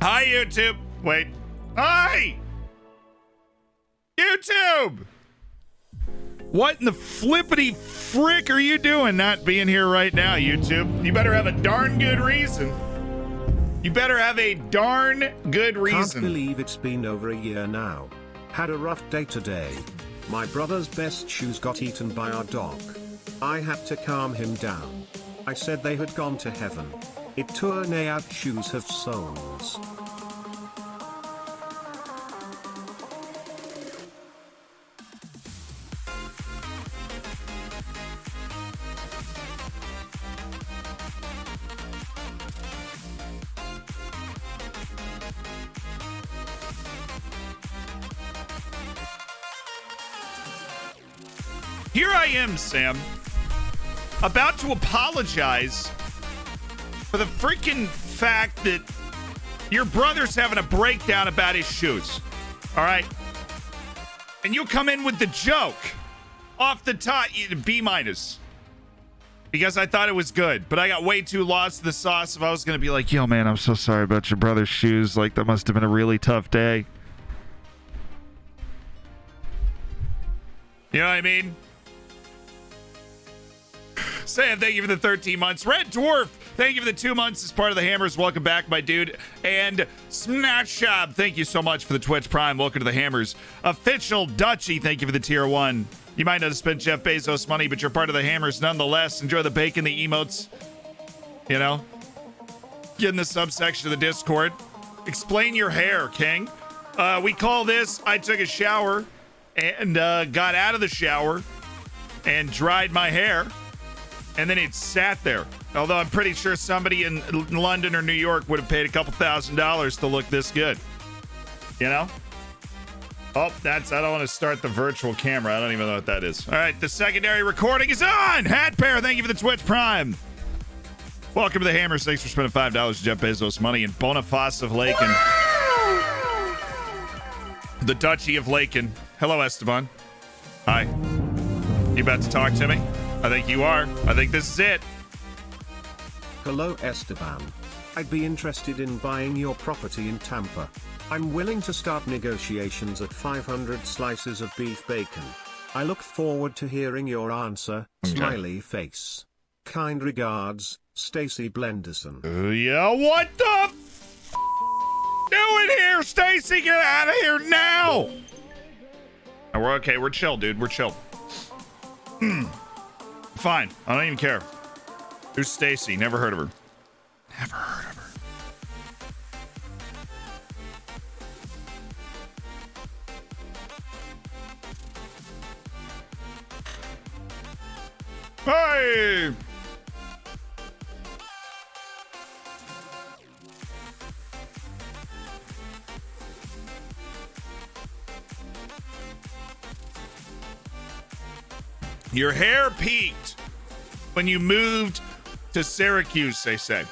Hi, YouTube. Wait. Hi! YouTube! What in the flippity frick are you doing not being here right now, YouTube? You better have a darn good reason. You better have a darn good reason. Can't believe it's been over a year now. Had a rough day today. My brother's best shoes got eaten by our dog. I had to calm him down. I said they had gone to heaven. It turns out shoes have souls. Here I am, Sam, about to apologize for the freaking fact that your brother's having a breakdown about his shoes. All right? And you come in with the joke off the top, B-, because I thought it was good, but I got way too lost in the sauce if I was going to be like, yo, man, I'm so sorry about your brother's shoes. Like, that must have been a really tough day. You know what I mean? Sam, thank you for the 13 months. Red Dwarf, thank you for the 2 months as part of the Hammers. Welcome back, my dude. And Smash Shop, thank you so much for the Twitch Prime. Welcome to the Hammers. Official Dutchy, thank you for the tier 1. You might not have spent Jeff Bezos money, but you're part of the Hammers nonetheless. Enjoy the bacon, the emotes. You know? Get in the subsection of the Discord. Explain your hair, King. We call this, I took a shower and got out of the shower and dried my hair. And then it sat there. Although I'm pretty sure somebody in London or New York would have paid a couple $1,000s to look this good. You know? Oh, I don't want to start the virtual camera. I don't even know what that is. All right, the secondary recording is on. Hat Pair, thank you for the Twitch Prime. Welcome to the Hammers. Thanks for spending $5 Jeff Bezos money in Boniface of Laken. The Duchy of Laken. Hello, Esteban. Hi. You about to talk to me? I think you are. I think this is it. Hello Esteban. I'd be interested in buying your property in Tampa. I'm willing to start negotiations at 500 slices of beef bacon. I look forward to hearing your answer. Okay. Smiley face. Kind regards, Stacy Blenderson. Yeah, what the doing here, Stacy? Get out of here now. Oh, we're okay. We're chill, dude. We're chill. Fine. I don't even care. Who's Stacy? Never heard of her. Never heard of her. Hey! Your hair peaked when you moved to Syracuse, they say.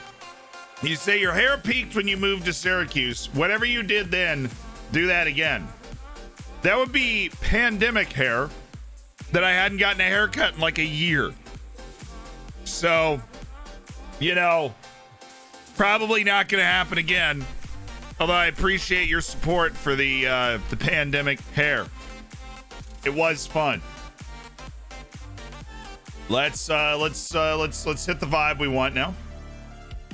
You say your hair peaked when you moved to Syracuse. Whatever you did then, do that again. That would be pandemic hair that I hadn't gotten a haircut in like a year. So, you know, probably not going to happen again. Although I appreciate your support for the pandemic hair. It was fun. Let's hit the vibe we want now.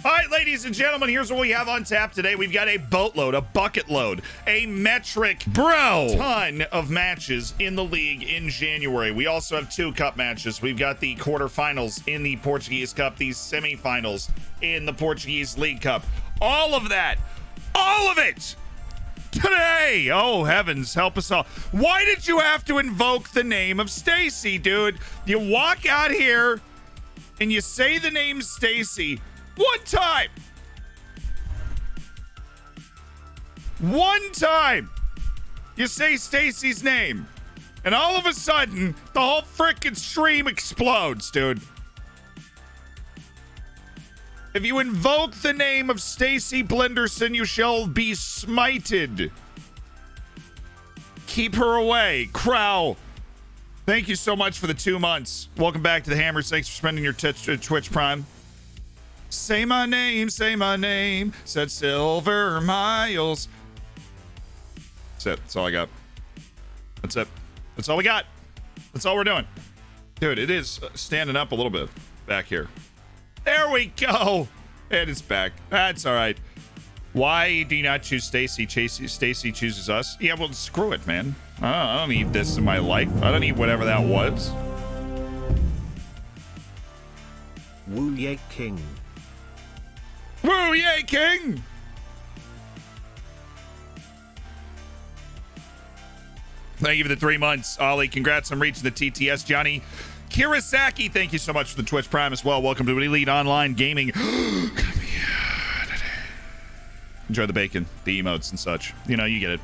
All right, ladies and gentlemen, here's what we have on tap today. We've got a boatload, a bucket load, a metric ton of matches in the league in January. We also have 2 cup matches. We've got the quarterfinals in the Portuguese Cup, these semifinals in the Portuguese League Cup. All of it today. Oh, heavens, help us all. Why did you have to invoke the name of Stacy, dude? You walk out here and you say the name Stacy one time. One time. You say Stacy's name. And all of a sudden, the whole frickin' stream explodes, dude. If you invoke the name of Stacy Blenderson, you shall be smited. Keep her away. Crow. Thank you so much for the 2 months. Welcome back to the Hammers. Thanks for spending your Twitch Prime. Say my name, said Silver Miles. That's it. That's all I got. That's it. That's all we got. That's all we're doing. Dude, it is standing up a little bit back here. There we go. And it's back. That's all right. Why do you not choose Stacy? Stacy chooses us. Yeah, well, screw it, man. I don't need this in my life. I don't need whatever that was. Woo yay king. Woo yay king. Thank you for the 3 months, Ollie. Congrats on reaching the TTS. Johnny Kirasaki, thank you so much for the Twitch Prime as well. Welcome to Elite Online Gaming. Enjoy the bacon, the emotes and such. You know, you get it.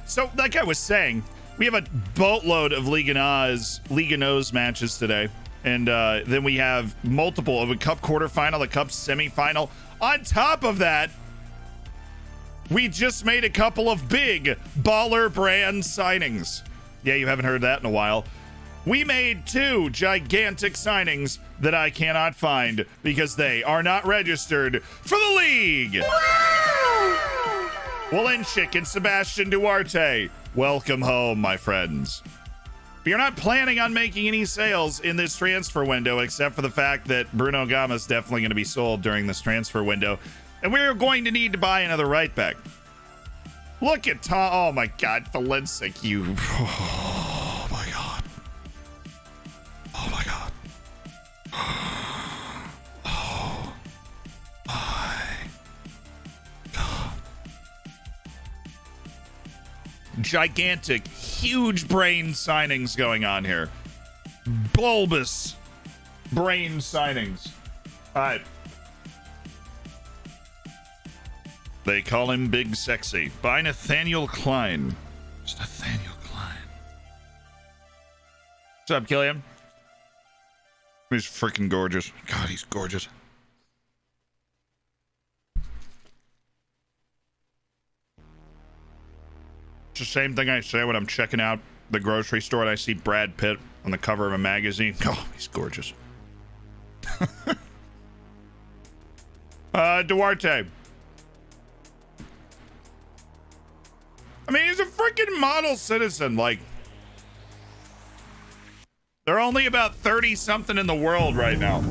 So, like I was saying, we have a boatload of Liga Nos matches today. And then we have multiple of a Cup quarterfinal, a Cup semifinal. On top of that, we just made a couple of big baller brand signings. Yeah, you haven't heard that in a while. We made 2 gigantic signings that I cannot find because they are not registered for the league. Walenchik and Sebastian Duarte, welcome home, my friends. We are not planning on making any sales in this transfer window, except for the fact that Bruno Gama is definitely going to be sold during this transfer window. And we're going to need to buy another right back. Look at Tom. Oh, my God. Valencic, you. Oh, my God. Oh, my God. Oh, my God. Gigantic, huge brain signings going on here. Bulbous brain signings. All right. They call him Big Sexy. By Nathaniel Klein. It's Nathaniel Klein. What's up, Killian? He's freaking gorgeous. God, he's gorgeous. It's the same thing I say when I'm checking out the grocery store and I see Brad Pitt on the cover of a magazine. Oh, he's gorgeous. Duarte. I mean, he's a freaking model citizen. Like, there are only about 30 something in the world right now.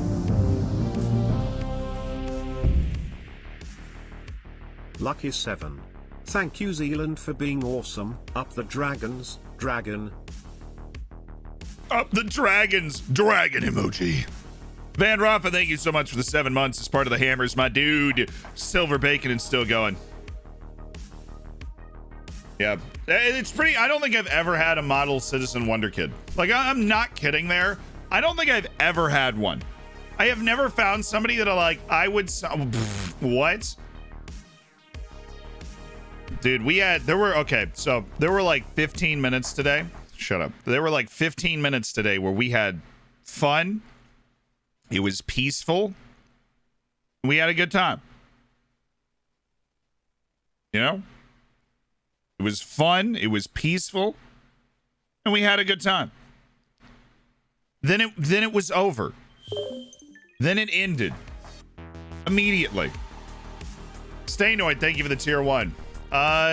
Lucky 7. Thank you, Zealand, for being awesome. Up the dragons, dragon. Up the dragons, dragon emoji. Van Rafa, thank you so much for the 7 months as part of the Hammers, my dude. Silver Bacon and still going. Yeah, it's pretty. I don't think I've ever had a model citizen wonder kid. Like, I'm not kidding there. I don't think I've ever had one. I have never found somebody that I would. What? Dude, there were like 15 minutes today. Shut up. There were like 15 minutes today where we had fun. It was peaceful. We had a good time. You know? It was fun, it was peaceful, and we had a good time. Then it was over. Then it ended. Immediately. Staynoid, thank you for the tier 1.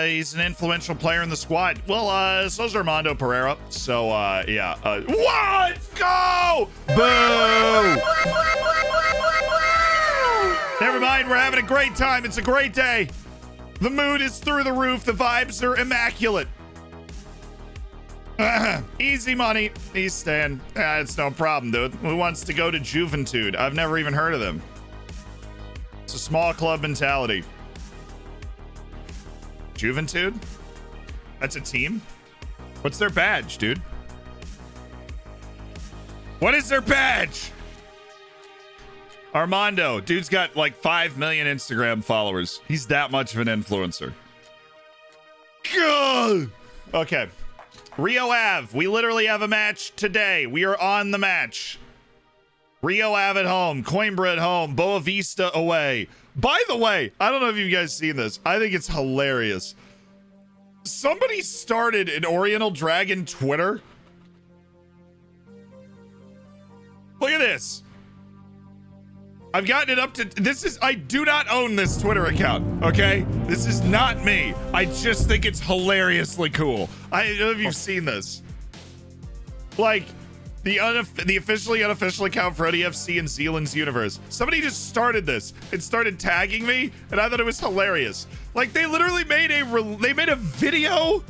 He's an influential player in the squad. Well, so's Armando Pereira. So, yeah. Let's go! Boo! Never mind, we're having a great time. It's a great day. The mood is through the roof. The vibes are immaculate. Easy money. East Stand. It's no problem, dude. Who wants to go to Juventude? I've never even heard of them. It's a small club mentality. Juventude? That's a team? What's their badge, dude? What is their badge? Armando, dude's got like 5 million Instagram followers. He's that much of an influencer. God. Okay. Rio Ave. We literally have a match today. We are on the match. Rio Ave at home. Coimbra at home. Boa Vista away. By the way, I don't know if you guys seen this. I think it's hilarious. Somebody started an Oriental Dragon Twitter. Look at this. I've gotten it up to, I do not own this Twitter account, okay? This is not me. I just think it's hilariously cool. I don't know if you've seen this. Like, the officially unofficial account for ODFC in Zealand's universe. Somebody just started this and started tagging me, and I thought it was hilarious. Like, they literally made a video.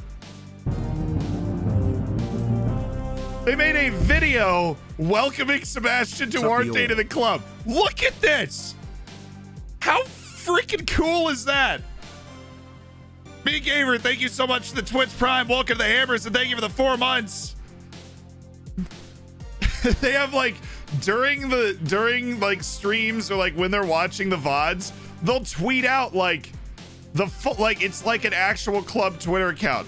They made a video welcoming Sebastian Duarte to the club. Look at this. How freaking cool is that? B Gamer, thank you so much for the Twitch Prime. Welcome to the Hammers, and thank you for the 4 months. They have like during like streams or like when they're watching the VODs, they'll tweet out like like it's like an actual club Twitter account.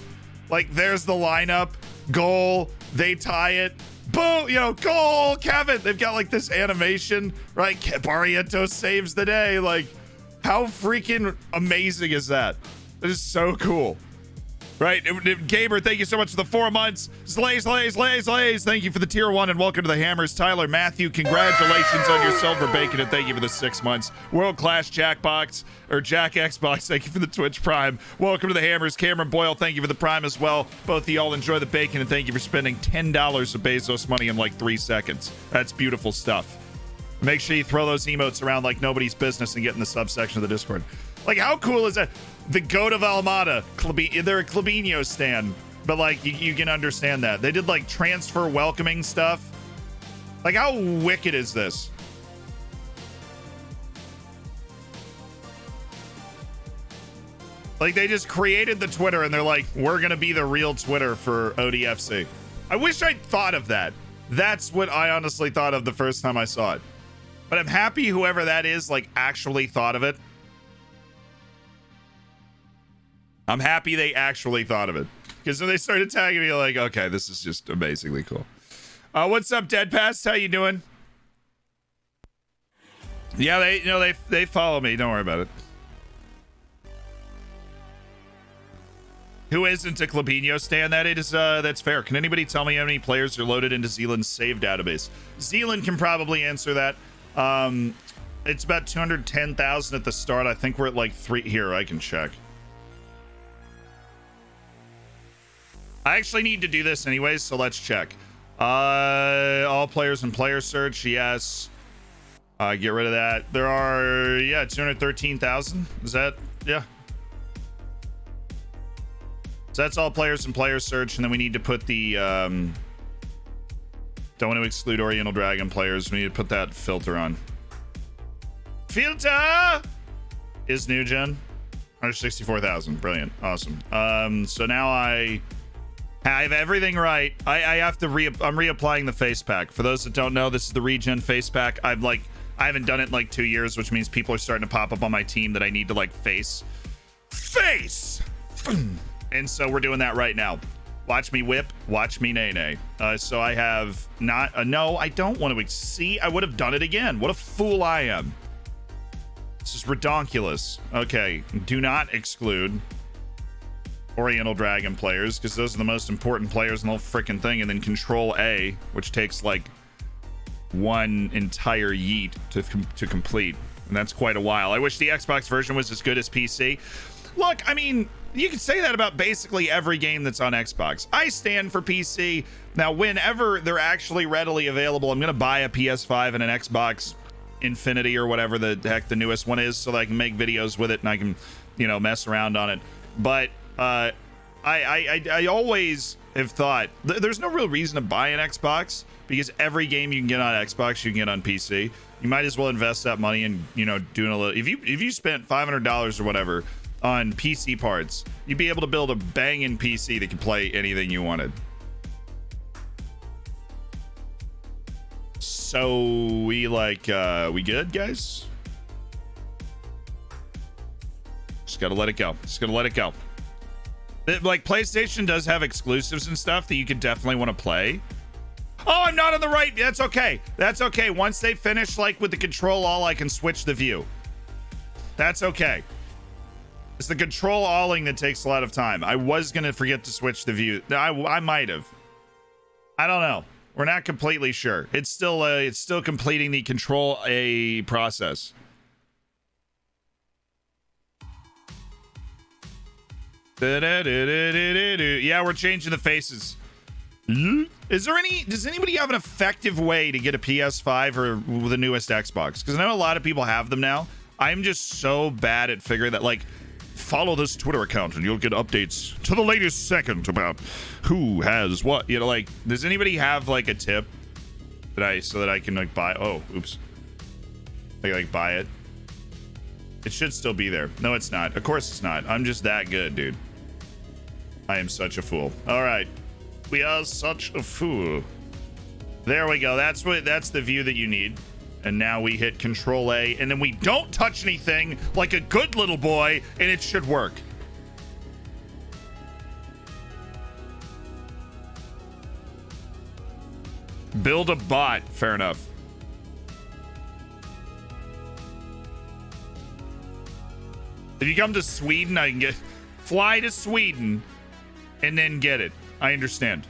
Like there's the lineup, goal, they tie it, boom, goal, Kevin. They've got like this animation, right? Barrientos saves the day. Like, how freaking amazing is that? That is so cool. Right, Gamer, thank you so much for the 4 months. Slays. Thank you for the tier 1 and welcome to the Hammers. Tyler, Matthew, congratulations on your silver bacon and thank you for the 6 months. World class Jackbox or Jack Xbox, thank you for the Twitch Prime. Welcome to the Hammers. Cameron Boyle, thank you for the Prime as well. Both of y'all enjoy the bacon and thank you for spending $10 of Bezos money in like 3 seconds. That's beautiful stuff. Make sure you throw those emotes around like nobody's business and get in the subsection of the Discord. Like, how cool is that? The goat of Almada, they're a Clabinho stan, but like you can understand that. They did like transfer welcoming stuff. Like, how wicked is this? Like, they just created the Twitter and they're like, we're gonna be the real Twitter for ODFC. I wish I'd thought of that. That's what I honestly thought of the first time I saw it. But I'm happy whoever that is like actually thought of it. I'm happy they actually thought of it. Because when they started tagging me, like, okay, this is just amazingly cool. What's up, Dead Past? How you doing? Yeah, they follow me. Don't worry about it. Who isn't a Clabinho stan? That's fair. Can anybody tell me how many players are loaded into Zealand's save database? Zealand can probably answer that. It's about 210,000 at the start. I think we're at like 3 here. I can check. I actually need to do this anyways, so let's check. All players in player search, yes. Get rid of that. There are, 213,000. Is that, yeah. So that's all players in player search, and then we need to put the, don't want to exclude Oriental Dragon players. We need to put that filter on. Filter is new gen. 164,000. Brilliant. Awesome. So now I have everything right. I have to I'm reapplying the face pack. For those that don't know, this is the regen face pack. I haven't done it in like 2 years, which means people are starting to pop up on my team that I need to like face. And so we're doing that right now. Watch me whip, watch me nay. So I have not, no, I don't want to see. I would have done it again. What a fool I am. This is redonkulous. Okay, do not exclude Oriental Dragon players, because those are the most important players in the whole freaking thing. And then Control A, which takes like one entire yeet to complete, and that's quite a while. I wish the Xbox version was as good as PC. Look, I mean, you can say that about basically every game that's on Xbox. I stand for PC. Now, whenever they're actually readily available, I'm gonna buy a PS5 and an Xbox Infinity or whatever the heck the newest one is, so that I can make videos with it and I can, mess around on it. But I always have thought there's no real reason to buy an Xbox, because every game you can get on Xbox you can get on PC. You might as well invest that money in doing a little. If you spent $500 or whatever on PC parts, you'd be able to build a banging PC that can play anything you wanted. So we good, guys? Just gotta let it go. Like, PlayStation does have exclusives and stuff that you could definitely want to play. Oh, I'm not on the right. That's okay. Once they finish like with the control all, I can switch the view. That's okay. It's the control alling that takes a lot of time. I was gonna forget to switch the view. I might have. I don't know. We're not completely sure. It's still completing the control A process. Yeah, we're changing the faces. Does anybody have an effective way to get a PS5 or the newest Xbox? Because I know a lot of people have them now. I'm just so bad at figuring that, like, follow this Twitter account and you'll get updates to the latest second about who has what. You know, like, does anybody have like a tip so that I can like buy? Oh, oops. I like buy it. It should still be there. No, it's not. Of course it's not. I'm just that good, dude. I am such a fool. All right. We are such a fool. There we go. That's the view that you need. And now we hit Control A, and then we don't touch anything like a good little boy, and it should work. Build a bot. Fair enough. If you come to Sweden, I can fly to Sweden and then get it. I understand.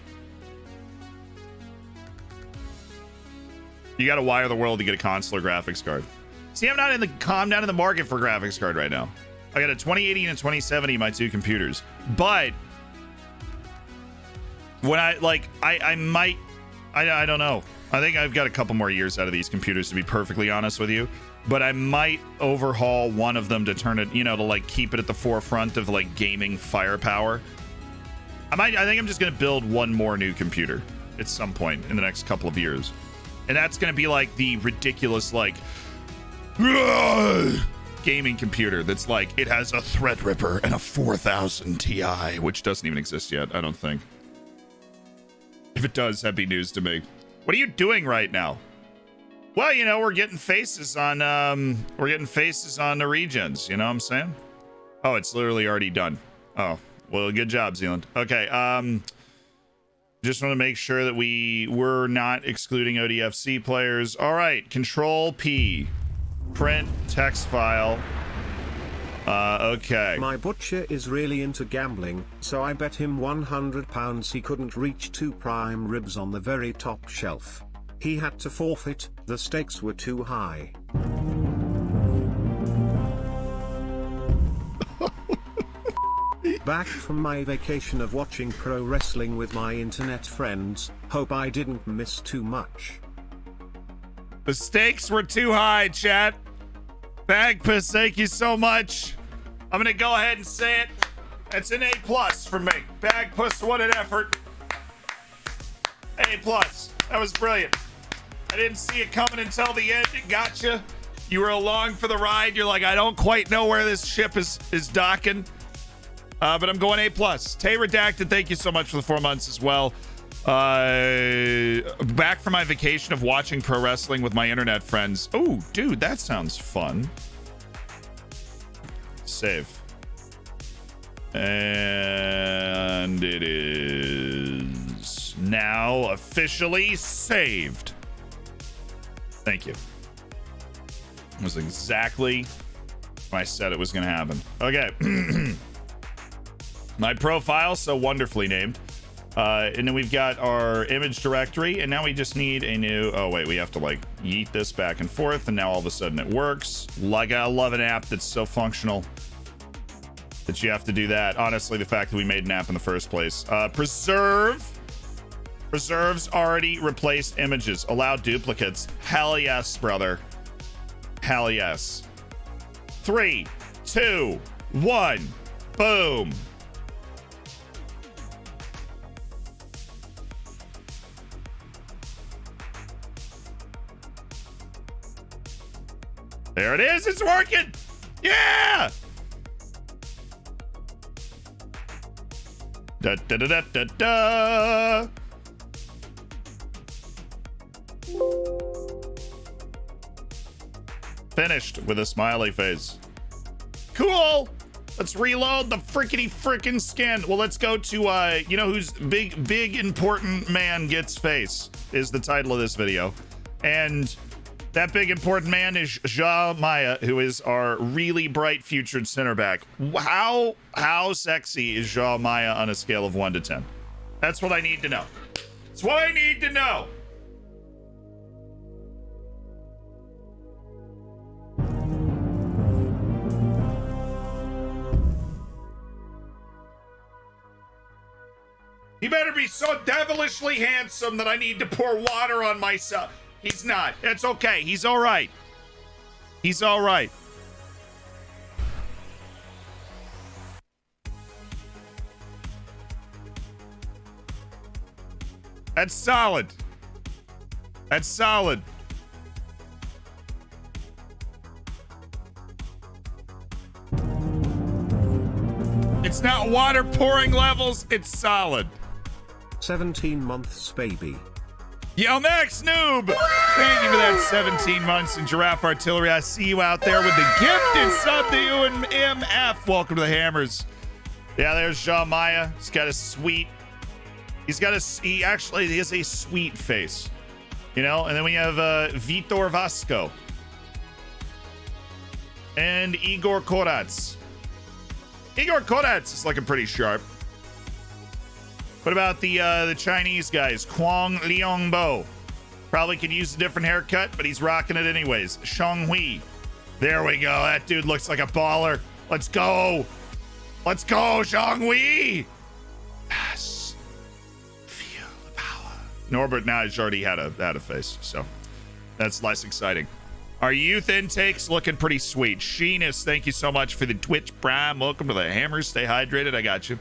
You got to wire the world to get a console or graphics card. See, I'm not in the market for graphics card right now. I got a 2080 and a 2070 in my two computers. But when I don't know. I think I've got a couple more years out of these computers, to be perfectly honest with you. But I might overhaul one of them to turn it, to like keep it at the forefront of like gaming firepower. I think I'm just going to build one more new computer at some point in the next couple of years. And that's going to be like the ridiculous, like, gaming computer that's like, it has a Threadripper and a 4000 Ti, which doesn't even exist yet, I don't think. If it does, that'd be news to me. What are you doing right now? Well, we're getting faces on the regions, you know what I'm saying? Oh, it's literally already done. Oh. Well, good job, Zealand. Okay, just want to make sure that we're not excluding ODFC players. All right, Control P, print text file. Okay. My butcher is really into gambling, so I bet him £100 he couldn't reach 2 prime ribs on the very top shelf. He had to forfeit, the stakes were too high. Back from my vacation of watching pro wrestling with my internet friends, hope I didn't miss too much. The stakes were too high, chat. Bagpuss, thank you so much. I'm gonna go ahead and say it. That's an A+ for me. Bagpuss, what an effort. A+. That was brilliant. I didn't see it coming until the end. It got you. You were along for the ride. You're like, I don't quite know where this ship is docking. But I'm going A+. Tay Redacted, thank you so much for the 4 months as well. Back from my vacation of watching pro wrestling with my internet friends. Oh, dude, that sounds fun. Save. And it is now officially saved. Thank you. It was exactly when I said it was going to happen. Okay. My profile, so wonderfully named. And then we've got our image directory, and now we just need a new, oh wait, we have to like yeet this back and forth, and now all of a sudden it works. Like, I love an app that's so functional that you have to do that. Honestly, the fact that we made an app in the first place. Preserves already replaced images. Allow duplicates. Hell yes, brother. Hell yes. 3, 2, 1. Boom. There it is. It's working. Yeah. Da da da da da da. Finished with a smiley face. Cool. Let's reload the frickin' skin. Well, let's go to who's big important man gets face is the title of this video, and that big important man is Ja Maya, who is our really bright futured center back. How sexy is Ja Maya on a scale of 1 to 10? That's what I need to know. That's what I need to know. He better be so devilishly handsome that I need to pour water on myself. He's not. It's okay. He's all right. He's all right. That's solid. That's solid. It's not water pouring levels. It's solid. 17 months, baby. Yo, Max Noob! Thank you for that 17 months in Giraffe Artillery. I see you out there with the gifted sub to you and MF. Welcome to the Hammers. Yeah, there's Jean Maya. He's got a sweet... he actually has a sweet face. You know? And then we have Vitor Vasco. And Igor Korats. Igor Korats is looking pretty sharp. What about the Chinese guys? Kwang Liangbo. Probably could use a different haircut, but he's rocking it anyways. Shang Hui. There we go. That dude looks like a baller. Let's go. Let's go, Shang Hui. Yes. Feel the power. Norbert Naj already had a face, so that's less exciting. Our youth intake's looking pretty sweet. Sheenus, thank you so much for the Twitch Prime. Welcome to the Hammers. Stay hydrated. I got you.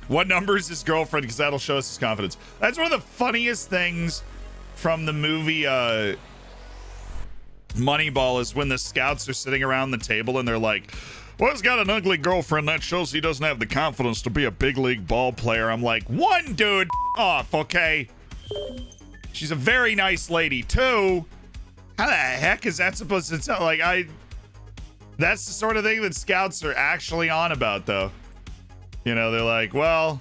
What number is his girlfriend? Because that'll show us his confidence. That's one of the funniest things from the movie Moneyball is when the scouts are sitting around the table and they're like, well, he's got an ugly girlfriend. That shows he doesn't have the confidence to be a big league ball player. I'm like, one, dude, off, okay? She's a very nice lady. Two, how the heck is that supposed to sound like? That's the sort of thing that scouts are actually on about, though. You know, they're like, well,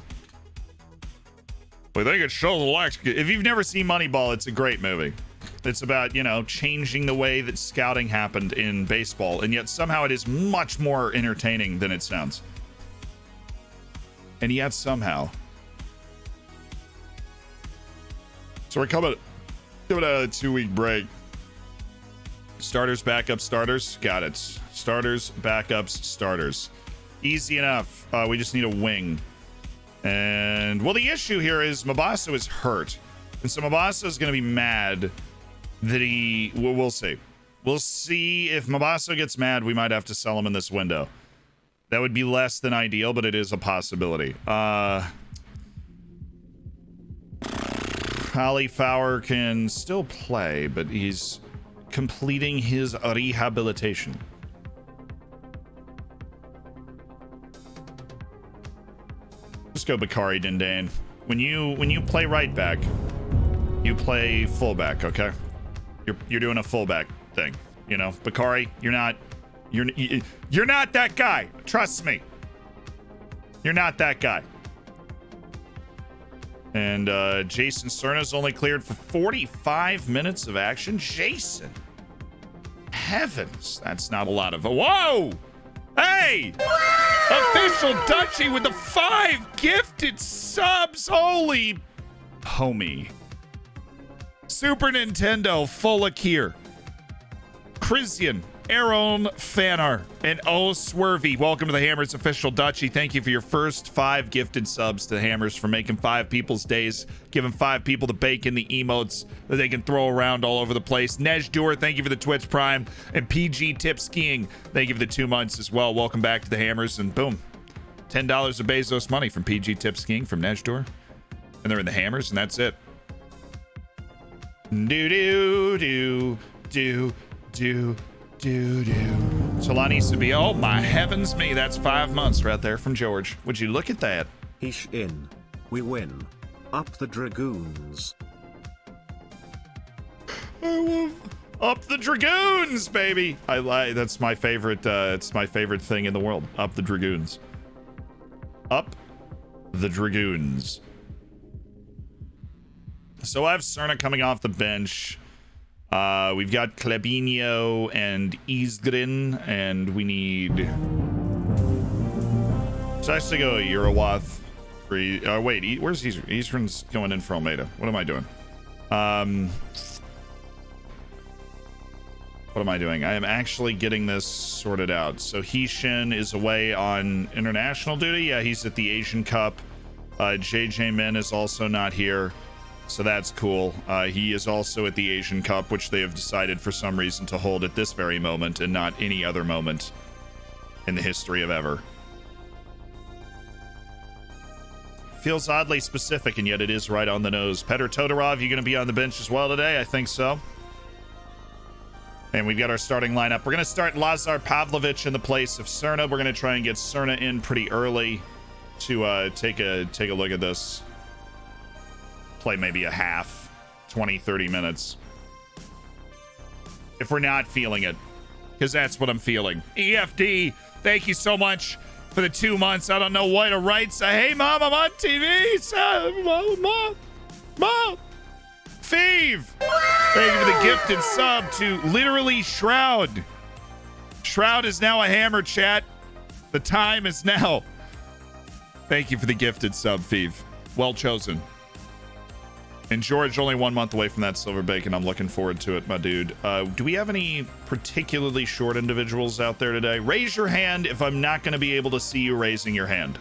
we think it shows a lot. If you've never seen Moneyball, it's a great movie. It's about, you know, changing the way that scouting happened in baseball, and yet somehow it is much more entertaining than it sounds. And yet somehow. So we're coming out of a 2-week break. Starters, backups, starters. Got it. Starters, backups, starters. Easy enough. We just need a wing. And, well, the issue here is Mabasso is hurt. And so Mabasso is going to be mad that he... Well, we'll see. We'll see. If Mabasso gets mad, we might have to sell him in this window. That would be less than ideal, but it is a possibility. Cauliflower can still play, but he's completing his rehabilitation. Just go Bakari Dindane. When you play right back, you play fullback, okay? You're doing a fullback thing, you know? Bakari, you're not that guy. Trust me. You're not that guy. And Jason Cerna's only cleared for 45 minutes of action. Jason. Heavens, that's not a lot of... Whoa! Hey! Official Dutchie with the 5 gifted subs. Holy homie. Super Nintendo Folakir. Christian. Aaron Fanar. And Oh Swervy. Welcome to the Hammers official Dutchie. Thank you for your first 5 gifted subs to the Hammers, for making 5 people's days, giving 5 people the bacon, the emotes that they can throw around all over the place. Nej Doer, thank you for the Twitch Prime. And PG Tip Skiing, thank you for the 2 months as well. Welcome back to the Hammers. And boom, $10 of Bezos money from PG Tip Skiing from Nej Doer. And they're in the Hammers, and that's it. Do. Solani Sabia. Oh my heavens me, that's 5 months right there from George. Would you look at that? Heesh in. We win. Up the Dragoons. I love Up the Dragoons, baby. I lie. That's my favorite. It's my favorite thing in the world. Up the Dragoons. Up the Dragoons. So I have Cerna coming off the bench. We've got Klebinho and Isgrin, and we need... So I should go Eurowath. Wait, where's Isgrin? Isgrin's going in for Almeida. What am I doing? What am I doing? I am actually getting this sorted out. So Heishin is away on international duty. Yeah, he's at the Asian Cup. JJ Min is also not here. So that's cool. He is also at the Asian Cup, which they have decided for some reason to hold at this very moment and not any other moment in the history of ever. Feels oddly specific, and yet it is right on the nose. Petr Todorov, you going to be on the bench as well today? I think so. And we've got our starting lineup. We're going to start Lazar Pavlovich in the place of Cerna. We're going to try and get Cerna in pretty early to take a look at this. Play maybe a half, 20, 30 minutes. If we're not feeling it, because that's what I'm feeling. EFD, thank you so much for the 2 months. I don't know what to write. Say, hey, Mom, I'm on TV. Mom. Feeve, thank you for the gifted sub to literally Shroud. Shroud is now a hammer, chat. The time is now. Thank you for the gifted sub, Feeve. Well chosen. And George, only 1 month away from that silver bacon. I'm looking forward to it, my dude. Do we have any particularly short individuals out there today? Raise your hand if I'm not going to be able to see you raising your hand.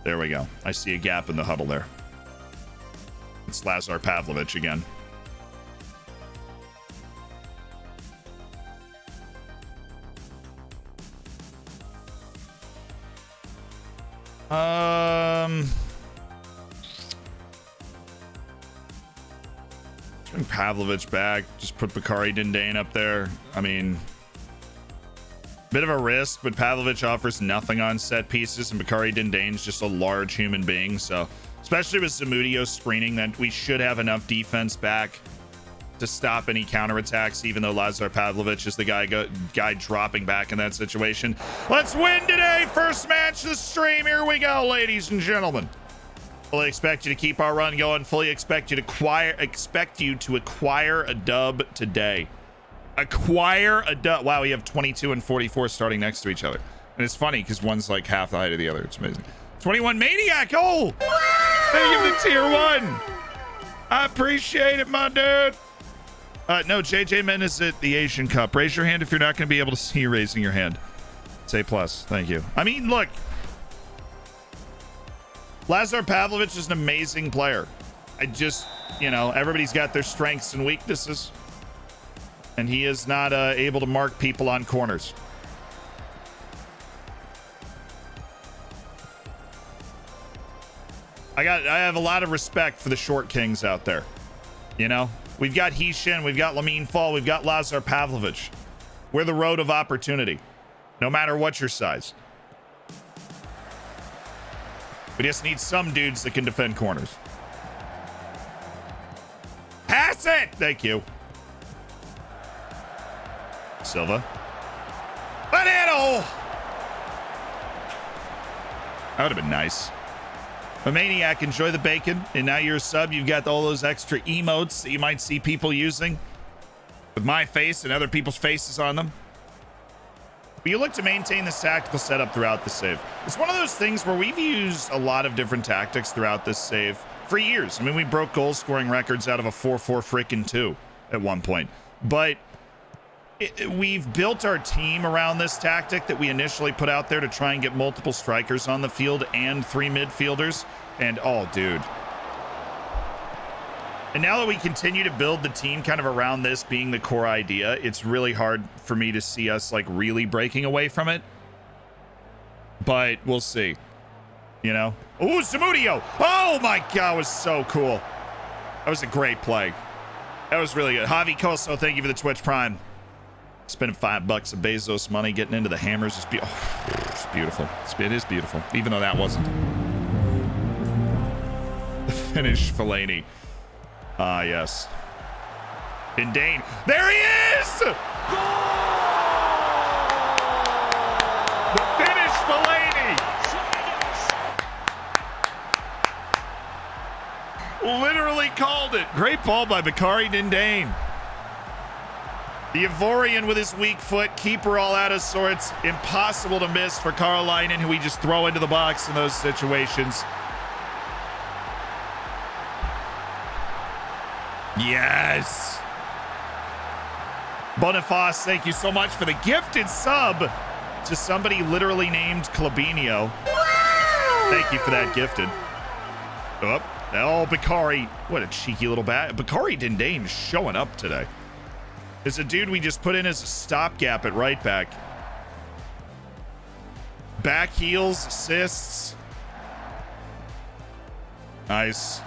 There we go. I see a gap in the huddle there. It's Lazar Pavlovich again. Bring Pavlovich back. Just put Bakari Dindane up there. I mean, bit of a risk, but Pavlovich offers nothing on set pieces, and Bakari Dindane's just a large human being, so especially with Zamudio screening, that we should have enough defense back to stop any counterattacks, even though Lazar Pavlovich is the guy dropping back in that situation. Let's win today. First match of the stream. Here we go, ladies and gentlemen. Fully expect you to keep our run going. Fully expect you to acquire a dub today. Acquire a dub. Wow, we have 22 and 44 starting next to each other. And it's funny because one's like half the height of the other. It's amazing. 21 Maniac. Oh, thank you for the tier 1. I appreciate it, my dude. No, JJ Men is at the Asian Cup. Raise your hand if you're not going to be able to see you raising your hand. Say plus. Thank you. I mean, look. Lazar Pavlovich is an amazing player. I just, everybody's got their strengths and weaknesses. And he is not able to mark people on corners. I have a lot of respect for the short kings out there. We've got Heishin, we've got Lamine Fall, we've got Lazar Pavlovich. We're the road of opportunity, no matter what your size. We just need some dudes that can defend corners. Pass it! Thank you. Silva. Banano! That would have been nice. But Maniac, enjoy the bacon. And now you're a sub. You've got all those extra emotes that you might see people using with my face and other people's faces on them. But you look to maintain this tactical setup throughout the save. It's one of those things where we've used a lot of different tactics throughout this save for years. I mean, we broke goal scoring records out of a 4-4 frickin' 2 at one point. But we've built our team around this tactic that we initially put out there to try and get multiple strikers on the field and 3 midfielders. And oh, dude. And now that we continue to build the team kind of around this being the core idea, it's really hard for me to see us like really breaking away from it. But we'll see. Ooh, Zamudio. Oh my God, it was so cool. That was a great play. That was really good. Javi Coso, thank you for the Twitch Prime. Spending $5 of Bezos money getting into the hammers is it's beautiful. It is beautiful, even though that wasn't. The finish, Fellaini. Ah, yes. Dane. There he is! Goal! The finish, Fellaini. Literally called it. Great ball by Bakari Dindane. The Ivorian with his weak foot, keeper all out of sorts. Impossible to miss for Karolainen, who we just throw into the box in those situations. Yes. Boniface, thank you so much for the gifted sub to somebody literally named Clabinio. Thank you for that gifted. Oh, Bakari. What a cheeky little bat. Bakari Dindane showing up today. Is a dude we just put in as a stopgap at right back. Back heels, assists. Nice.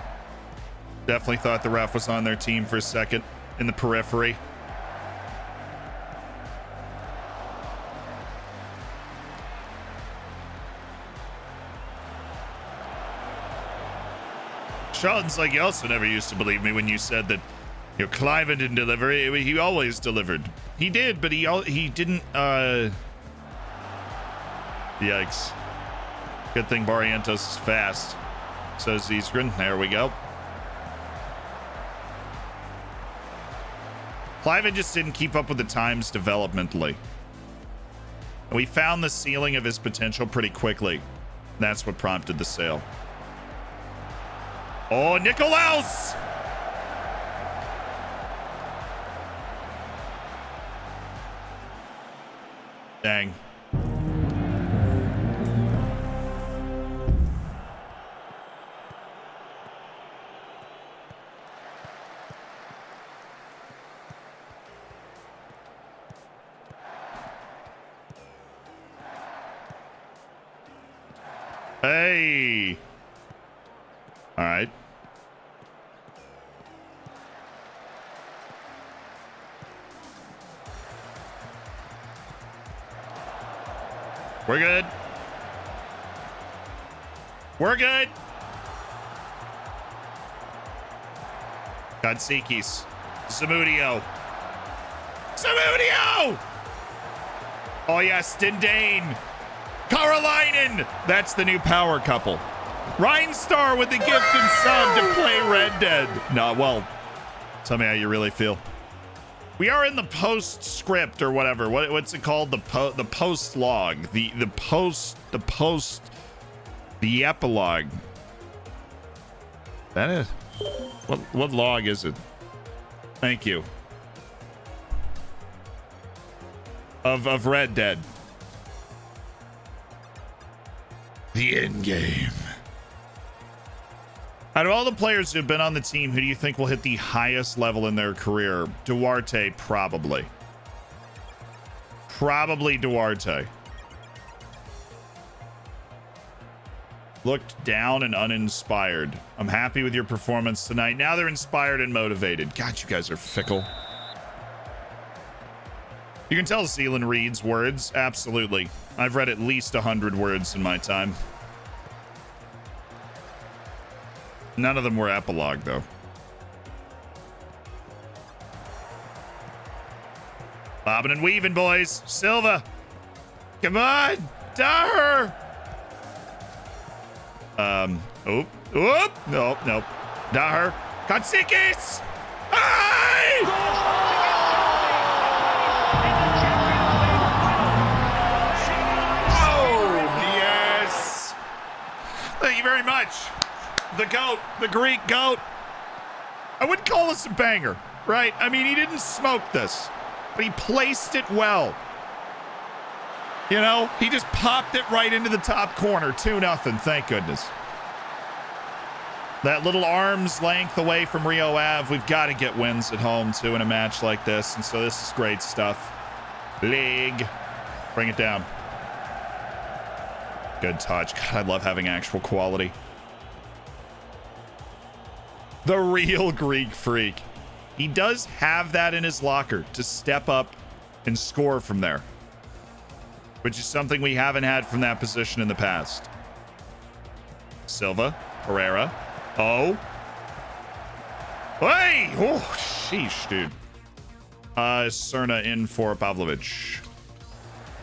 Definitely thought the ref was on their team for a second in the periphery. Sean's like, you also never used to believe me when you said that Clive didn't deliver. He always delivered. He did, but he didn't. Yikes. Good thing Barrientos is fast. Says Zizgren. There we go. Clive just didn't keep up with the times developmentally. And we found the ceiling of his potential pretty quickly. That's what prompted the sale. Oh, Nicolaus! Dang. Hey. All right. We're good. We're good. Godsikis. Zamudio. Zamudio! Oh, yes, Dindane. Karolainen. That's the new power couple. Rhinestar with the gift and sub to play Red Dead. No, well, tell me how you really feel. We are in the postscript or whatever. What's it called? The post log. The epilogue. That is. What log is it? Thank you. Of Red Dead. The end game. Out of all the players who've been on the team, who do you think will hit the highest level in their career? Duarte, probably. Probably Duarte. Looked down and uninspired. I'm happy with your performance tonight. Now they're inspired and motivated. God, you guys are fickle. You can tell Zealand reads words. Absolutely. I've read at least 100 words in my time. None of them were epilogue, though. Bobbing and weaving, boys. Silva. Come on. Daher. Oop. Nope. Daher. Katsikis. Hey! Oh, yes. Thank you very much. The GOAT, the Greek GOAT. I wouldn't call this a banger, right? I mean, he didn't smoke this, but he placed it well. You know, he just popped it right into the top corner. 2-0, thank goodness. That little arm's length away from Rio Ave. We've got to get wins at home, too, in a match like this. And so this is great stuff. League. Bring it down. Good touch. God, I love having actual quality. The real Greek freak. He does have that in his locker to step up and score from there, which is something we haven't had from that position in the past. Silva, Herrera. Oh. Hey! Oh, sheesh, dude. Cerna in for Pavlovich.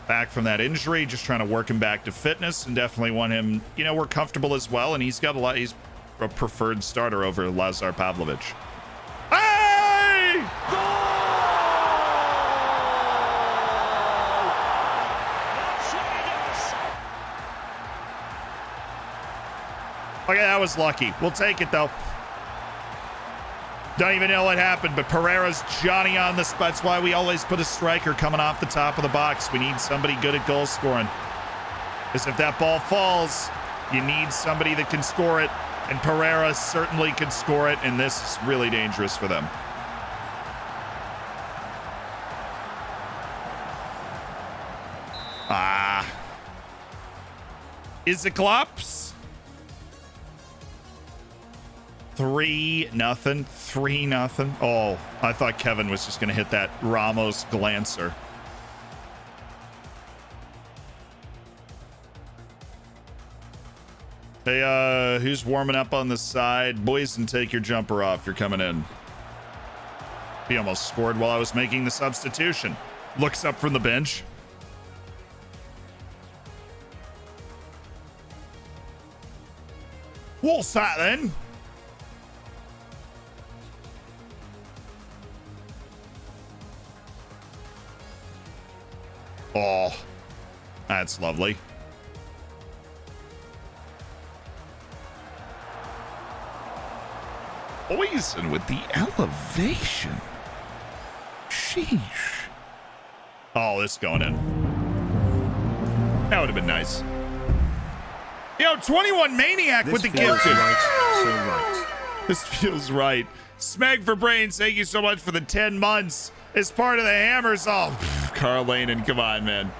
Back from that injury, just trying to work him back to fitness, and definitely want him, you know, we're comfortable as well, and he's got a lot, he's a preferred starter over Lazar Pavlovich. Hey! Okay, that was lucky. We'll take it though. Don't even know what happened, but Pereira's Johnny on the spot. That's why we always put a striker coming off the top of the box. We need somebody good at goal scoring. Because if that ball falls, you need somebody that can score it. And Pereira certainly could score it, and this is really dangerous for them. Is it Klops? 3-0. 3-0. Oh, I thought Kevin was just going to hit that Ramos glancer. Hey, who's warming up on the side? Boys, and take your jumper off. You're coming in. He almost scored while I was making the substitution. Looks up from the bench. What's that then? Oh, that's lovely. Poison with the elevation. Sheesh. Oh, this is going in. That would have been nice. Yo, 21 Maniac with the gifted. Right, so right. This feels right. Smeg for Brains, thank you so much for the 10 months. As part of the Hammers. Oh, Carl Lanen, come on, man.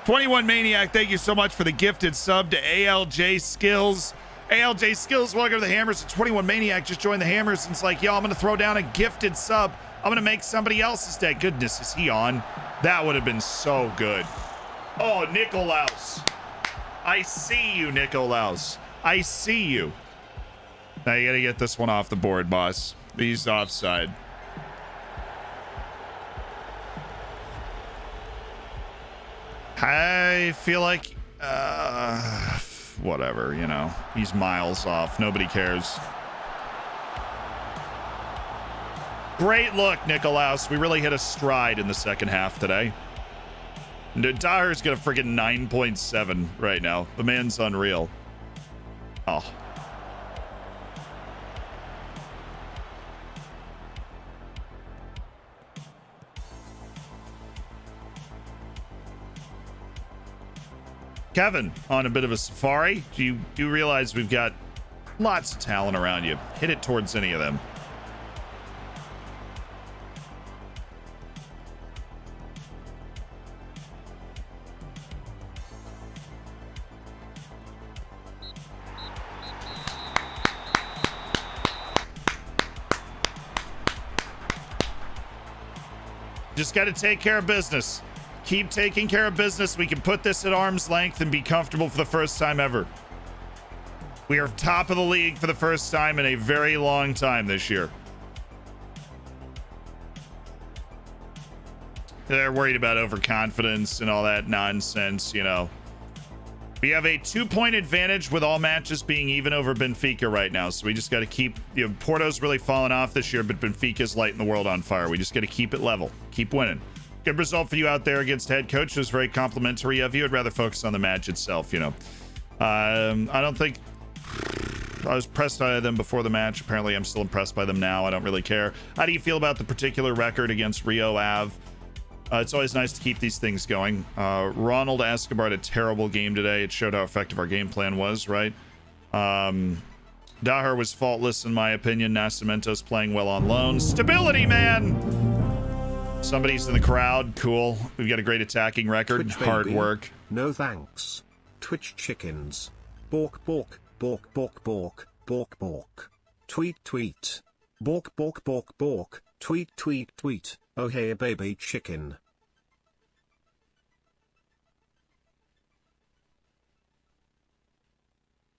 21 Maniac, thank you so much for the gifted sub to ALJ Skills. ALJ Skills, welcome to the Hammers. 21 Maniac just joined the Hammers and it's like, yo, I'm going to throw down a gifted sub. I'm going to make somebody else's day. Goodness, is he on? That would have been so good. Oh, Nicolaus. I see you, Nicolaus. I see you. Now you got to get this one off the board, boss. He's offside. I feel like, whatever, you know, he's miles off. Nobody cares. Great look, Nicolaus. We really hit a stride in the second half today. Dyer's got a freaking 9.7 right now. The man's unreal. Oh. Kevin, on a bit of a safari. Do you realize we've got lots of talent around you? Hit it towards any of them. Just got to take care of business. Keep taking care of business. We can put this at arm's length and be comfortable for the first time ever. We are top of the league for the first time in a very long time this year. They're worried about overconfidence and all that nonsense, you know. We have a 2-point advantage with all matches being even over Benfica right now. So we just got to keep, you know, Porto's really fallen off this year, but Benfica's lighting the world on fire. We just got to keep it level, keep winning. Good result for you out there against head coach. It was very complimentary of you. I'd rather focus on the match itself, you know. I don't think I was impressed by them before the match. Apparently I'm still impressed by them now. I don't really care. How do you feel about the particular record against Rio Ave? It's always nice to keep these things going. Ronald Escobar had a terrible game today. It showed how effective our game plan was, right? Daher was faultless in my opinion. Nascimento's playing well on loan. Stability, man! Somebody's in the crowd. Cool. We've got a great attacking record. Twitch, hard baby. work. No thanks. Twitch chickens. Bork bork. Bork bork bork. Bork bork. Tweet tweet. Bork bork bork bork. Tweet tweet tweet. Oh hey baby chicken.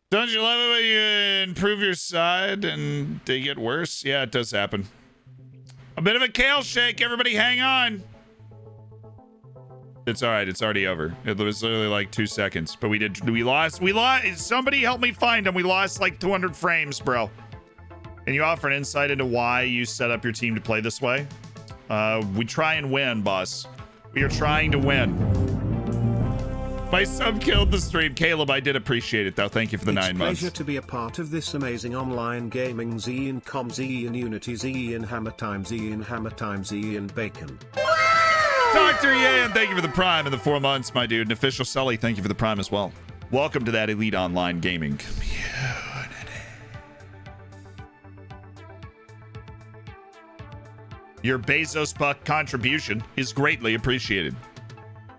Don't you love it when you improve your side and they get worse? Yeah, it does happen. A bit of a kale shake. Everybody hang on. It's all right. It's already over. It was literally like 2 seconds, but we lost. Somebody help me find them. We lost like 200 frames, bro. Can you offer an insight into why you set up your team to play this way? We try and win, boss. We are trying to win. My sub killed the stream. Caleb, I did appreciate it, though. Thank you for the 9 months. It's a pleasure to be a part of this amazing online gaming. Z in Com, Z in Unity, Z in Hammer Time, Z in Hammer Time, Z in Bacon. Dr. Yan, thank you for the Prime and the 4 months, my dude. And Official Sully, thank you for the Prime as well. Welcome to that elite online gaming community. Your Bezos Buck contribution is greatly appreciated.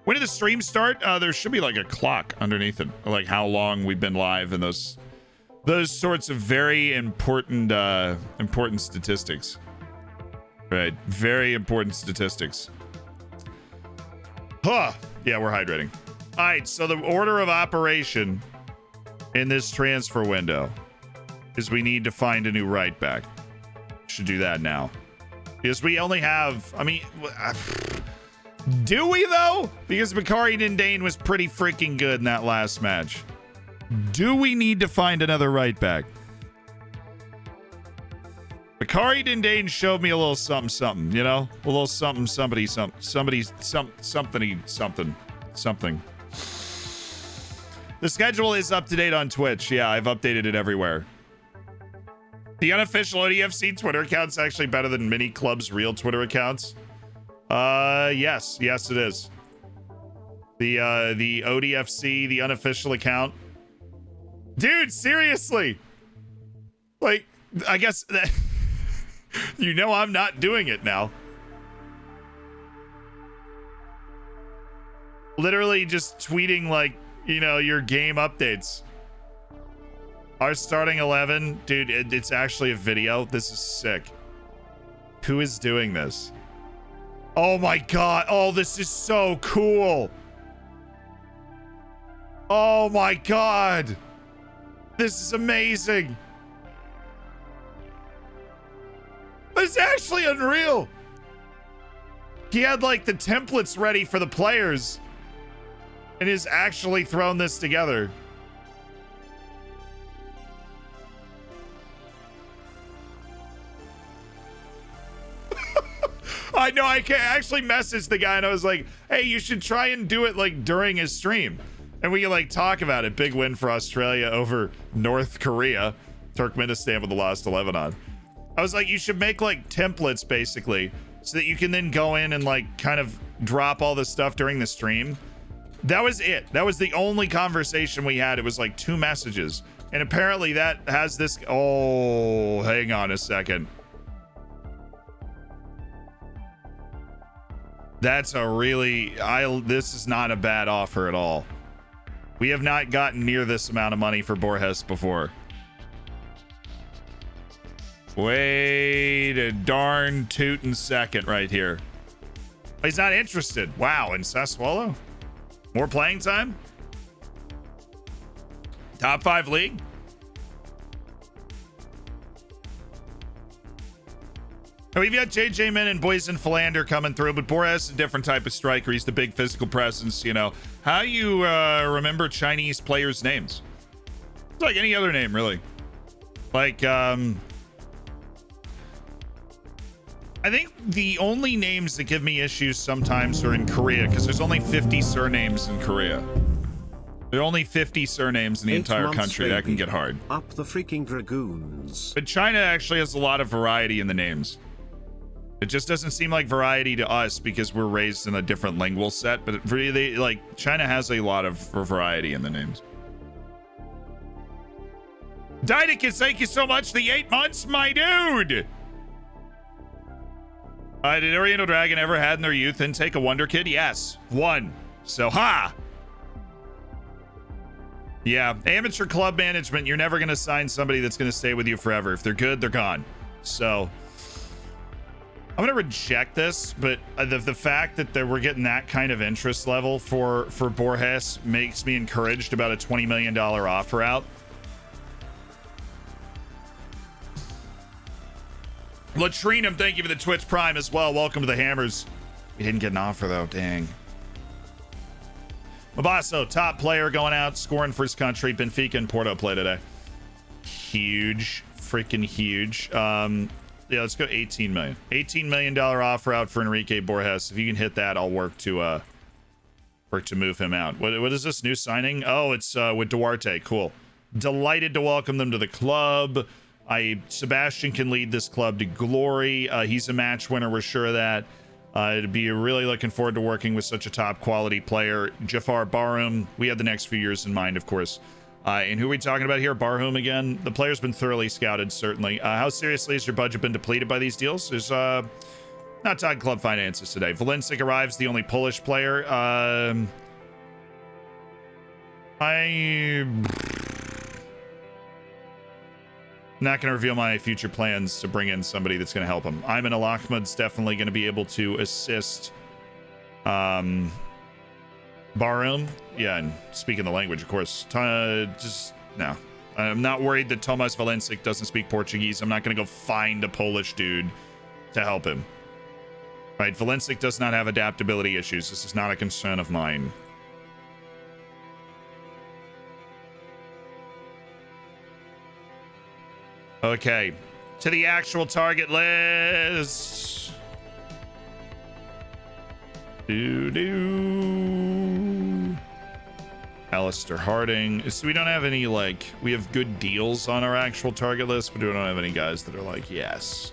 When did the stream start? There should be like a clock underneath it, like how long we've been live and those sorts of very important important statistics. Right, very important statistics. Huh. Yeah, we're hydrating. All right, so the order of operation in this transfer window is we need to find a new right back. Should do that now. Because we only have, I mean, do we though? Because Bakari Dindane was pretty freaking good in that last match. Do we need to find another right back? Bakari Dindane showed me a little something, you know? A little something. The schedule is up to date on Twitch. Yeah, I've updated it everywhere. The unofficial ODFC Twitter account's actually better than many clubs' real Twitter accounts. Yes, it is. The ODFC, the unofficial account. Dude, seriously. Like, I guess that you know I'm not doing it now. Literally just tweeting like, you know, your game updates. Our starting 11, dude, it's actually a video. This is sick. Who is doing this? Oh my god. Oh, this is so cool. Oh my god. This is amazing. It's actually unreal. He had like the templates ready for the players and has actually thrown this together. I know, I can't actually message the guy and I was like, hey, you should try and do it like during his stream. And we can like talk about it. Big win for Australia over North Korea. Turkmenistan with the last 11 on. I was like, you should make like templates basically so that you can then go in and like kind of drop all this stuff during the stream. That was it. That was the only conversation we had. It was like 2 messages. And apparently that has this. Oh, hang on a second. That's a really, this is not a bad offer at all. We have not gotten near this amount of money for Borges before. Wait a darn tootin' second right here. He's not interested. Wow, in Sassuolo? More playing time? Top 5 league? Now, we've got JJ Min and Boyson Philander coming through, but Borges is a different type of striker. He's the big physical presence, you know. How you remember Chinese players' names? It's like any other name, really. Like, I think the only names that give me issues sometimes are in Korea, because there's only 50 surnames in Korea. There are only 50 surnames in the entire country. That can get hard. Up the freaking dragoons. But China actually has a lot of variety in the names. It just doesn't seem like variety to us because we're raised in a different lingual set, but it really, like, China has a lot of variety in the names. Didicus, thank you so much. The 8 months, my dude. Did Oriental Dragon ever had in their youth intake a Wonder Kid? Yes, 1. So, ha! Yeah, amateur club management, you're never going to sign somebody that's going to stay with you forever. If they're good, they're gone. So, I'm going to reject this, but the fact that we're getting that kind of interest level for Borges makes me encouraged about a $20 million offer out. Latrinum, thank you for the Twitch Prime as well. Welcome to the Hammers. We didn't get an offer, though. Dang. Mabasso, top player going out, scoring for his country. Benfica and Porto play today. Huge. Freaking huge. Yeah, let's go 18 million. $18 million offer out for Enrique Borges. If you can hit that, I'll work to or to move him out. What is this new signing? Oh, it's with Duarte. Cool. Delighted to welcome them to the club. Sebastian can lead this club to glory. He's a match winner. We're sure of that. It'd be really looking forward to working with such a top quality player. Jafar Barham. We have the next few years in mind, of course. And who are we talking about here? Barham again. The player's been thoroughly scouted, certainly. How seriously has your budget been depleted by these deals? There's not talking club finances today. Valencic arrives, the only Polish player. Not going to reveal my future plans to bring in somebody that's going to help him. Ayman Al-Ahmad's definitely going to be able to assist Barham. Yeah, and speaking the language, of course. Just no. I'm not worried that Tomas Valencic doesn't speak Portuguese. I'm not going to go find a Polish dude to help him. Right, Valencic does not have adaptability issues. This is not a concern of mine. Okay, to the actual target list. Alistair Harding. So we don't have any, like, we have good deals on our actual target list, but we don't have any guys that are like, yes,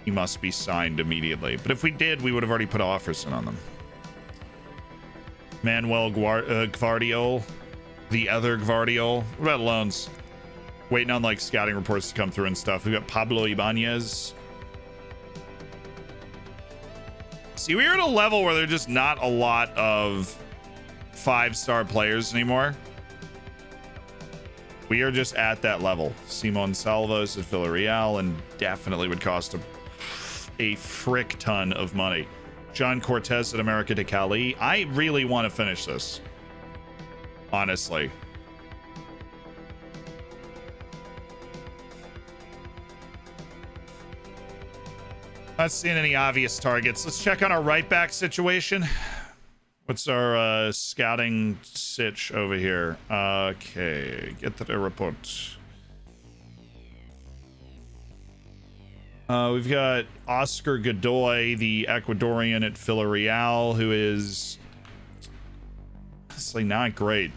he must be signed immediately. But if we did, we would have already put offers in on them. Manuel Gvardiol, the other Gvardiol. What about loans? Waiting on like scouting reports to come through and stuff. We got Pablo Ibanez. See, we're at a level where there's just not a lot of 5-star players anymore. We are just at that level. Simon Salvos at Villarreal and definitely would cost a frick ton of money. John Cortez at America de Cali. I really want to finish this, honestly. Not seeing any obvious targets. Let's check on our right back situation. What's our scouting sitch over here? Okay, get to the report. We've got Oscar Godoy, the Ecuadorian at Villarreal, who is honestly not great.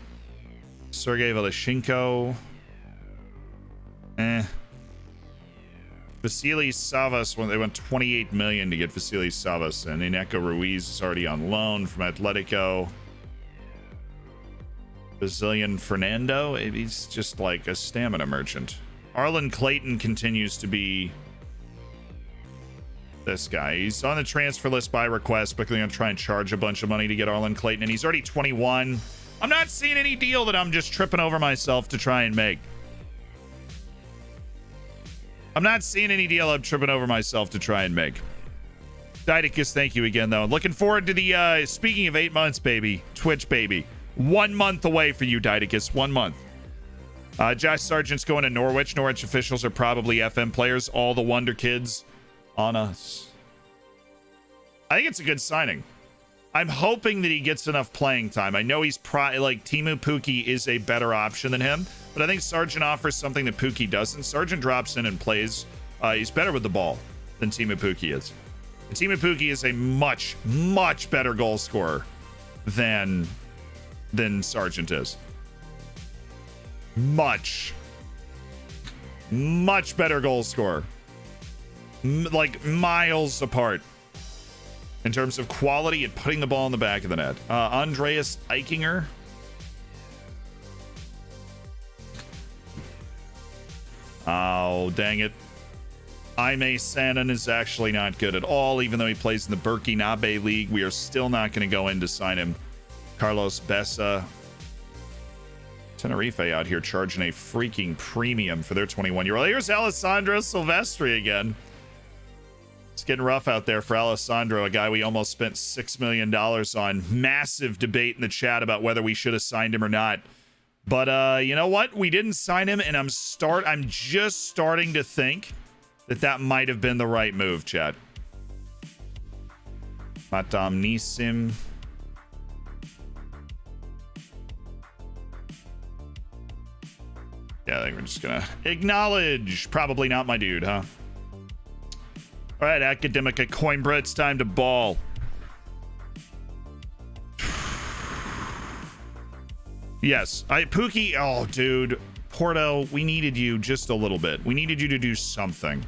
Sergei Velashenko. Vasily Savas, when they went 28 million to get Vasily Savas, and Ineco Ruiz is already on loan from Atletico. Brazilian Fernando, he's just like a stamina merchant. Arlen Clayton continues to be this guy. He's on the transfer list by request, but they're going to try and charge a bunch of money to get Arlen Clayton, and he's already 21. I'm not seeing any deal that I'm just tripping over myself to try and make. I'm not seeing any deal I'm tripping over myself to try and make. Didicus, thank you again, though. Looking forward to the, speaking of 8 months, baby, Twitch, baby. 1 month away for you, Didicus. 1 month. Josh Sargent's going to Norwich. Norwich officials are probably FM players. All the Wonder Kids on us. I think it's a good signing. I'm hoping that he gets enough playing time. I know he's like Timu Pukki is a better option than him, but I think Sargent offers something that Pukki doesn't. Sargent drops in and plays. He's better with the ball than Timu Pukki is. And Timu Pukki is a much, much better goal scorer than Sargent is. Much better goal scorer. Like miles apart. In terms of quality and putting the ball in the back of the net. Andreas Eichinger. Oh, dang it. Aime Sanon is actually not good at all, even though he plays in the Burkinabe League. We are still not going to go in to sign him. Carlos Bessa. Tenerife out here charging a freaking premium for their 21-year-old. Here's Alessandro Silvestri again. It's getting rough out there for Alessandro, a guy we almost spent $6 million on. Massive debate in the chat about whether we should have signed him or not. But you know what? We didn't sign him, and I'm just starting to think that might have been the right move, chat. Matam Nisim. Yeah, I think we're just gonna acknowledge. Probably not my dude, huh? All right, Academic at Coimbra, it's time to ball. Yes. Pookie. Oh, dude. Porto, we needed you just a little bit. We needed you to do something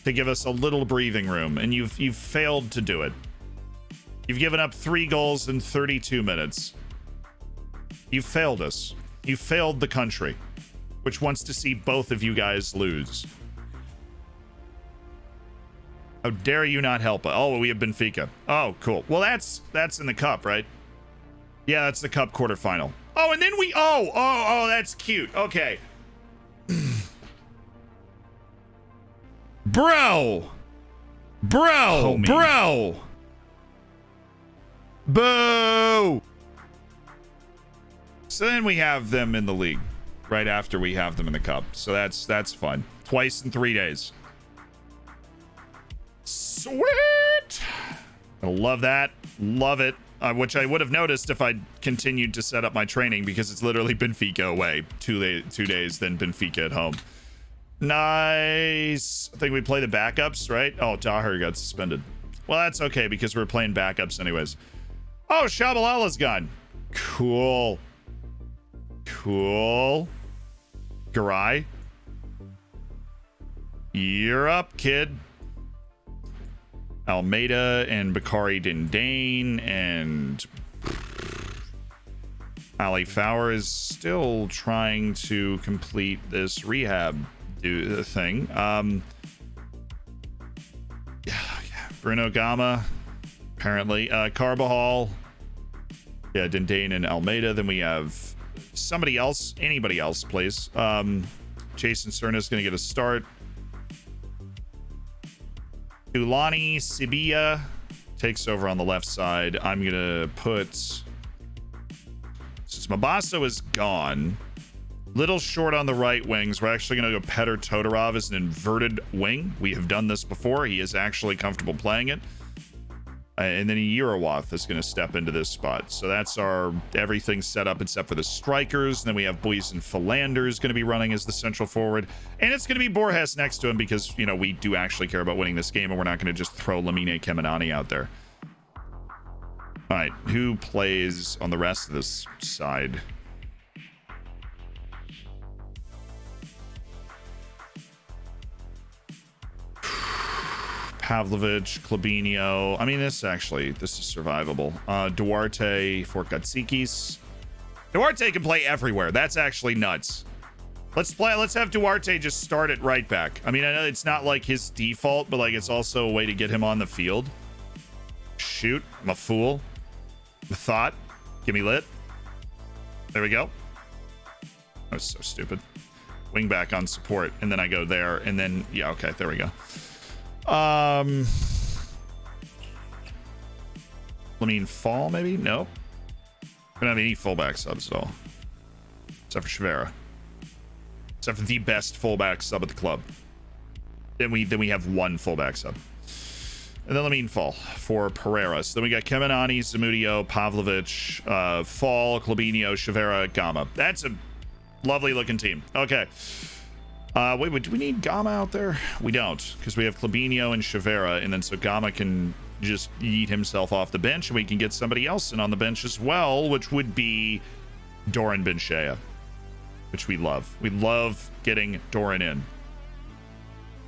to give us a little breathing room, and you've failed to do it. You've given up 3 goals in 32 minutes. You failed us. You failed the country, which wants to see both of you guys lose. How dare you not help us? Oh, we have Benfica. Oh, cool. Well, that's in the cup, right? Yeah, that's the cup quarterfinal. Oh, and then we... Oh, that's cute. Okay. Bro. Homie. Bro. Boo. So then we have them in the league right after we have them in the cup. So that's fun. Twice in 3 days. Sweet. I love that. Love it. Which I would have noticed if I'd continued to set up my training, because it's literally Benfica away 2 days, then Benfica at home. Nice. I think we play the backups, right? Oh, Daher got suspended. Well, that's okay because we're playing backups anyways. Oh, Shabalala's gone. Cool. Cool. Garai. You're up, kid. Almeida and Bakari Dindane and Ali Fowler is still trying to complete this rehab thing. Bruno Gama, apparently. Carbajal. Yeah, Dindane and Almeida. Then we have somebody else. Anybody else, please. Jason Cerna's going to get a start. Ulani Sibia takes over on the left side. I'm going to put... Since Mabasso is gone, little short on the right wings, we're actually going to go Petr Todorov as an inverted wing. We have done this before. He is actually comfortable playing it. And then Urawath is going to step into this spot. So that's our everything set up except for the strikers. And then we have Boyce and Philander's going to be running as the central forward. And it's going to be Borges next to him because, you know, we do actually care about winning this game and we're not going to just throw Lamine Kemenani out there. All right, who plays on the rest of this side? Pavlovich, Klabinio. I mean, this is survivable. Duarte for Katsikis. Duarte can play everywhere. That's actually nuts. Let's have Duarte just start at right back. I mean, I know it's not like his default, but like it's also a way to get him on the field. Shoot, I'm a fool. The thought. Give me lit. There we go. That was so stupid. Wing back on support, and then I go there, and then yeah, okay, there we go. Lamine Fall, maybe? No. We don't have any fullback subs at all. Except for Shivera. Except for the best fullback sub at the club. Then we have one fullback sub. And then Lamine Fall for Pereira. So then we got Kemenani, Zamudio, Pavlovich, Fall, Klabinio, Shivera, Gama. That's a lovely looking team. Okay. Wait, do we need Gama out there? We don't, because we have Klabinio and Shivera, and then so Gama can just yeet himself off the bench, and we can get somebody else in on the bench as well, which would be Doran Benshea, which we love. We love getting Doran in.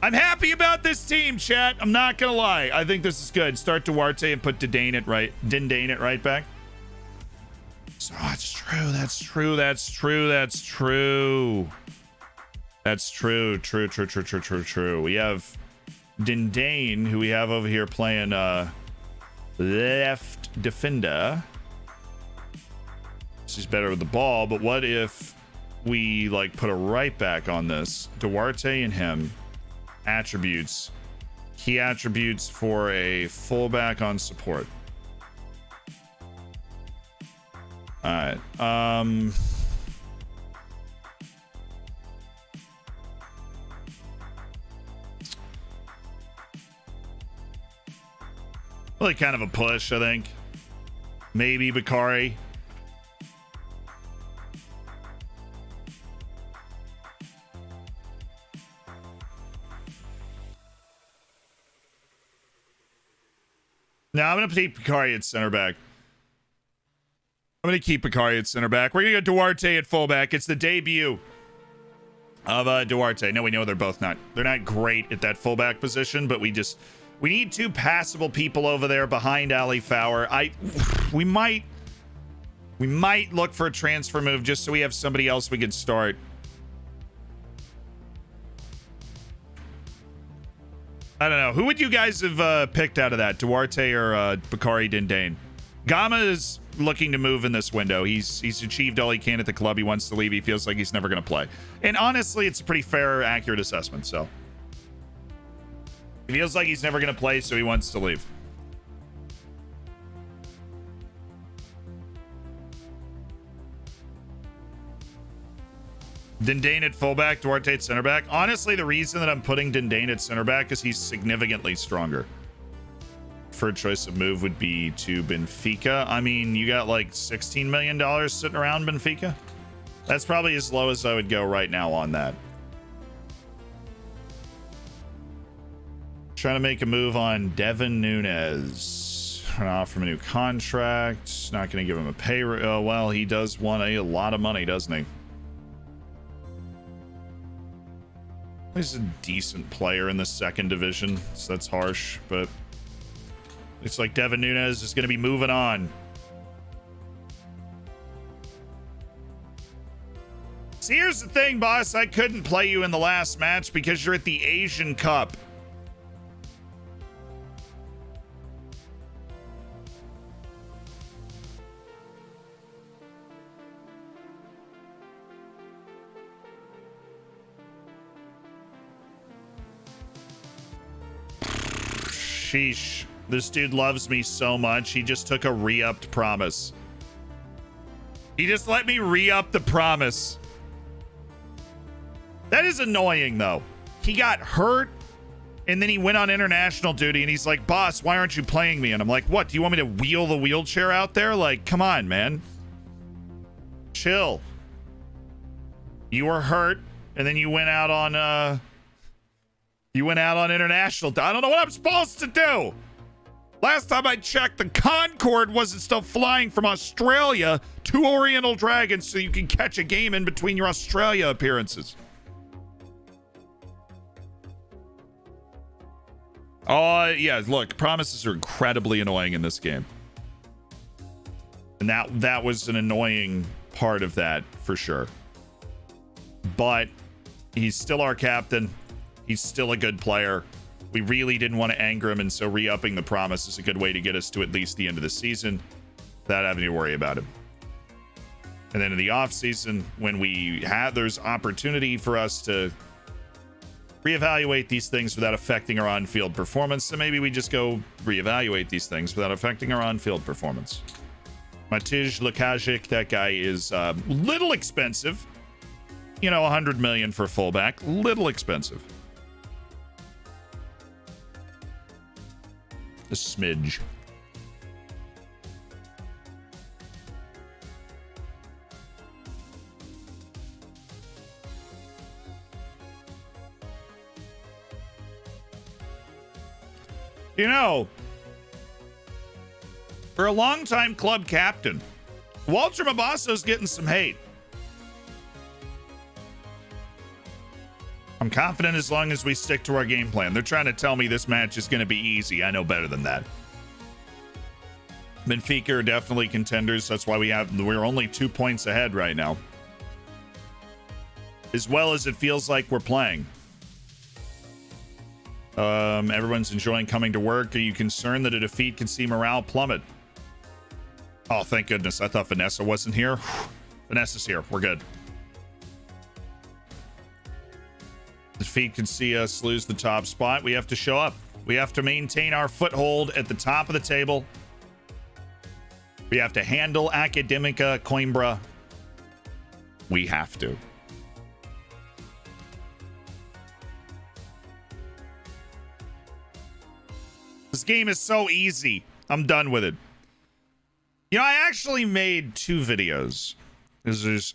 I'm happy about this team, chat. I'm not gonna lie. I think this is good. Start Duarte and put Dindane at right back. So that's true. That's true. That's true. That's true. That's true. True. We have Dindane, who we have over here playing left defender. She's better with the ball, but what if we like put a right back on this? Duarte and him. Attributes. Key attributes for a fullback on support. All right. Really kind of a push, I think. Maybe Bakari. No, I'm going to take Bakari at center back. I'm going to keep Bakari at center back. We're going to go Duarte at fullback. It's the debut of Duarte. No, we know they're not great at that fullback position, but we need two passable people over there behind Ali Fowler. We might look for a transfer move just so we have somebody else we could start. I don't know. Who would you guys have picked out of that? Duarte or Bakari Dindane? Gama is looking to move in this window. He's achieved all he can at the club. He wants to leave. He feels like he's never going to play. And honestly, it's a pretty fair, accurate assessment. So he feels like he's never going to play, so he wants to leave. Dindane at fullback, Duarte at center back. Honestly, the reason that I'm putting Dindane at center back is he's significantly stronger. Preferred choice of move would be to Benfica. I mean, you got like $16 million sitting around Benfica. That's probably as low as I would go right now on that. Trying to make a move on Devin Nunes. Offer him a new contract. Not going to give him a pay. Well, he does want a lot of money, doesn't he? He's a decent player in the second division, so that's harsh, but looks like Devin Nunes is going to be moving on. See, here's the thing, boss. I couldn't play you in the last match because you're at the Asian Cup. Sheesh. This dude loves me so much. He just took a re-upped promise. He just let me re-up the promise. That is annoying, though. He got hurt, and then he went on international duty, and he's like, boss, why aren't you playing me? And I'm like, what? Do you want me to wheel the wheelchair out there? Like, come on, man. Chill. You were hurt, and then you went out on, international. I don't know what I'm supposed to do. Last time I checked, the Concorde wasn't still flying from Australia to Oriental Dragons so you can catch a game in between your Australia appearances. Oh, yeah, look, promises are incredibly annoying in this game. And that was an annoying part of that, for sure. But he's still our captain. He's still a good player. We really didn't want to anger him, and so re-upping the promise is a good way to get us to at least the end of the season without having to worry about him. And then in the off-season, when there's opportunity for us to reevaluate these things without affecting our on-field performance, so maybe we just go reevaluate these things without affecting our on-field performance. Matij Lukajic, that guy is little expensive. You know, 100 million for fullback, little expensive. A smidge. You know, for a longtime club captain, Walter Mabasso's getting some hate. I'm confident as long as we stick to our game plan. They're trying to tell me this match is going to be easy. I know better than that. Benfica are definitely contenders. That's why we're only 2 points ahead right now. As well as it feels like we're playing. Everyone's enjoying coming to work. Are you concerned that a defeat can see morale plummet? Oh, thank goodness. I thought Vanessa wasn't here. Vanessa's here. We're good. Defeat can see us lose the top spot. We have to show up. We have to maintain our foothold at the top of the table. We have to handle Academica Coimbra. We have to. This game is so easy. I'm done with it. You know, I actually made 2 videos.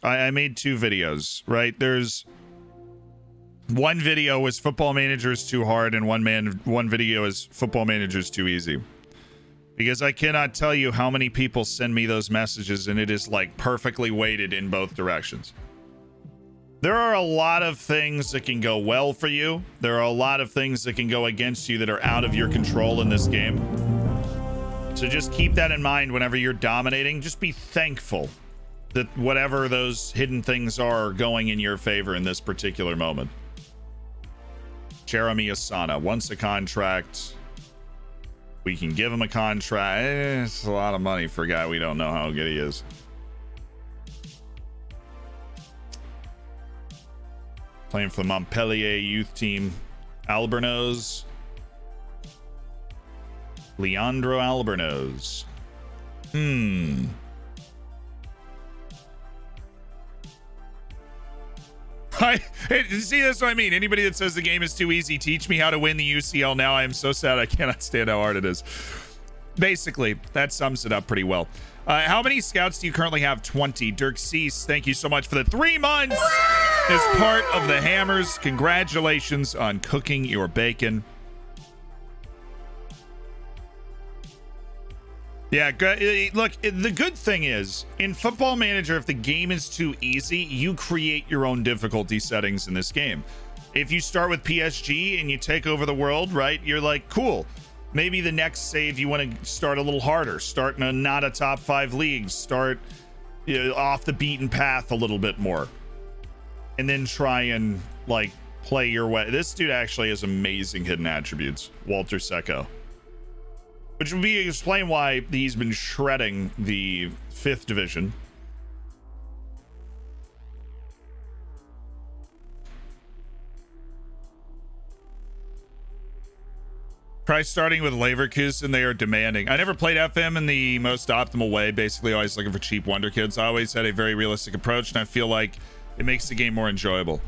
I made 2 videos, right? There's one video was Football Manager is too hard, and one video is Football Manager is too easy. because I cannot tell you how many people send me those messages, and it is like perfectly weighted in both directions. There are a lot of things that can go well for you. There are a lot of things that can go against you that are out of your control in this game. So just keep that in mind whenever you're dominating. Just be thankful that whatever those hidden things are going in your favor in this particular moment. Jeremy Asana wants a contract. We can give him a contract. It's a lot of money for a guy we don't know how good he is. Playing for the Montpellier youth team. Albornoz. Leandro Albornoz. See, that's what I mean. Anybody that says the game is too easy, teach me how to win the UCL now. I am so sad I cannot stand how hard it is. Basically, that sums it up pretty well. How many scouts do you currently have? 20. Dirk Cease, thank you so much for the 3 months as part of the Hammers. Congratulations on cooking your bacon. Yeah, look, the good thing is, in Football Manager, if the game is too easy, you create your own difficulty settings in this game. If you start with PSG and you take over the world, right, you're like, cool. Maybe the next save you want to start a little harder. Start in a not a top 5 league. Start off the beaten path a little bit more. And then try and, like, play your way. This dude actually has amazing hidden attributes. Walter Secco. Which would be explain why he's been shredding the 5th division. Price starting with Leverkusen, they are demanding. I never played FM in the most optimal way, basically always looking for cheap wonderkids. I always had a very realistic approach, and I feel like it makes the game more enjoyable.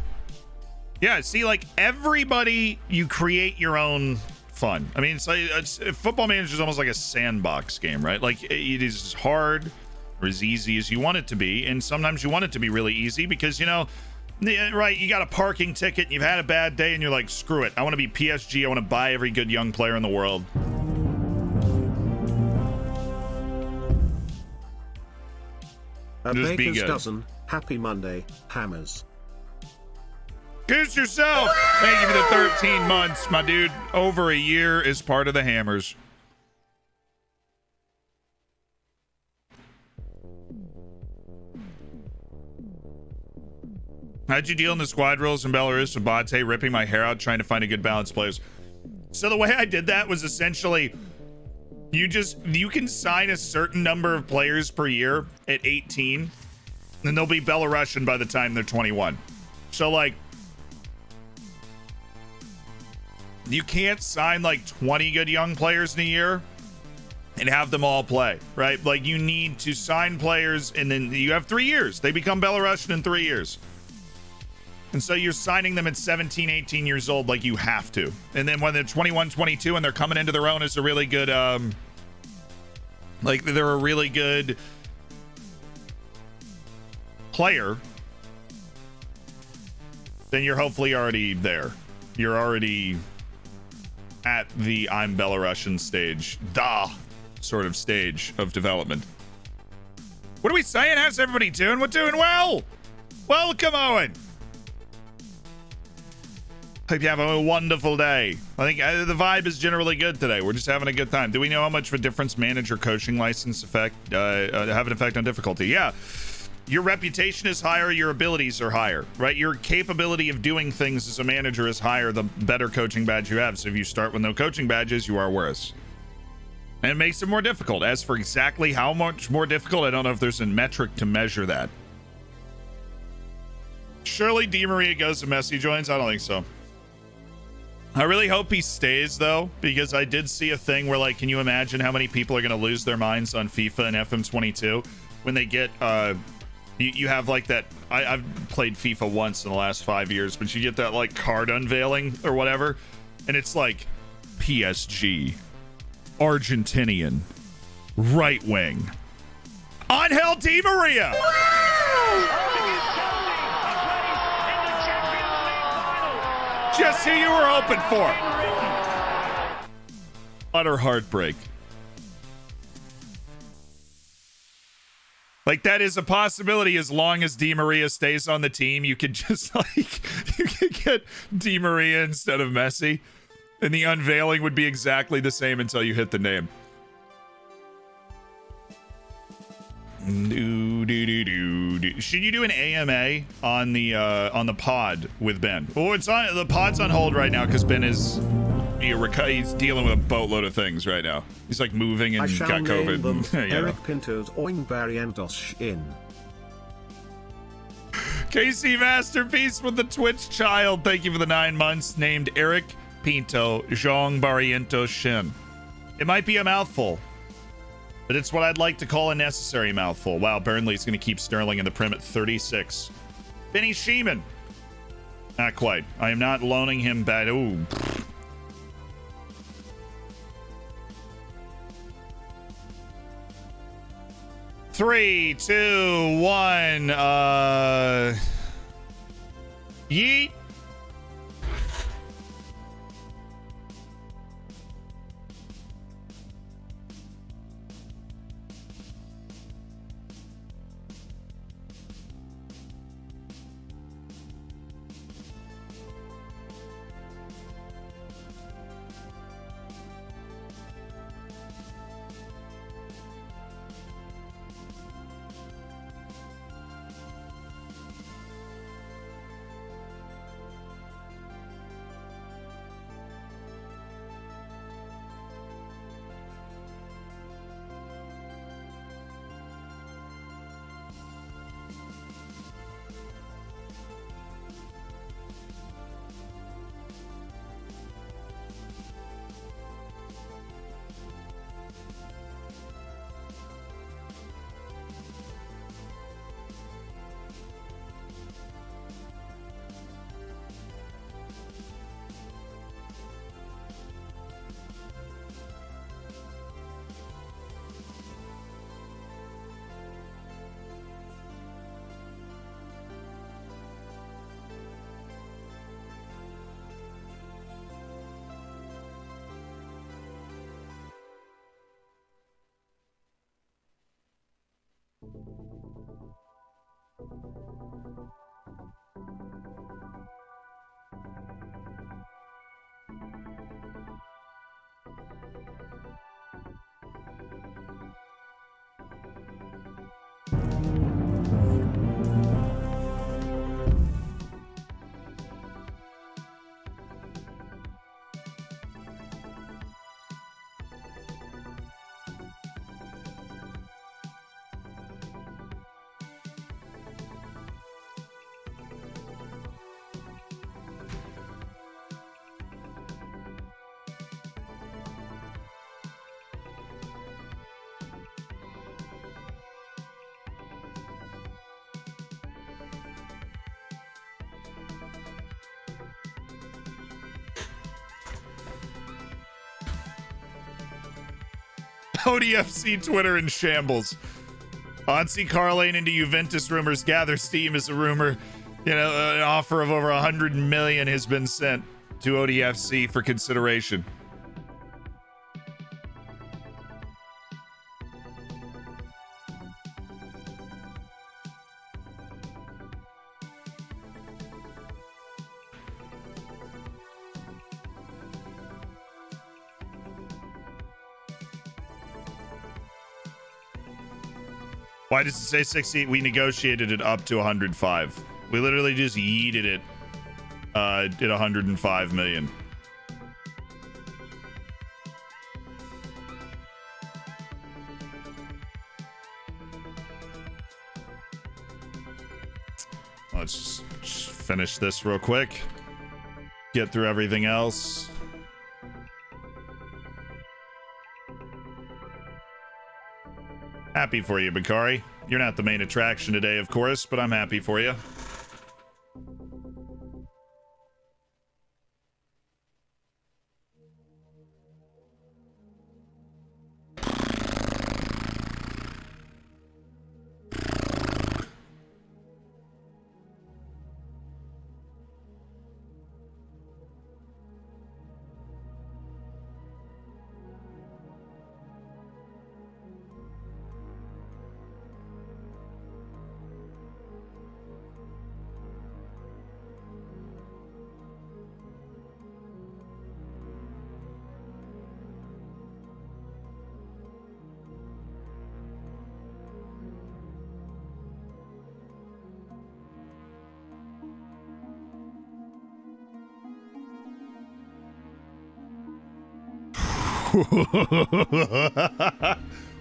Yeah, see, like, everybody, you create your own fun. I mean, Football Manager is almost like a sandbox game, right? Like, it is as hard or as easy as you want it to be, and sometimes you want it to be really easy because, you know, right, you got a parking ticket and you've had a bad day and you're like, screw it, I want to be PSG, I want to buy every good young player in the world. A Just baker's dozen. Happy Monday, Hammers. Goose yourself. Thank you for the 13 months, my dude. Over a year is part of the Hammers. How'd you deal in the squad rules in Belarus with Bate ripping my hair out trying to find a good balance players? So the way I did that was essentially you can sign a certain number of players per year at 18, and they'll be Belarusian by the time they're 21. So like, you can't sign like 20 good young players in a year and have them all play, right? Like, you need to sign players and then you have 3 years. They become Belarusian in 3 years. And so you're signing them at 17, 18 years old like you have to. And then when they're 21, 22 and they're coming into their own as a really good, like they're a really good player, then you're hopefully already there. You're already at the I'm Belarusian stage, the sort of stage of development. What are we saying? How's everybody doing? We're doing well. Welcome, Owen. Hope you have a wonderful day. I think the vibe is generally good today. We're just having a good time. Do we know how much of a difference manager coaching license have an effect on difficulty? Yeah. Your reputation is higher, your abilities are higher, right? Your capability of doing things as a manager is higher the better coaching badge you have. So if you start with no coaching badges, you are worse. And it makes it more difficult. As for exactly how much more difficult, I don't know if there's a metric to measure that. Surely Di Maria goes to Messi joins? I don't think so. I really hope he stays, though, because I did see a thing where, like, can you imagine how many people are going to lose their minds on FIFA and FM22 when they get, you have, like, that, I've played FIFA once in the last 5 years, but you get that, like, card unveiling or whatever, and it's like, PSG, Argentinian, right wing, Angel Di Maria! Just who you were hoping for. Utter heartbreak. Like, that is a possibility. As long as Di Maria stays on the team, you could just, like, you could get Di Maria instead of Messi. And the unveiling would be exactly the same until you hit the name. Should you do an AMA on the pod with Ben? Oh, it's on. The pod's on hold right now because Ben is he's dealing with a boatload of things right now. He's like moving and got COVID. Them You know. Eric Pinto's Oing Barrientos in. KC Masterpiece with the Twitch child. Thank you for the 9 months. Named Eric Pinto Jean Barrientos Shin. It might be a mouthful, but it's what I'd like to call a necessary mouthful. Wow, Burnley's going to keep Sterling in the Prim at 36. Vinny Sheeman. Not quite. I am not loaning him bad. Ooh. Three, two, one. Yeet. ODFC Twitter in shambles. Onsi Carlane into Juventus rumors gather steam as a rumor. You know, an offer of over 100 million has been sent to ODFC for consideration. Why does it say 60? We negotiated it up to 105. We literally just yeeted it at 105 million. Let's just finish this real quick. Get through everything else. Happy for you, Bakari. You're not the main attraction today, of course, but I'm happy for you.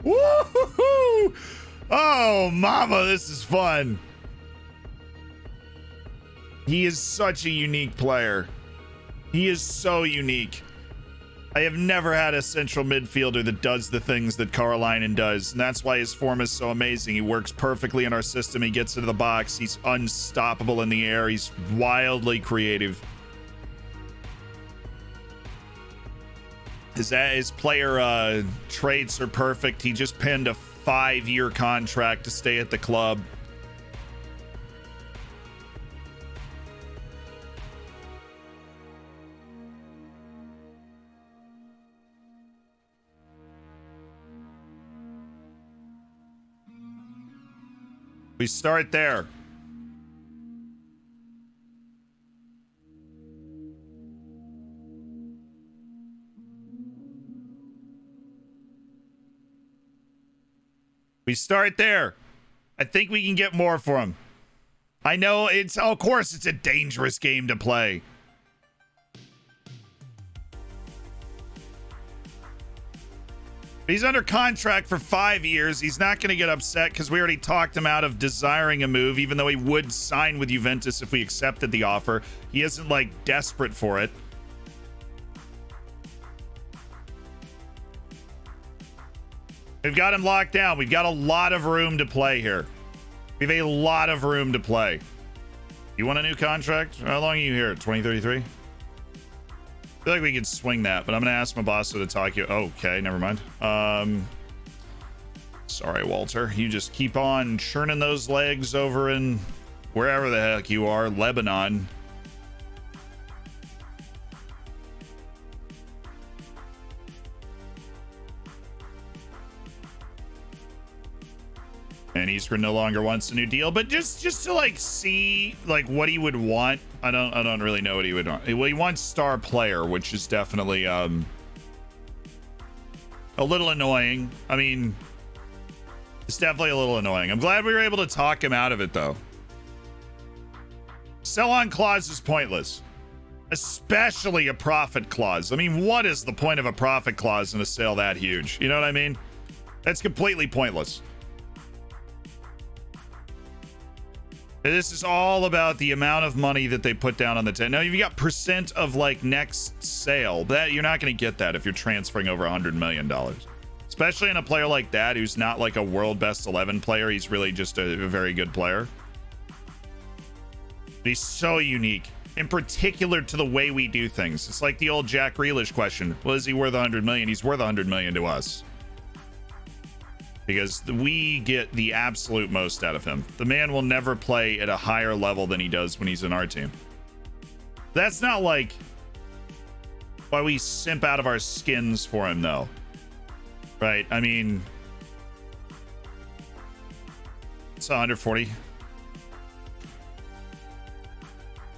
Woo-hoo-hoo. Oh, mama, this is fun. He is such a unique player. He is so unique. I have never had a central midfielder that does the things that Carolinen does, and that's why his form is so amazing. He works perfectly in our system. He gets into the box. He's unstoppable in the air. He's wildly creative. His player traits are perfect. He just penned a 5-year contract to stay at the club. We start there. We start there. I think we can get more for him. I know it's, of course, it's a dangerous game to play. He's under contract for 5 years. He's not going to get upset because we already talked him out of desiring a move, even though he would sign with Juventus if we accepted the offer. He isn't like desperate for it. We've got him locked down. We've got a lot of room to play here. We have a lot of room to play. You want a new contract? How long are you here? 2033? I feel like we could swing that, but I'm going to ask my boss to talk you. Okay, never mind. Sorry, Walter. You just keep on churning those legs over in wherever the heck you are, Lebanon. And Eastern no longer wants a new deal, but just to like see like what he would want. I don't really know what he would want. Well, he wants star player, which is definitely a little annoying. I mean, it's definitely a little annoying. I'm glad we were able to talk him out of it though. Sell on clause is pointless, especially a profit clause. I mean, what is the point of a profit clause in a sale that huge? You know what I mean? That's completely pointless. This is all about the amount of money that they put down on the table. Now, you've got percent of like next sale. That you're not going to get that if you're transferring over $100 million. Especially in a player like that who's not like a world best 11 player. He's really just a very good player. But he's so unique, in particular to the way we do things. It's like the old Jack Grealish question. Well, is he worth 100 million? He's worth 100 million to us. Because we get the absolute most out of him. The man will never play at a higher level than he does when he's in our team. That's not like why we simp out of our skins for him, though. Right? I mean, it's 140.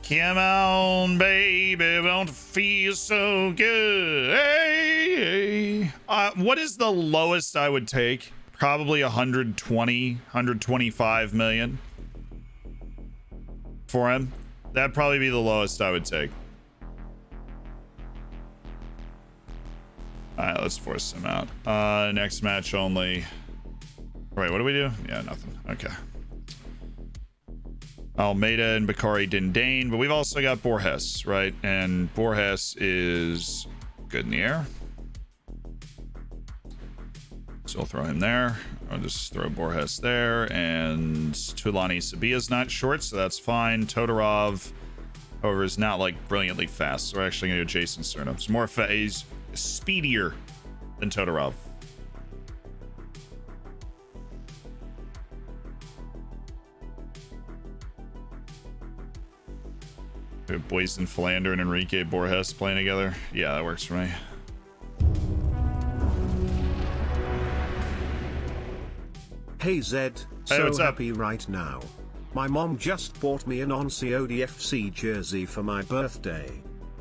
Come on, baby, don't feel so good. Hey. What is the lowest I would take? Probably 120, 125 million for him. That'd probably be the lowest I would take. All right, let's force him out. Next match only. Wait, what do we do? Yeah, nothing. Okay. Almeida and Bakari Dindane, but we've also got Borges, right? And Borges is good in the air. So I'll throw him there. I'll just throw Borges there. And Tulani Sabia's not short, so that's fine. Todorov, however, is not like brilliantly fast. So we're actually going to go Jason Cerno. He's more he's speedier than Todorov. We have Boyson Philander and Enrique Borges playing together. Yeah, that works for me. Hey Zed, Hey, so what's up? happy right now. My mom just bought me an Onsiodi FC jersey for my birthday.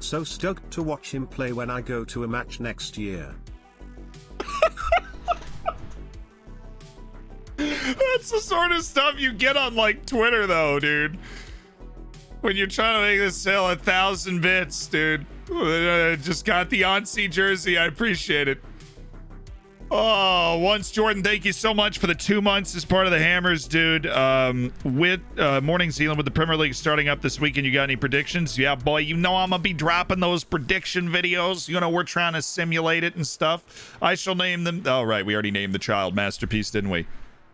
So stoked to watch him play when I go to a match next year. That's the sort of stuff you get on like Twitter though, dude. When you're trying to make this sale 1,000 bits, dude. Just got the Onsi jersey. I appreciate it. Oh, once Jordan, thank you so much for the 2 months as part of the Hammers, dude. With Morning Zealand, with the Premier League starting up this weekend, you got any predictions? Yeah, boy, you know I'm gonna be dropping those prediction videos. You know, we're trying to simulate it and stuff. I shall name them. Oh, right, we already named the child Masterpiece, didn't we?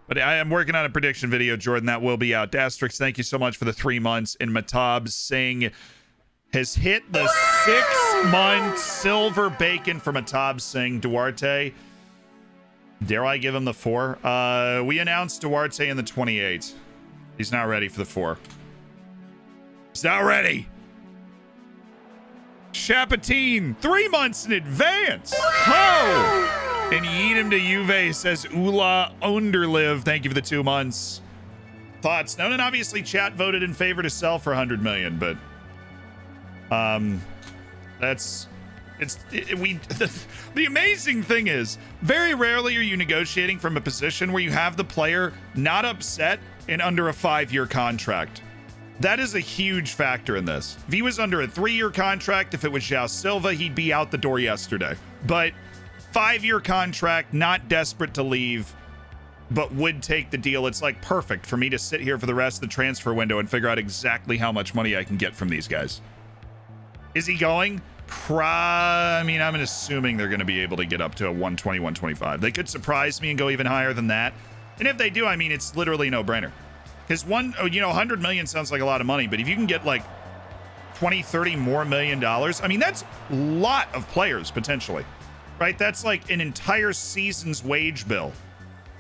But I am working on a prediction video, Jordan, that will be out. Dastrix, thank you so much for the 3 months. And Matab Singh has hit the 6-month silver bacon for Matab Singh. Duarte, dare I give him the 4? We announced Duarte in the 28. He's not ready for the 4. He's not ready. Chapatine, 3 months in advance. Oh! And you eat him to Juve, says Ula Underlive. Thank you for the 2 months. Thoughts? No, and obviously chat voted in favor to sell for 100 million, but the amazing thing is, very rarely are you negotiating from a position where you have the player not upset and under a 5-year contract. That is a huge factor in this. If he was under a 3-year contract, if it was João Silva, he'd be out the door yesterday. But 5-year contract, not desperate to leave, but would take the deal. It's like perfect for me to sit here for the rest of the transfer window and figure out exactly how much money I can get from these guys. Is he going? I mean, I'm assuming they're going to be able to get up to a 120, 125. They could surprise me and go even higher than that. And if they do, I mean, it's literally no brainer. Because 100 million sounds like a lot of money, but if you can get like 20, 30 more million dollars, I mean, that's a lot of players potentially, right? That's like an entire season's wage bill,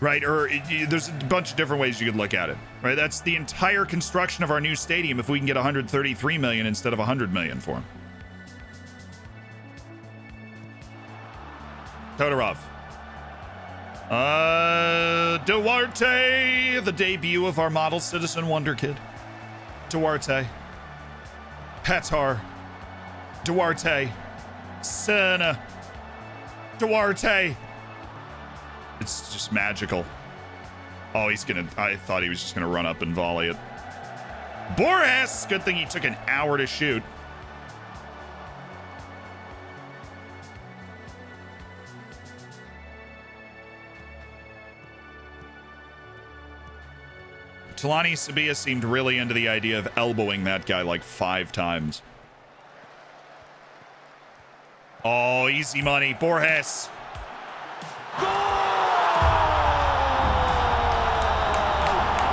right? Or there's a bunch of different ways you could look at it, right? That's the entire construction of our new stadium if we can get 133 million instead of 100 million for him. Todorov. Duarte, the debut of our model citizen wonder kid. Duarte. Patar. Duarte. Senna. Duarte. It's just magical. Oh, I thought he was just gonna run up and volley it. Boris! Good thing he took an hour to shoot. Talani Sabia seemed really into the idea of elbowing that guy like 5 times. Oh, easy money. Borges. Goal!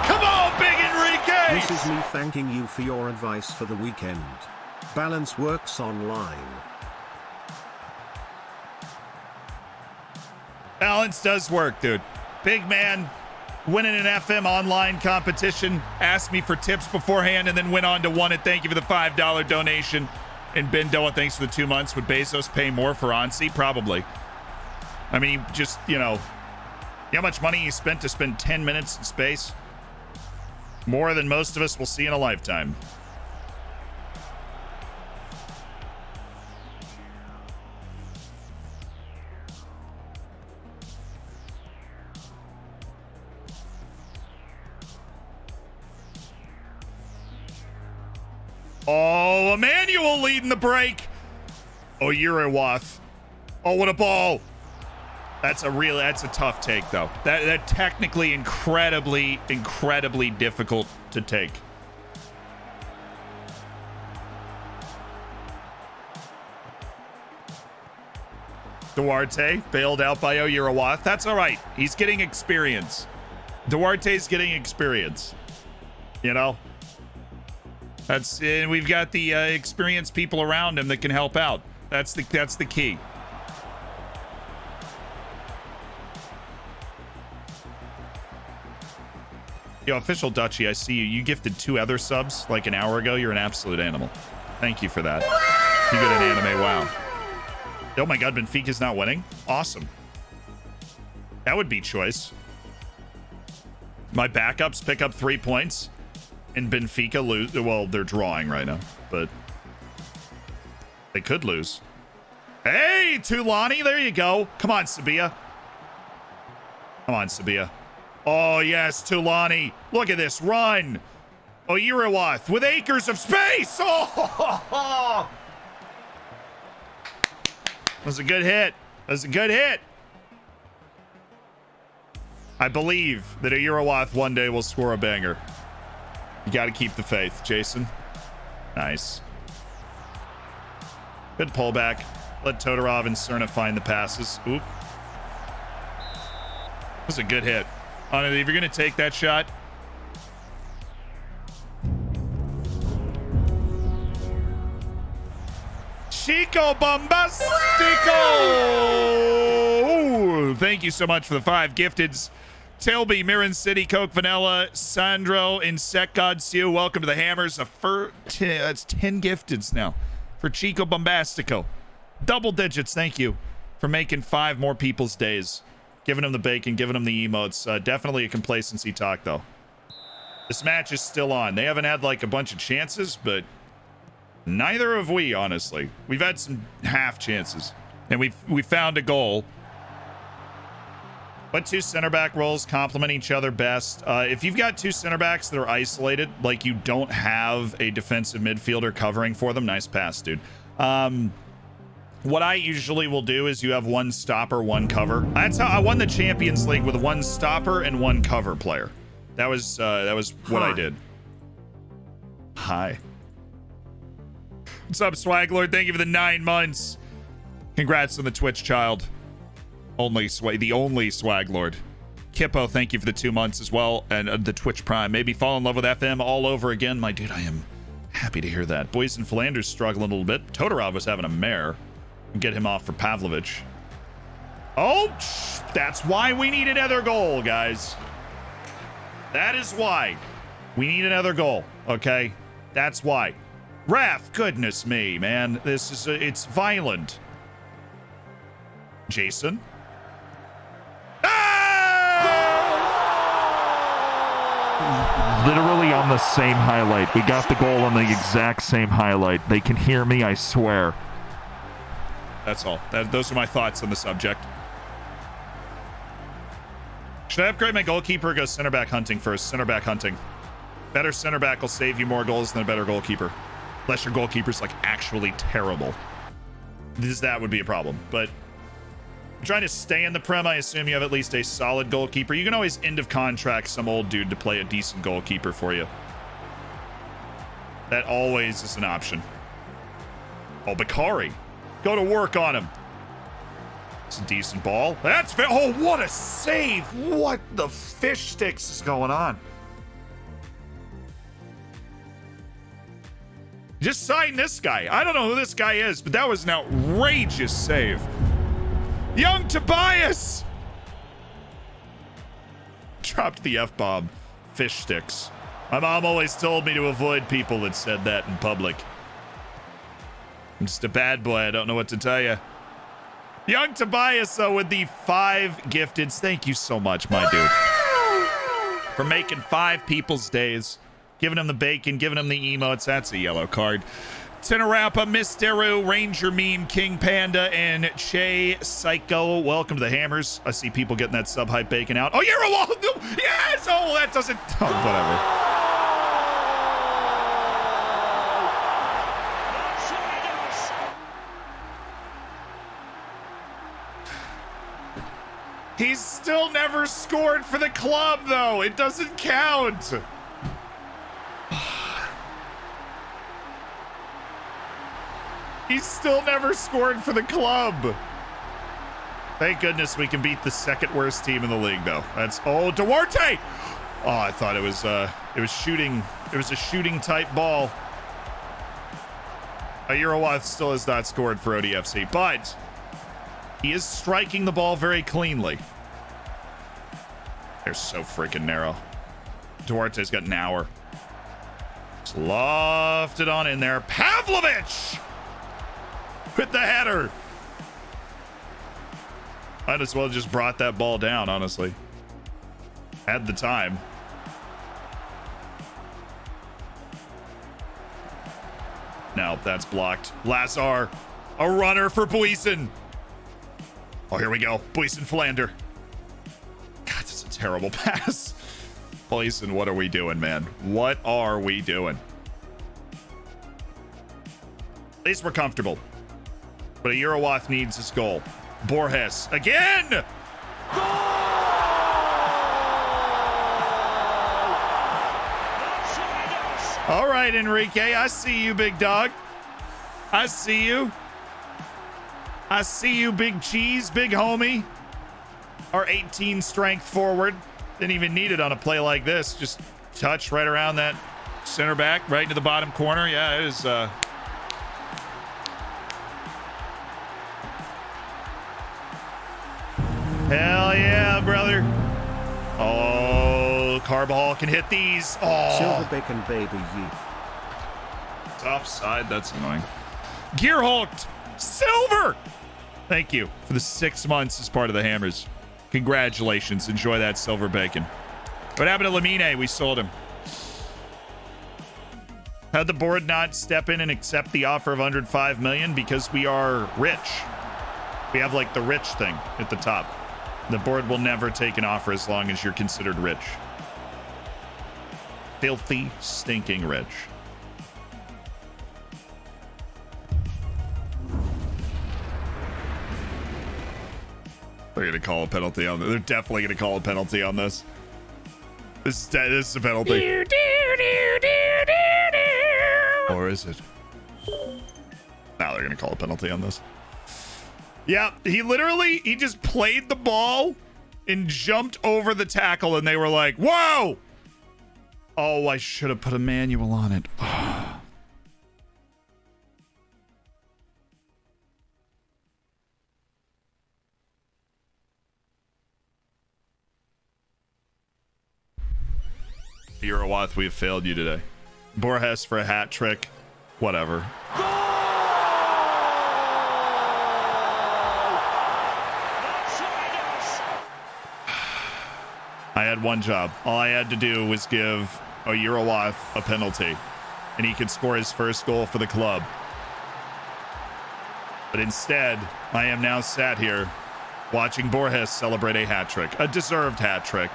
Come on, Big Enrique! This is me thanking you for your advice for the weekend. Balance works online. Balance does work, dude. Big man. Winning an FM online competition, asked me for tips beforehand, and then went on to win it. Thank you for the $5 donation. And Ben Doa, thanks for the 2 months. Would Bezos pay more for Onsi? Probably. I mean, just, how much money he spent to spend 10 minutes in space? More than most of us will see in a lifetime. Oh, Emmanuel leading the break. Oh, Uriwath. Oh, what a ball. That's a tough take, though. That technically incredibly difficult to take. Duarte bailed out by Uriwath. That's all right. He's getting experience. Duarte's getting experience. And we've got the experienced people around him that can help out. That's the key. Yo, official Dutchie, I see you. You gifted 2 other subs like an hour ago. You're an absolute animal. Thank you for that. You get an anime. Wow. Oh my God, Benfica's not winning. Awesome. That would be choice. My backups pick up 3 points. And Benfica lose. Well, they're drawing right now, but they could lose. Hey, Tulani, there you go. Come on, Sabia. Come on, Sabia. Oh, yes, Tulani. Look at this run. Oyirawath with acres of space. Oh, that was a good hit. That was a good hit. I believe that Oyirawath one day will score a banger. You got to keep the faith, Jason. Nice. Good pullback. Let Todorov and Cerna find the passes. Oop. That was a good hit. Honestly, if you're going to take that shot, Chico Bombastico! Ooh, thank you so much for the 5 gifteds. Tilby, Mirren City, Coke Vanilla, Sandro, Insect God Sue. Welcome to the Hammers. That's 10 gifteds now for Chico Bombastico. Double digits, thank you for making 5 more people's days. Giving them the bacon, giving them the emotes. Definitely a complacency talk, though. This match is still on. They haven't had, like, a bunch of chances, but neither have we, honestly. We've had some half chances, and we found a goal. But 2 center back roles complement each other best. If you've got 2 center backs that are isolated, like you don't have a defensive midfielder covering for them, nice pass, dude. What I usually will do is you have 1 stopper, 1 cover. That's how I won the Champions League, with 1 stopper and 1 cover player. That was what I did. Hi. What's up, Swag Lord? Thank you for the 9 months. Congrats on the Twitch child. The only Swag Lord. Kippo, thank you for the 2 months as well. And the Twitch Prime. Maybe fall in love with FM all over again. My dude, I am happy to hear that. Boys and Philander's struggling a little bit. Todorov was having a mare. Get him off for Pavlovich. Oh, that's why we need another goal, guys. That is why we need another goal, okay? That's why. Ref, goodness me, man. This is, it's violent. Jason? Literally on the same highlight. We got the goal on the exact same highlight. They can hear me, I swear. That's all. Those are my thoughts on the subject. Should I upgrade my goalkeeper or go center back hunting first? Center back hunting. Better center back will save you more goals than a better goalkeeper. Unless your goalkeeper's like actually terrible. That would be a problem. But trying to stay in the Prem, I assume you have at least a solid goalkeeper. You can always end of contract some old dude to play a decent goalkeeper for you. That always is an option. Oh, Bakari. Go to work on him. It's a decent ball. That's fair. Oh, what a save. What the fish sticks is going on? Just sign this guy. I don't know who this guy is, but that was an outrageous save. Young Tobias! Dropped the F-bomb. Fish sticks. My mom always told me to avoid people that said that in public. I'm just a bad boy. I don't know what to tell you. Young Tobias, though, with the 5 gifteds. Thank you so much, my dude. For making 5 people's days. Giving him the bacon, giving him the emotes. That's a yellow card. Tinarapa, Mysteru, Ranger Meme, King Panda, and Che Psycho. Welcome to the Hammers. I see people getting that sub-hype bacon out. Oh, you're a wall. Yes! Oh, that doesn't... Oh, whatever. He's still never scored for the club, though. It doesn't count. He's still never scored for the club. Thank goodness we can beat the 2nd worst team in the league, though. That's Duarte. Oh, I thought it was shooting. It was a shooting type ball. Eurowath still has not scored for ODFC, but he is striking the ball very cleanly. They're so freaking narrow. Duarte's got an hour. Just lofted on in there. Pavlovich with the header. Might as well just brought that ball down, honestly. Had the time. No, that's blocked. Lazar, a runner for Buisen. Oh, here we go. Buisen Philander. God, that's a terrible pass. Poison, what are we doing, man? What are we doing? At least we're comfortable. But a Eurowath needs his goal. Borges again! All right, Enrique, I see you, big dog. I see you. I see you, big cheese, big homie. Our 18 strength forward. Didn't even need it on a play like this. Just touch right around that center back, right into the bottom corner. Yeah, it is. Hell yeah, brother. Oh, Carball can hit these. Oh. Silver bacon baby yeet. It's offside. That's annoying. Gear hulked. Silver. Thank you for the 6 months as part of the Hammers. Congratulations. Enjoy that silver bacon. What happened to Lamine? We sold him. How'd the board not step in and accept the offer of 105 million? Because we are rich. We have like the rich thing at the top. The board will never take an offer as long as you're considered rich. Filthy, stinking rich. They're going to call a penalty on this. They're definitely going to call a penalty on this. This is a penalty. Or is it? Now they're going to call a penalty on this. Yeah, he just played the ball and jumped over the tackle, and they were like, whoa! Oh, I should have put a manual on it. Eurowath, we have failed you today. Borges for a hat trick. Whatever. I had one job. All I had to do was give a Eurowath a penalty, and he could score his first goal for the club. But instead, I am now sat here watching Borges celebrate a hat trick, a deserved hat trick.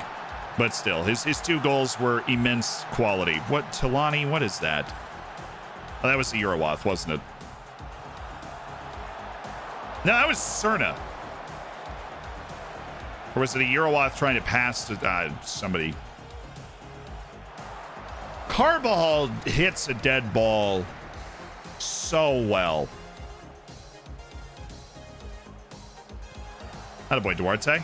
But still, his 2 goals were immense quality. What, Talani? What is that? Oh, that was the Eurowath, wasn't it? No, that was Cerna. Or was it a Eurowath trying to pass to somebody? Carball hits a dead ball so well. Attaboy, Duarte.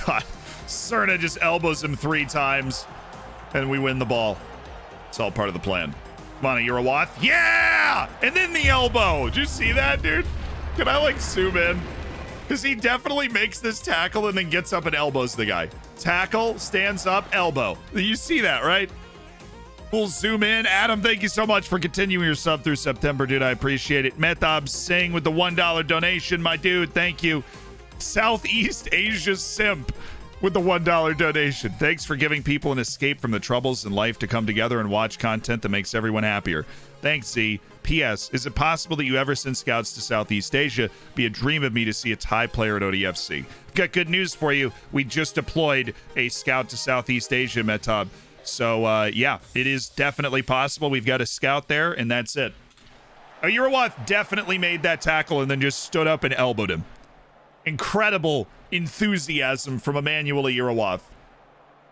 God, Cerna just elbows him 3 times, and we win the ball. It's all part of the plan. Come on, Eurowath. Yeah! And then the elbow. Did you see that, dude? Can I, like, zoom in? Because he definitely makes this tackle and then gets up and elbows the guy. Tackle, stands up, elbow. You see that, right? We'll zoom in. Adam, thank you so much for continuing your sub through September, dude. I appreciate it. Methab Singh with the $1 donation, my dude. Thank you. Southeast Asia Simp with the $1 donation. Thanks for giving people an escape from the troubles in life to come together and watch content that makes everyone happier. Thanks, Z. P.S. Is it possible that you ever send scouts to Southeast Asia? Be a dream of me to see a Thai player at ODFC. Got good news for you. We just deployed a scout to Southeast Asia, Metab. So, yeah, it is definitely possible. We've got a scout there, and that's it. Eurowath definitely made that tackle and then just stood up and elbowed him. Incredible enthusiasm from Emmanuel Eurowath,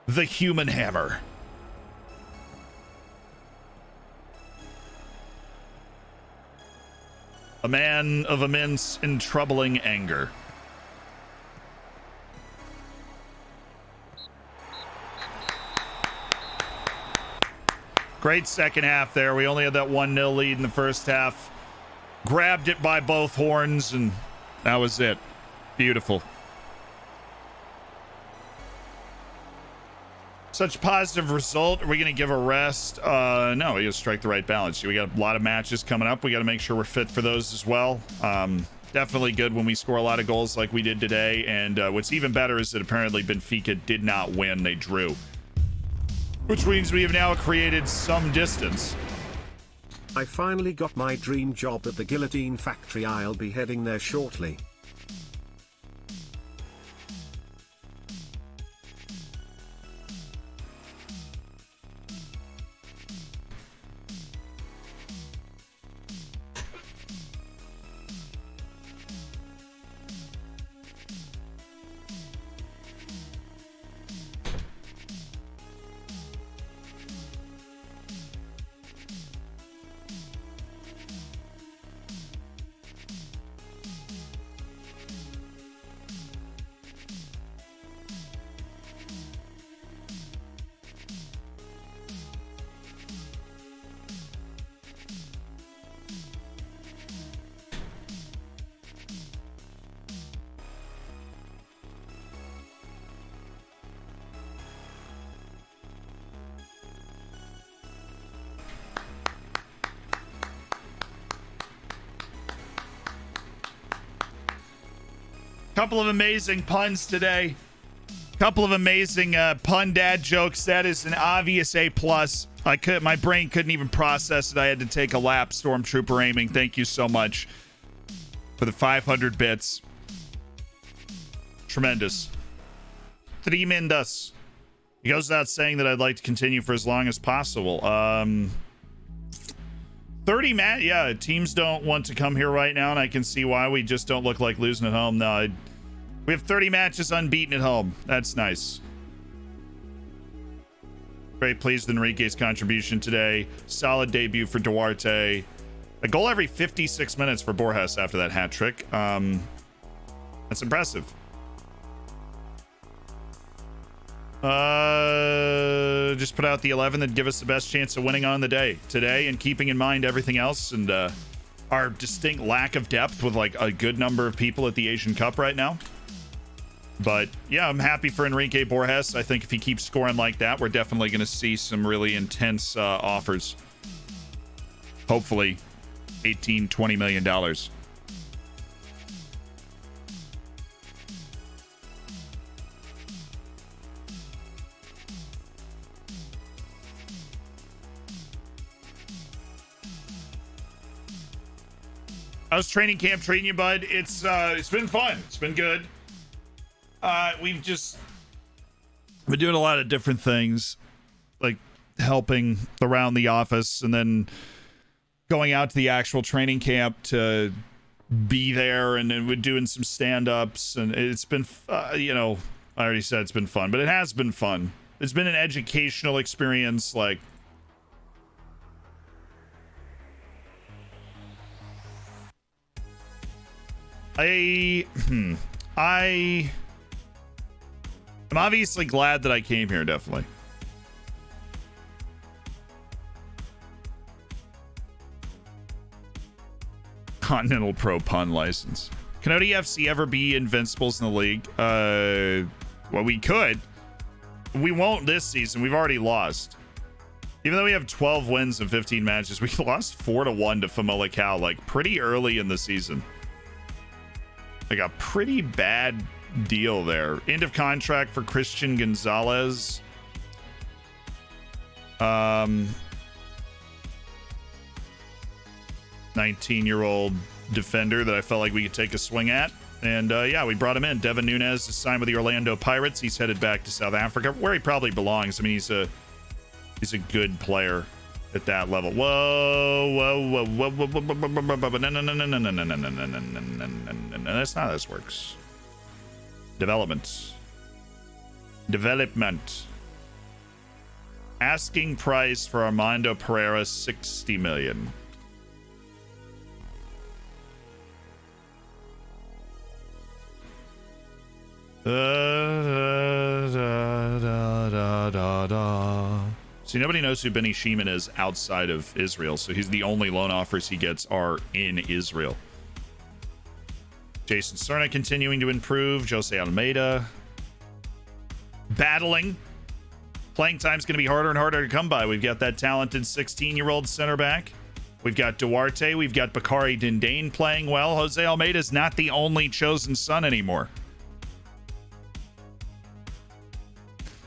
the human hammer. A man of immense and troubling anger. Great second half there. We only had that 1-0 lead in the first half. Grabbed it by both horns, and that was it. Beautiful. Such positive result. Are we going to give a rest? No, we got to strike the right balance. We got a lot of matches coming up. We got to make sure we're fit for those as well. Definitely good when we score a lot of goals like we did today. And what's even better is that apparently Benfica did not win. They drew. Which means we have now created some distance I finally got my dream job at the guillotine factory. I'll be heading there shortly. Couple of amazing puns today. Couple of amazing pun dad jokes. That is an obvious A+. My brain couldn't even process it. I had to take a lap. Stormtrooper aiming. Thank you so much for the 500 bits. Tremendous. Tremendous. It goes without saying that I'd like to continue for as long as possible. 30 match. Yeah, teams don't want to come here right now, and I can see why. We just don't look like losing at home. No, we have 30 matches unbeaten at home. That's nice. Very pleased with Enrique's contribution today. Solid debut for Duarte. A goal every 56 minutes for Borges after that hat trick. That's impressive. Just put out the 11 that give us the best chance of winning on the day today, and keeping in mind everything else and our distinct lack of depth with like a good number of people at the Asian Cup right now. But yeah, I'm happy for Enrique Borges. I think if he keeps scoring like that, we're definitely going to see some really intense offers. Hopefully $18-20 million. How's training camp treating you, bud? It's been fun. It's been good. We've just been doing a lot of different things, like helping around the office and then going out to the actual training camp to be there, and then we're doing some stand-ups, and it's been, I already said it's been fun, but it has been fun. It's been an educational experience, like, I'm obviously glad that I came here, definitely. Continental Pro pun license. Can ODFC ever be invincibles in the league? Well, we could. We won't this season. We've already lost. Even though we have 12 wins in 15 matches, we lost 4-1 to Famalicão, like, pretty early in the season. Like a pretty bad deal there. End of contract for Christian Gonzalez. 19-year-old defender that I felt like we could take a swing at. And yeah, we brought him in. Devin Nunes is signed with the Orlando Pirates. He's headed back to South Africa, where he probably belongs. I mean, he's a good player at that level. Whoa. No, that's not how this works. Development. Asking price for Armando Pereira, $60 million. See, nobody knows who Benny Sheeman is outside of Israel, so he's the only loan offers he gets are in Israel. Jason Cerna continuing to improve. Jose Almeida battling. Playing time's going to be harder and harder to come by. We've got that talented 16-year-old center back. We've got Duarte. We've got Bakari Dindane playing well. Jose Almeida's not the only chosen son anymore.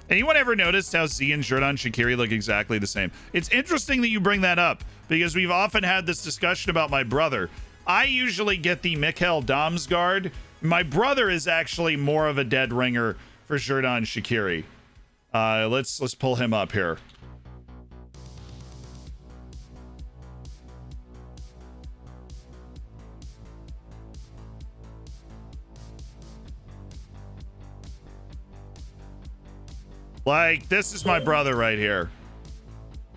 Anyone ever noticed how Z and Jordan Shaqiri look exactly the same? It's interesting that you bring that up. because we've often had this discussion about my brother. I usually get the Mikhail Damsgaard. My brother is actually more of a dead ringer for Zerdan Shaqiri. Let's pull him up here. Like, this is my brother right here.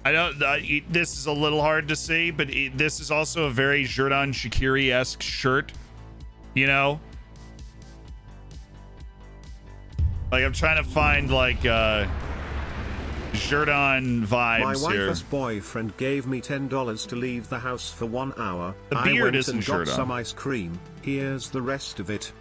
I don't. This is a little hard to see, but this is also a very Zerdan Shaqiri-esque shirt. You know, like I'm trying to find like Zerdan vibes My here. wife's boyfriend gave me $10 to leave the house for 1 hour. The I beard went isn't and got Zerdan. some ice cream. Here's the rest of it.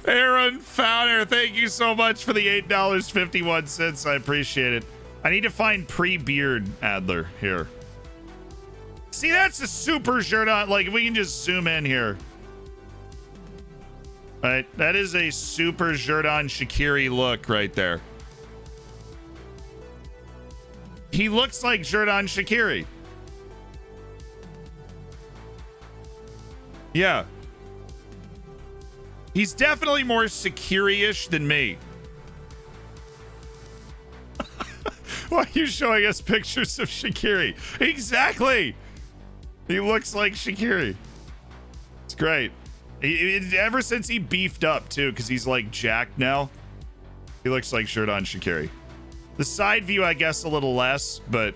Aaron Fowler, thank you so much for the $8.51. I appreciate it. I need to find pre-beard Adler here. See, that's a super Zerdan. Like, we can just zoom in here. All right, that is a super Zerdan Shaqiri look right there. He looks like Zerdan Shaqiri. Yeah. He's definitely more Shaqiri-ish than me. Why are you showing us pictures of Shaqiri? Exactly. He looks like Shaqiri. It's great. Ever since he beefed up, too, because he's, like, jacked now, he looks like Zerdan Shaqiri. The side view, I guess, a little less, but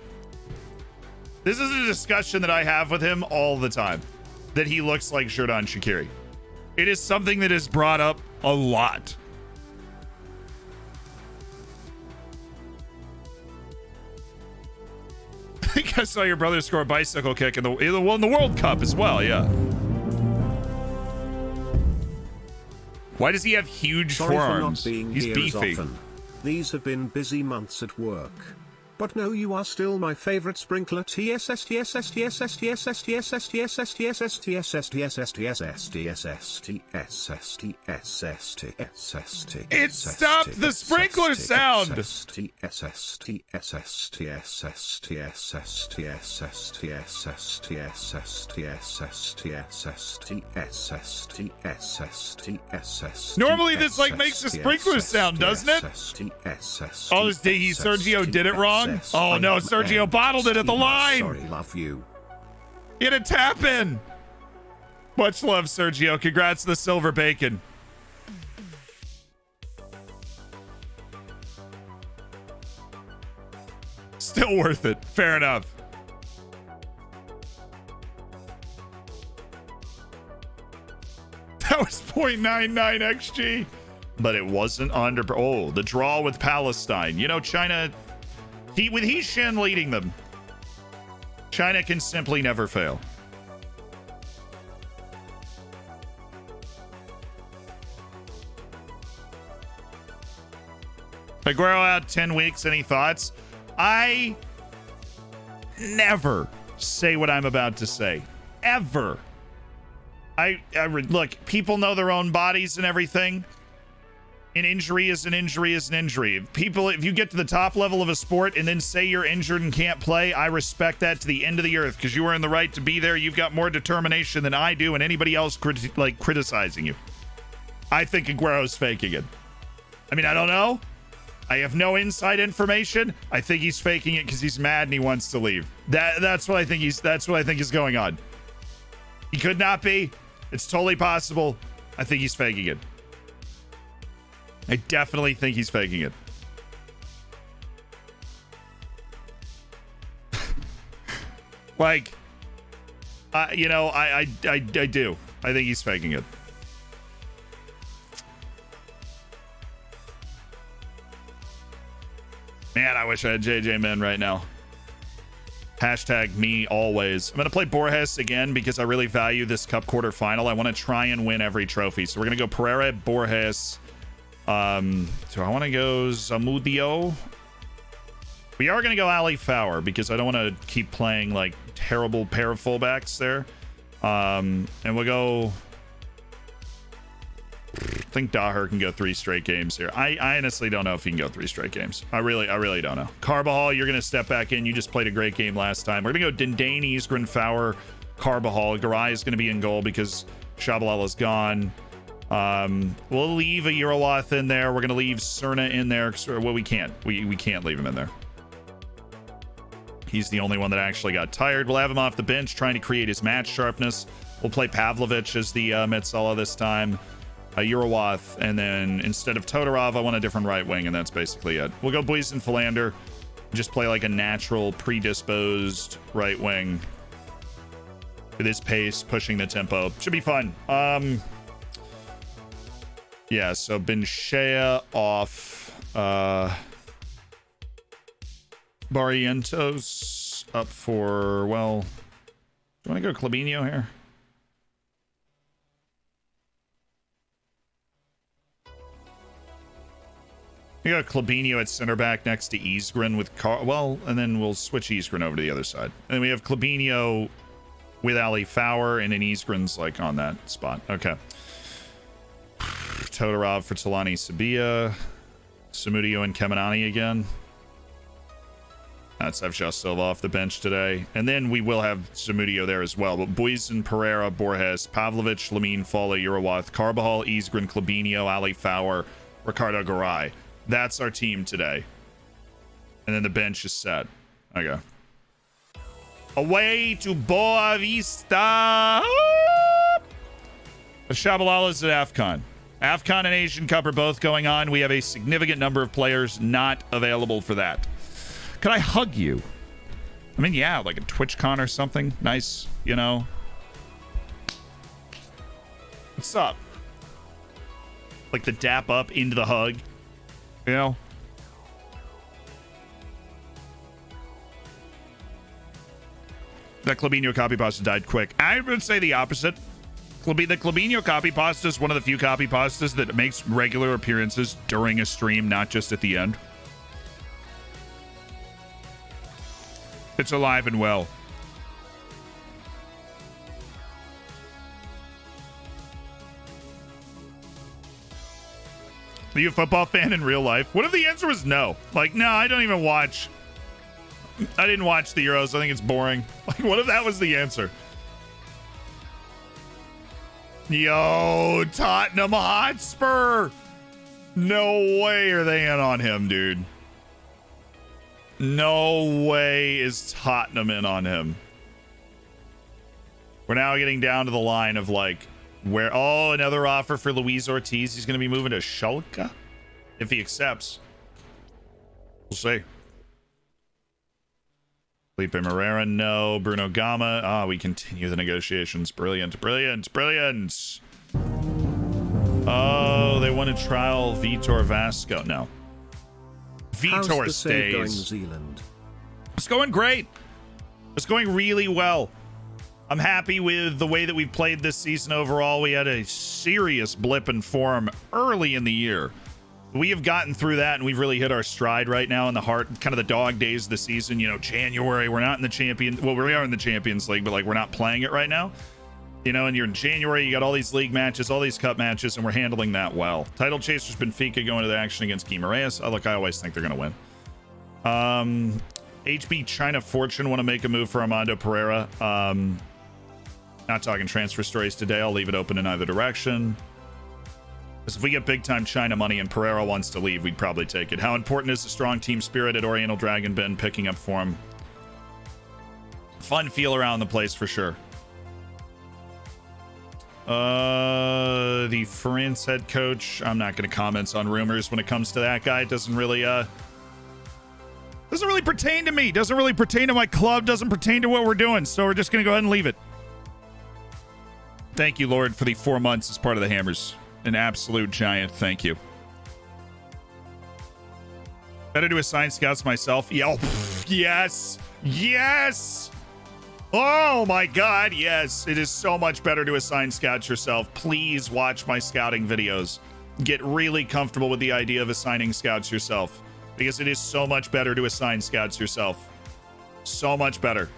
this is a discussion that I have with him all the time, that he looks like Zerdan Shaqiri. It is something that is brought up a lot. I think I saw your brother score a bicycle kick in the World Cup as well, yeah. Why does he have huge Sorry forearms? for not being He's here beefy. as often. These have been busy months at work. But no, you are still my favorite sprinkler. It stopped the sprinkler sound. Normally this like makes a sprinkler sound, doesn't it? Oh, Sergio did it wrong? Oh no, Sergio bottled it at the line. Sorry, love you. Get a tap in. Much love, Sergio. Congrats to the silver bacon. Still worth it. Fair enough. That was 0.99 XG. But it wasn't under... Oh, the draw with Palestine. You know, China... with He-Shin leading them, China can simply never fail. Aguero out 10 weeks. Any thoughts? I never say what I'm about to say. Ever. Look, people know their own bodies and everything. An injury is an injury is an injury. If you get to the top level of a sport and then say you're injured and can't play, I respect that to the end of the earth because you are in the right to be there. You've got more determination than I do and anybody else criticizing you. I think Aguero's faking it. I mean, I don't know. I have no inside information. I think he's faking it because he's mad and he wants to leave. That's what I think is going on. He could not be. It's totally possible. I think he's faking it. I definitely think he's faking it. Like, you know, I do. I think he's faking it. Man, I wish I had JJ Men right now. Hashtag me always. I'm going to play Borges again because I really value this cup quarterfinal. I want to try and win every trophy. So we're going to go Pereira, Borges. So I want to go Zamudio. We are going to go Ali Fowler because I don't want to keep playing like terrible pair of fullbacks there. And we'll go think Daher can go 3 straight games here. I honestly don't know if he can go 3 straight games. I really don't know. Carbajal, you're going to step back in. You just played a great game last time. We're going to go Dindane, Isgrin, Fowler, Carbajal. Garai is going to be in goal because Shabalala's gone. We'll leave a Eurowath in there. We're going to leave Cerna in there. Well, we can't. We can't leave him in there. He's the only one that actually got tired. We'll have him off the bench trying to create his match sharpness. We'll play Pavlovich as the Metsala this time. Eurowath, and then instead of Todorov, I want a different right wing, and that's basically it. We'll go Buizen Philander. Just play like a natural, predisposed right wing. With his pace, pushing the tempo. Should be fun. Yeah, so Benshea off. Barrientos up for, well, do you want to go Clabinho here? We got Clabinho at center back next to Isgrin with and then we'll switch Isgrin over to the other side. And we have Clabinho with Ali Fowler, and then Isgrin's like on that spot. Okay. Todorov for Talani Sabia. Samudio and Kemenani again. Let's have Silva off the bench today. And then we will have Samudio there as well. But Buizen, Pereira, Borges, Pavlovich, Lamine, Fala, Eurowath, Carbajal, Isgrin, Clabinho, Ali Fowler, Ricardo Garay. That's our team today. And then the bench is set. Okay. Away to Boa Vista. The Shabalala's at AFCON. AFCON and Asian Cup are both going on. We have a significant number of players not available for that. Could I hug you? I mean, yeah, like a TwitchCon or something. Nice, you know. What's up? Like the dap up into the hug. You know? That Clabinho copy pasta died quick. I would say the opposite. The Clabinho copy pasta is one of the few copy pastas that makes regular appearances during a stream, not just at the end. It's alive and well. Are you a football fan in real life? What if the answer was no? Like, no, I don't even watch. I didn't watch the Euros. I think it's boring. Like, what if that was the answer? Yo, Tottenham Hotspur. No way are they in on him, dude. No way is Tottenham in on him. We're now getting down to the line of like where, oh, another offer for Luis Ortiz. He's going to be moving to Schalke if he accepts. We'll see. Felipe Morera, no. Bruno Gama. Ah, we continue the negotiations. Brilliant, brilliant, brilliant. Oh, they want to trial Vitor Vasco. No. Vitor stays. Going, Zealand? It's going great. It's going really well. I'm happy with the way that we've played this season overall. We had a serious blip in form early in the year. We have gotten through that, and we've really hit our stride right now in the heart, kind of the dog days of the season. You know, January, we're not in the champion. Well, we are in the Champions League, but like we're not playing it right now. You know, and you're in January, you got all these league matches, all these cup matches, and we're handling that well. Title chasers Benfica going to the action against Guimarães. Oh, look, I always think they're going to win. HB China Fortune want to make a move for Armando Pereira. Not talking transfer stories today. I'll leave it open in either direction. Because if we get big-time China money and Pereira wants to leave, we'd probably take it. How important is the strong team spirit at Oriental Dragon Ben picking up form? Fun feel around the place for sure. The France head coach. I'm not going to comment on rumors when it comes to that guy. It doesn't really pertain to me. Doesn't really pertain to my club. Doesn't pertain to what we're doing. So we're just going to go ahead and leave it. Thank you, Lord, for the 4 months as part of the Hammers. An absolute giant thank you. Better to assign scouts myself. Yeah, yes. Yes. Oh my God, yes. It is so much better to assign scouts yourself. Please watch my scouting videos. Get really comfortable with the idea of assigning scouts yourself, because it is so much better to assign scouts yourself. So much better.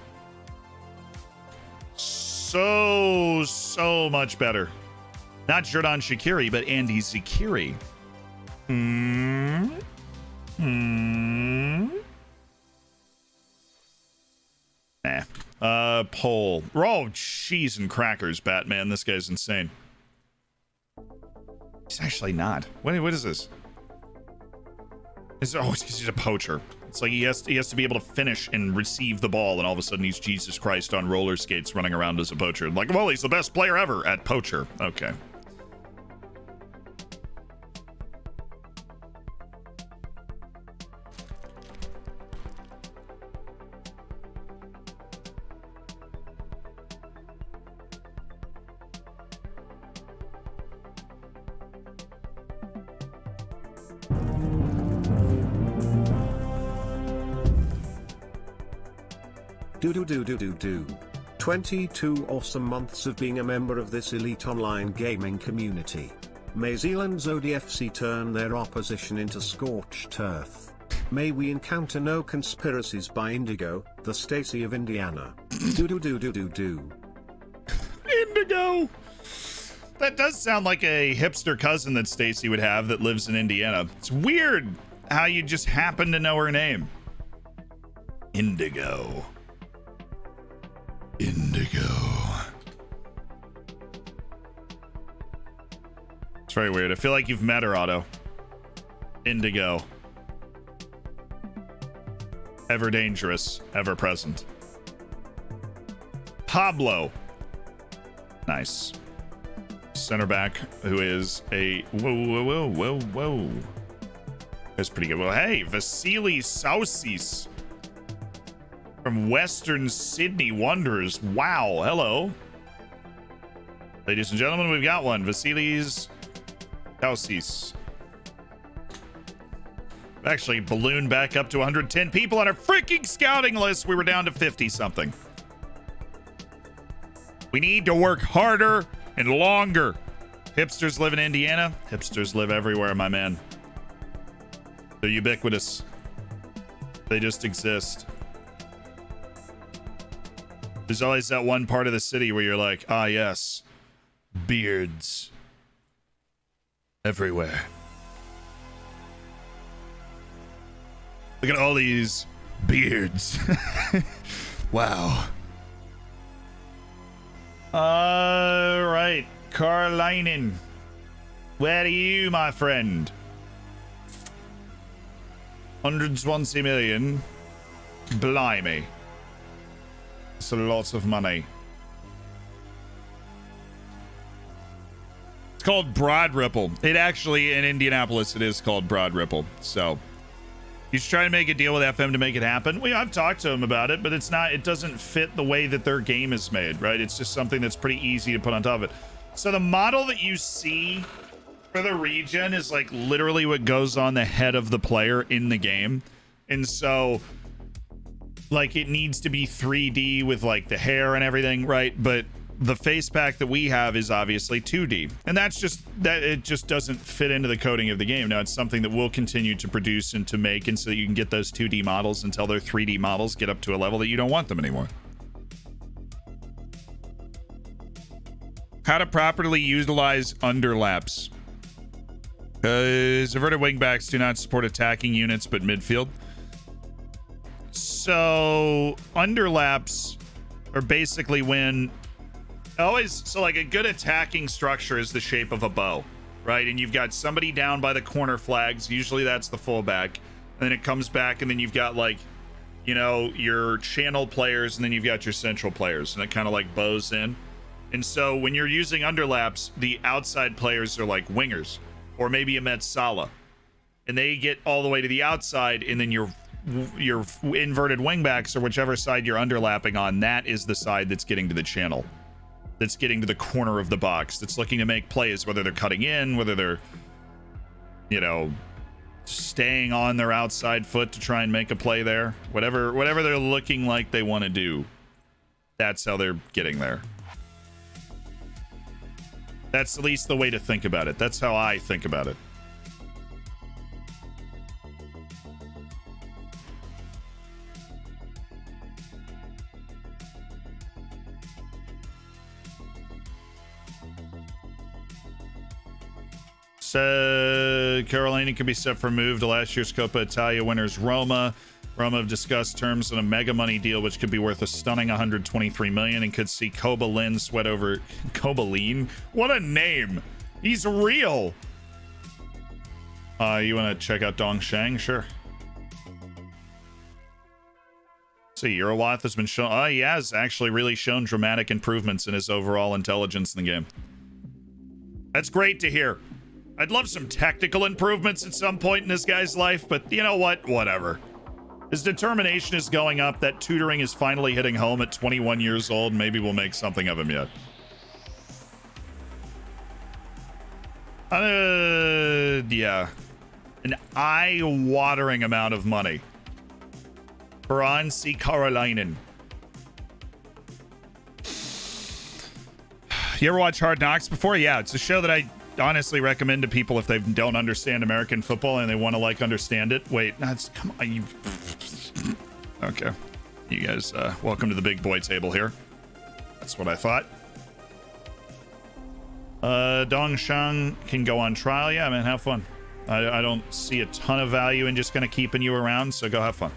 So much better. Not Jordan Shaqiri, but Andy Zakiri. Poll. Oh, cheese and crackers, Batman. This guy's insane. He's actually not. What is this? It's because he's a poacher. It's like he has to be able to finish and receive the ball, and all of a sudden he's Jesus Christ on roller skates running around as a poacher. Like, well, he's the best player ever at poacher. Okay. Do. 22 awesome months of being a member of this elite online gaming community. May Zealand's ODFC turn their opposition into scorched earth. May we encounter no conspiracies by Indigo, the Stacey of Indiana. Do. Indigo! That does sound like a hipster cousin that Stacey would have that lives in Indiana. It's weird how you just happen to know her name. Indigo. It's very weird. I feel like you've met her, Otto. Indigo. Ever dangerous, ever present. Pablo. Nice. Center back, who is a whoa. That's pretty good. Well, hey, Vasily Sausis from Western Sydney Wanderers. Wow, hello. Ladies and gentlemen, we've got one. Vasilis Sausis. Actually ballooned back up to 110 people on our freaking scouting list. We were down to 50 something. We need to work harder and longer. Hipsters live in Indiana. Hipsters live everywhere, my man. They're ubiquitous. They just exist. There's always that one part of the city where you're like, ah, yes, beards everywhere. Look at all these beards. Wow. All right, Carlinen. Where are you, my friend? 120 million. Blimey. It's a lot of money. It's called Broad Ripple. It actually, in Indianapolis, it is called Broad Ripple. So he's trying to make a deal with FM to make it happen. I've talked to him about it, but it doesn't fit the way that their game is made, right? It's just something that's pretty easy to put on top of it. So the model that you see for the regen is like literally what goes on the head of the player in the game. And so like it needs to be 3D with like the hair and everything, right? But the face pack that we have is obviously 2D, and that's just that it just doesn't fit into the coding of the game. Now it's something that we'll continue to produce and to make, and so you can get those 2D models until their 3D models get up to a level that you don't want them anymore. How to properly utilize underlaps. Inverted wingbacks do not support attacking units but midfield. So underlaps are basically when like a good attacking structure is the shape of a bow, right? And you've got somebody down by the corner flags. Usually that's the fullback. And then it comes back, and then you've got like, you know, your channel players, and then you've got your central players, and it kind of like bows in. And so when you're using underlaps, the outside players are like wingers, or maybe a Met Salah, and they get all the way to the outside, and then your inverted wingbacks, or whichever side you're underlapping on, that is the side that's getting to the channel, that's getting to the corner of the box, that's looking to make plays, whether they're cutting in, whether they're, you know, staying on their outside foot to try and make a play there, whatever they're looking like they want to do, that's how they're getting there. That's at least the way to think about it. That's how I think about it. Carolina could be set for move to last year's Coppa Italia winners Roma. Roma have discussed terms on a mega money deal, which could be worth a stunning 123 million, and could see Kobalin sweat over Kobalin. What a name! He's real. You want to check out Dongsheng? Sure. See, Eurowath has been shown. Oh, he has actually really shown dramatic improvements in his overall intelligence in the game. That's great to hear. I'd love some technical improvements at some point in this guy's life, but you know what? Whatever. His determination is going up. That tutoring is finally hitting home at 21 years old. Maybe we'll make something of him yet. Yeah. An eye-watering amount of money. Franci Karolainen. You ever watch Hard Knocks before? Yeah, it's a show that I honestly recommend to people if they don't understand American football and they want to like understand it. Wait, that's come on. You, okay, you guys, welcome to the big boy table here. That's what I thought. Dongsheng can go on trial. Yeah, man, have fun. I don't see a ton of value in just kind of keeping you around, so go have fun.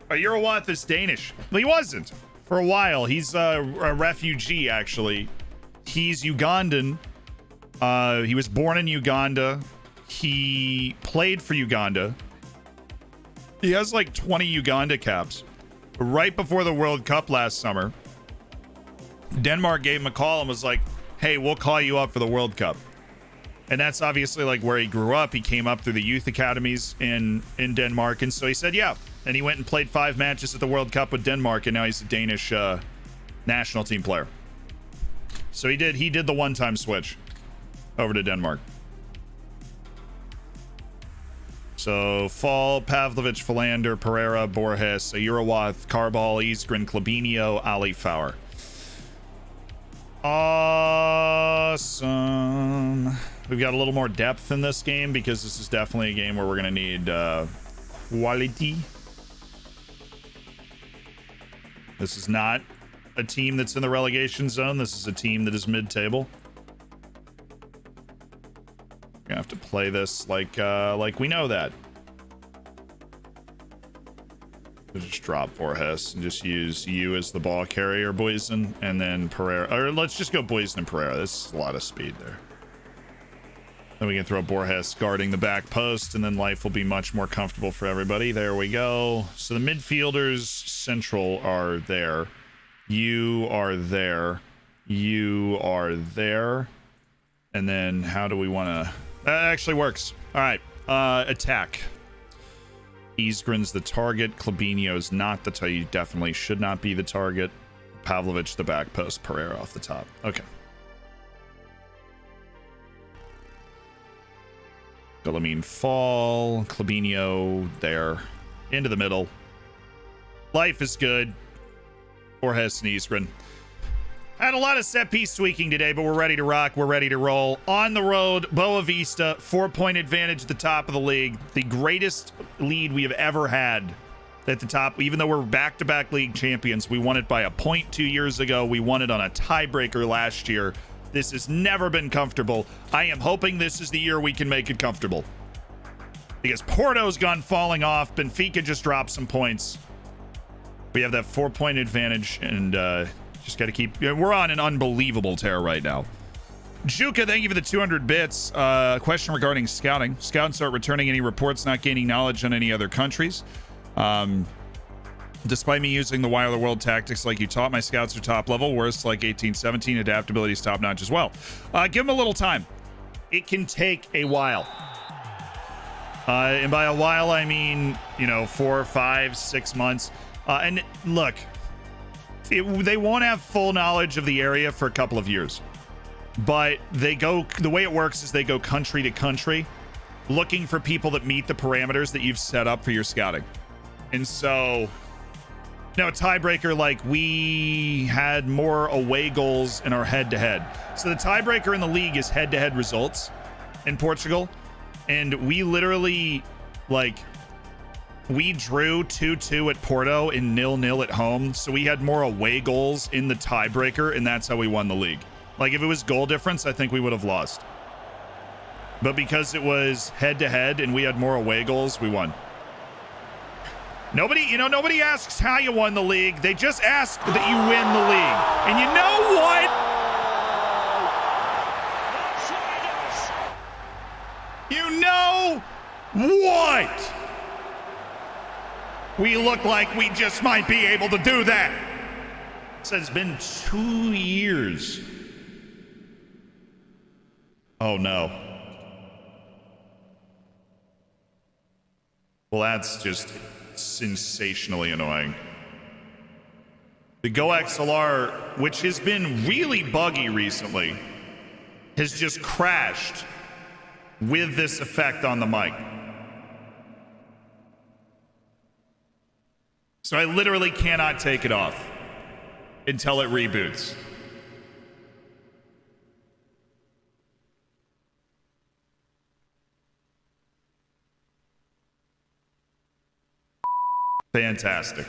Eurowath is Danish. Well, he wasn't for a while. He's a refugee, actually. He's Ugandan. He was born in Uganda. He played for Uganda. He has like 20 Uganda caps. Right before the World Cup last summer, Denmark gave him a call and was like, hey, we'll call you up for the World Cup. And that's obviously like where he grew up. He came up through the youth academies in Denmark. And so he said, yeah. And he went and played 5 matches at the World Cup with Denmark. And now he's a Danish national team player. So he did the one-time switch over to Denmark. So Fall, Pavlovich, Philander, Pereira, Borges, Eurowath, Carball, Isgren, Klebinio, Ali Fowler. Awesome. We've got a little more depth in this game because this is definitely a game where we're going to need quality. This is not a team that's in the relegation zone. This is a team that is mid-table. We're gonna have to play this like we know that. We'll just drop Borges and just use you as the ball carrier, Boysen, and then Pereira. Or let's just go Boysen and Pereira. That's a lot of speed there. Then we can throw Borges guarding the back post, and then life will be much more comfortable for everybody. There we go. So the midfielders central are there. You are there. You are there. And then how do we want to... That actually works. All right. Attack. Isgren's the target. Klebinio's not the target. You definitely should not be the target. Pavlovich the back post. Pereira off the top. Okay. Bellamine fall. Klebinio there. Into the middle. Life is good. Borges and Isgren. Had a lot of set piece tweaking today, but we're ready to rock. We're ready to roll. On the road, Boa Vista, 4-point advantage at the top of the league. The greatest lead we have ever had at the top. Even though we're back-to-back league champions, we won it by a point 2 years ago. We won it on a tiebreaker last year. This has never been comfortable. I am hoping this is the year we can make it comfortable. Because Porto's gone falling off. Benfica just dropped some points. We have that 4-point advantage, and just got to keep... We're on an unbelievable tear right now. Juka, thank you for the 200 bits. Question regarding scouting. Scouts aren't returning any reports, not gaining knowledge on any other countries. Despite me using the Why of the World tactics like you taught, my scouts are top level. Worse, like 18-17, adaptability is top notch as well. Give them a little time. It can take a while. And by a while, I mean, 4, 5, 6 months. And look, they won't have full knowledge of the area for a couple of years. But the way it works is they go country to country looking for people that meet the parameters that you've set up for your scouting. And so... No, tiebreaker, like we had more away goals in our head-to-head. So the tiebreaker in the league is head-to-head results in Portugal. And we literally, we drew 2-2 at Porto and 0-0 at home. So we had more away goals in the tiebreaker, and that's how we won the league. Like, if it was goal difference, I think we would have lost. But because it was head-to-head and we had more away goals, we won. Nobody asks how you won the league. They just ask that you win the league. And you know what? You know what? We look like we just might be able to do that. So it's been 2 years. Oh no. Well, that's just sensationally annoying. The Go XLR, which has been really buggy recently, has just crashed with this effect on the mic. So I literally cannot take it off until it reboots. Fantastic.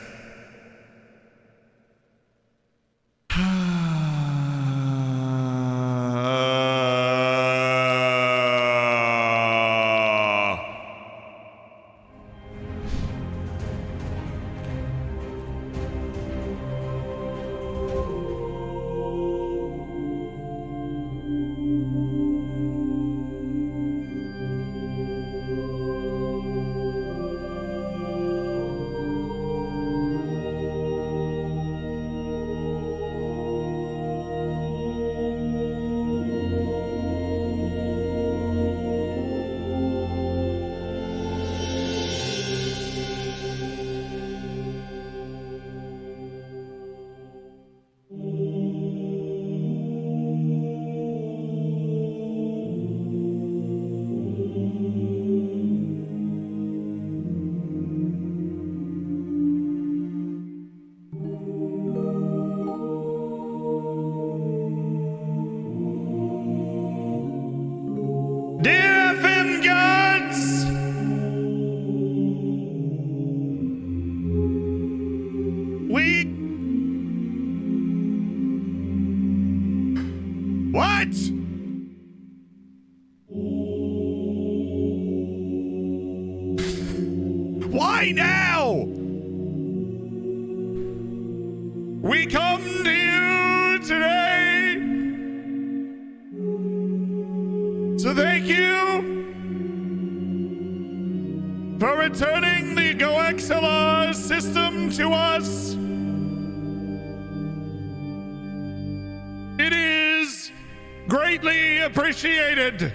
Why now? We come to you today to thank you for returning the Go XLR system to us. It is greatly appreciated.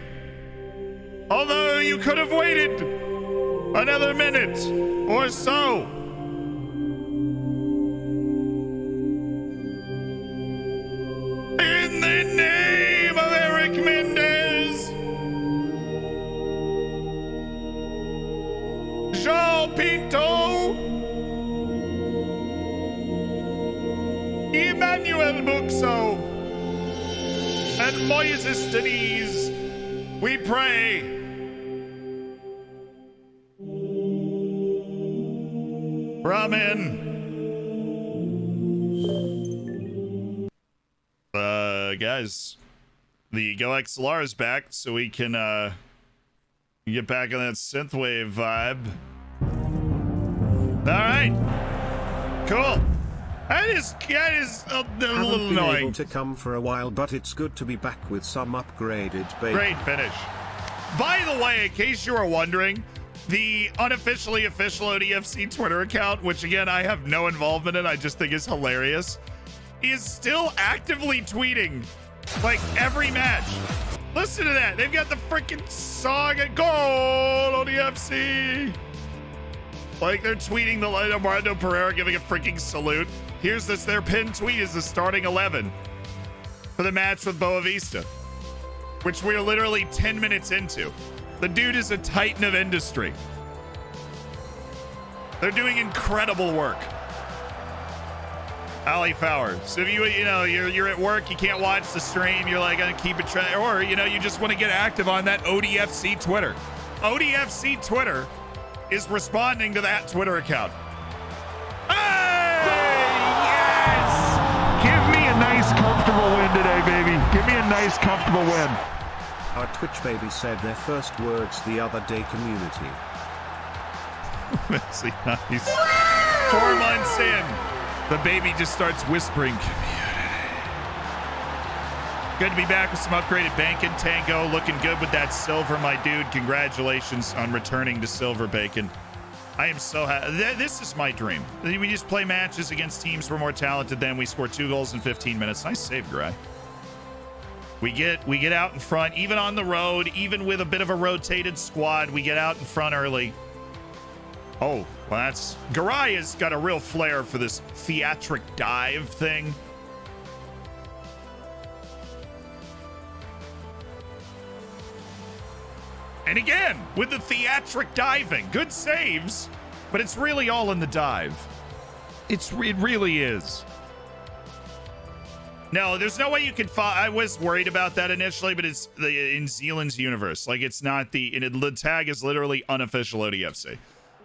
Although you could have waited another minute or so. In the name of Eric Mendez, Jean Pinto, Emmanuel Buxo, and Moises Denise, we pray. Ramen. Guys, the Go XLR is back, so we can get back on that synthwave vibe. All right, cool. That is a little been annoying. Able to come for a while, but it's good to be back with some upgraded bacon. Great finish. By the way, in case you were wondering, the unofficially official ODFC Twitter account, which again I have no involvement in, I just think is hilarious, is still actively tweeting like every match. Listen to that. They've got the freaking song at goal ODFC. Like they're tweeting the Armando Pereira giving a freaking salute. Here's this, their pinned tweet is the starting 11 for the match with Boa Vista, which we're literally 10 minutes into. The dude is a titan of industry. They're doing incredible work. Ali Fowler. So if you're at work, you can't watch the stream, you're like gonna keep it or you just want to get active on that ODFC Twitter. ODFC Twitter is responding to that Twitter account. Hey! Yes! Give me a nice comfortable comfortable win today, baby. Give me a nice, comfortable win. Our Twitch baby said their first words the other day, community. That's nice. 4 months in, the baby just starts whispering, community. Good to be back with some upgraded Bacon. Tango looking good with that silver, my dude. Congratulations on returning to silver, Bacon. I am so happy. This is my dream. We just play matches against teams we're more talented than. We score 2 goals in 15 minutes. Nice save, Garai. We get out in front, even on the road, even with a bit of a rotated squad. We get out in front early. Oh, well, that's... Garai has got a real flair for this theatric dive thing. And again, with the theatric diving. Good saves, but it's really all in the dive. It really is. No, there's no way you could I was worried about that initially, but it's in Zealand's universe. Like, it's not the tag is literally unofficial ODFC.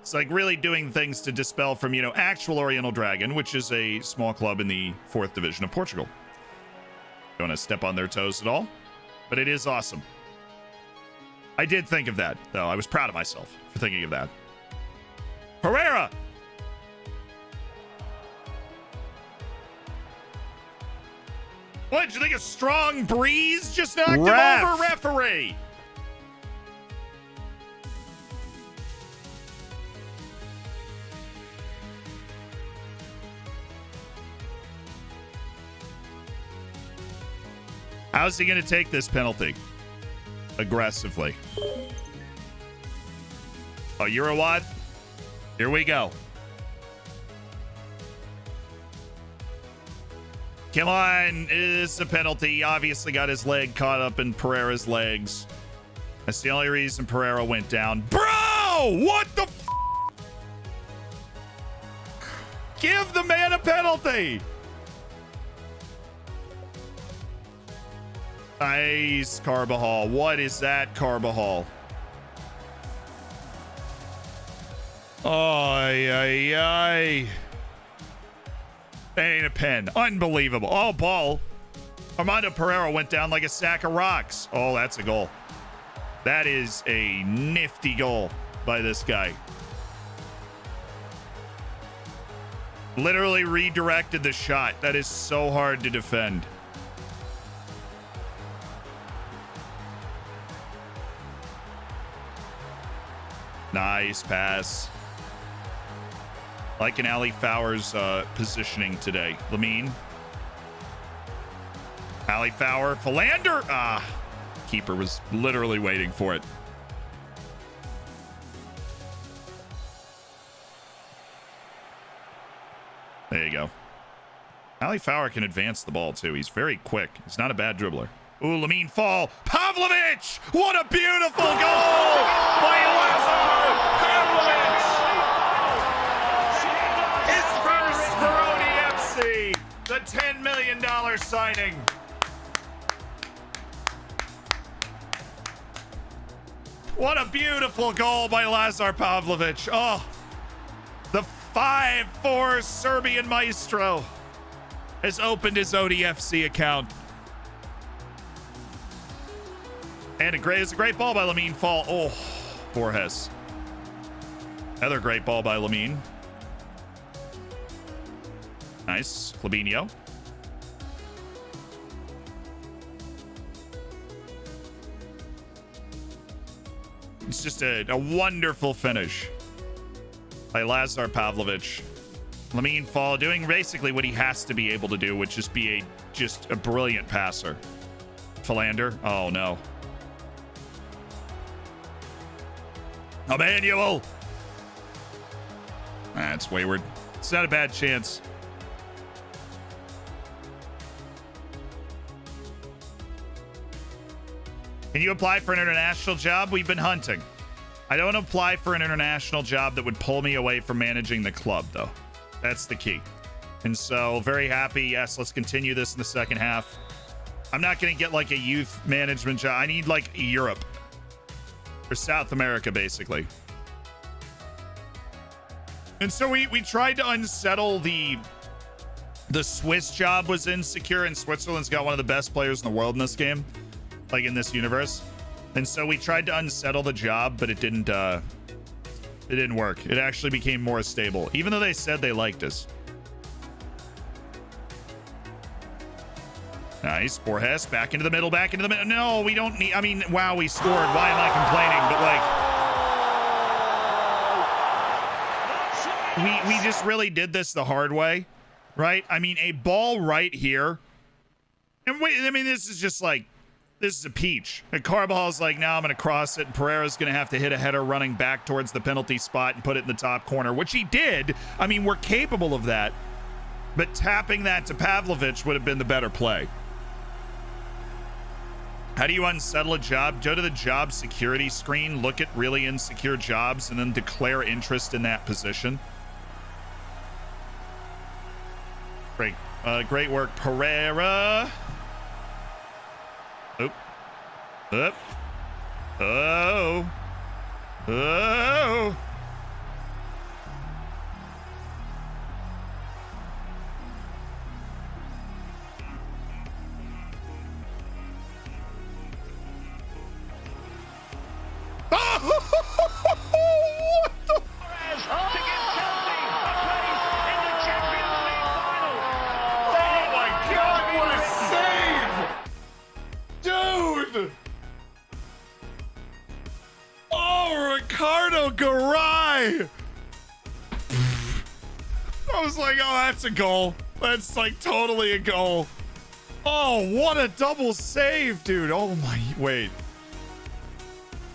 It's like really doing things to dispel from, actual Oriental Dragon, which is a small club in the 4th division of Portugal. Don't want to step on their toes at all, but it is awesome. I did think of that, though. I was proud of myself for thinking of that. Herrera! What, did you think a strong breeze just knocked him over, referee? How's he going to take this penalty? Aggressively. Oh, you're a what? Here we go. Come on, it's a penalty. He obviously got his leg caught up in Pereira's legs. That's the only reason Pereira went down. Bro, what the f? Give the man a penalty. Nice, Carbajal. What is that, Carbajal? Ay, ay, ay. That ain't a pen. Unbelievable. Oh, ball. Armando Pereira went down like a sack of rocks. Oh, that's a goal. That is a nifty goal by this guy. Literally redirected the shot. That is so hard to defend. Nice pass. Like an Ali Fowler's positioning today. Lamine. Ali Fowler. Philander. Ah. Keeper was literally waiting for it. There you go. Ali Fowler can advance the ball, too. He's very quick. He's not a bad dribbler. Ooh, Lamine fall. Pavlovich! What a beautiful goal by Lazar Pavlovich! His first for ODFC. The $10 million signing. What a beautiful goal by Lazar Pavlovich. Oh, the 5'4" Serbian maestro has opened his ODFC account. And it's a great ball by Lamine Fall. Oh, Borges. Another great ball by Lamine. Nice. Clabinho. It's just a wonderful finish by Lazar Pavlovich. Lamine Fall doing basically what he has to be able to do, which is be just a brilliant passer. Philander. Oh, no. Emmanuel. That's wayward. It's not a bad chance. Can you apply for an international job? We've been hunting. I don't apply for an international job that would pull me away from managing the club, though. That's the key. And so, very happy. Yes, let's continue this in the second half. I'm not going to get like a youth management job. I need like Europe. Or South America, basically. And so we tried to unsettle the the Swiss job was insecure, and Switzerland's got one of the best players in the world in this game, like in this universe. And so we tried to unsettle the job, but it didn't work. It actually became more stable, even though they said they liked us. Nice. Borges back into the middle, back into the middle. No, we don't need, I mean, wow, we scored. Why am I complaining? But like, we just really did this the hard way, right? I mean, a ball right here. And wait, I mean, this is just like, this is a peach. And Carvajal's like, now I'm going to cross it. And Pereira's going to have to hit a header running back towards the penalty spot and put it in the top corner, which he did. I mean, we're capable of that. But tapping that to Pavlovich would have been the better play. How do you unsettle a job? Go to the job security screen, look at really insecure jobs, and then declare interest in that position. Great. Great work, Pereira. Oop. Up. Oh. Oh. Garay! I was like, oh, that's a goal. That's like totally a goal. Oh, what a double save, dude. Oh my, wait.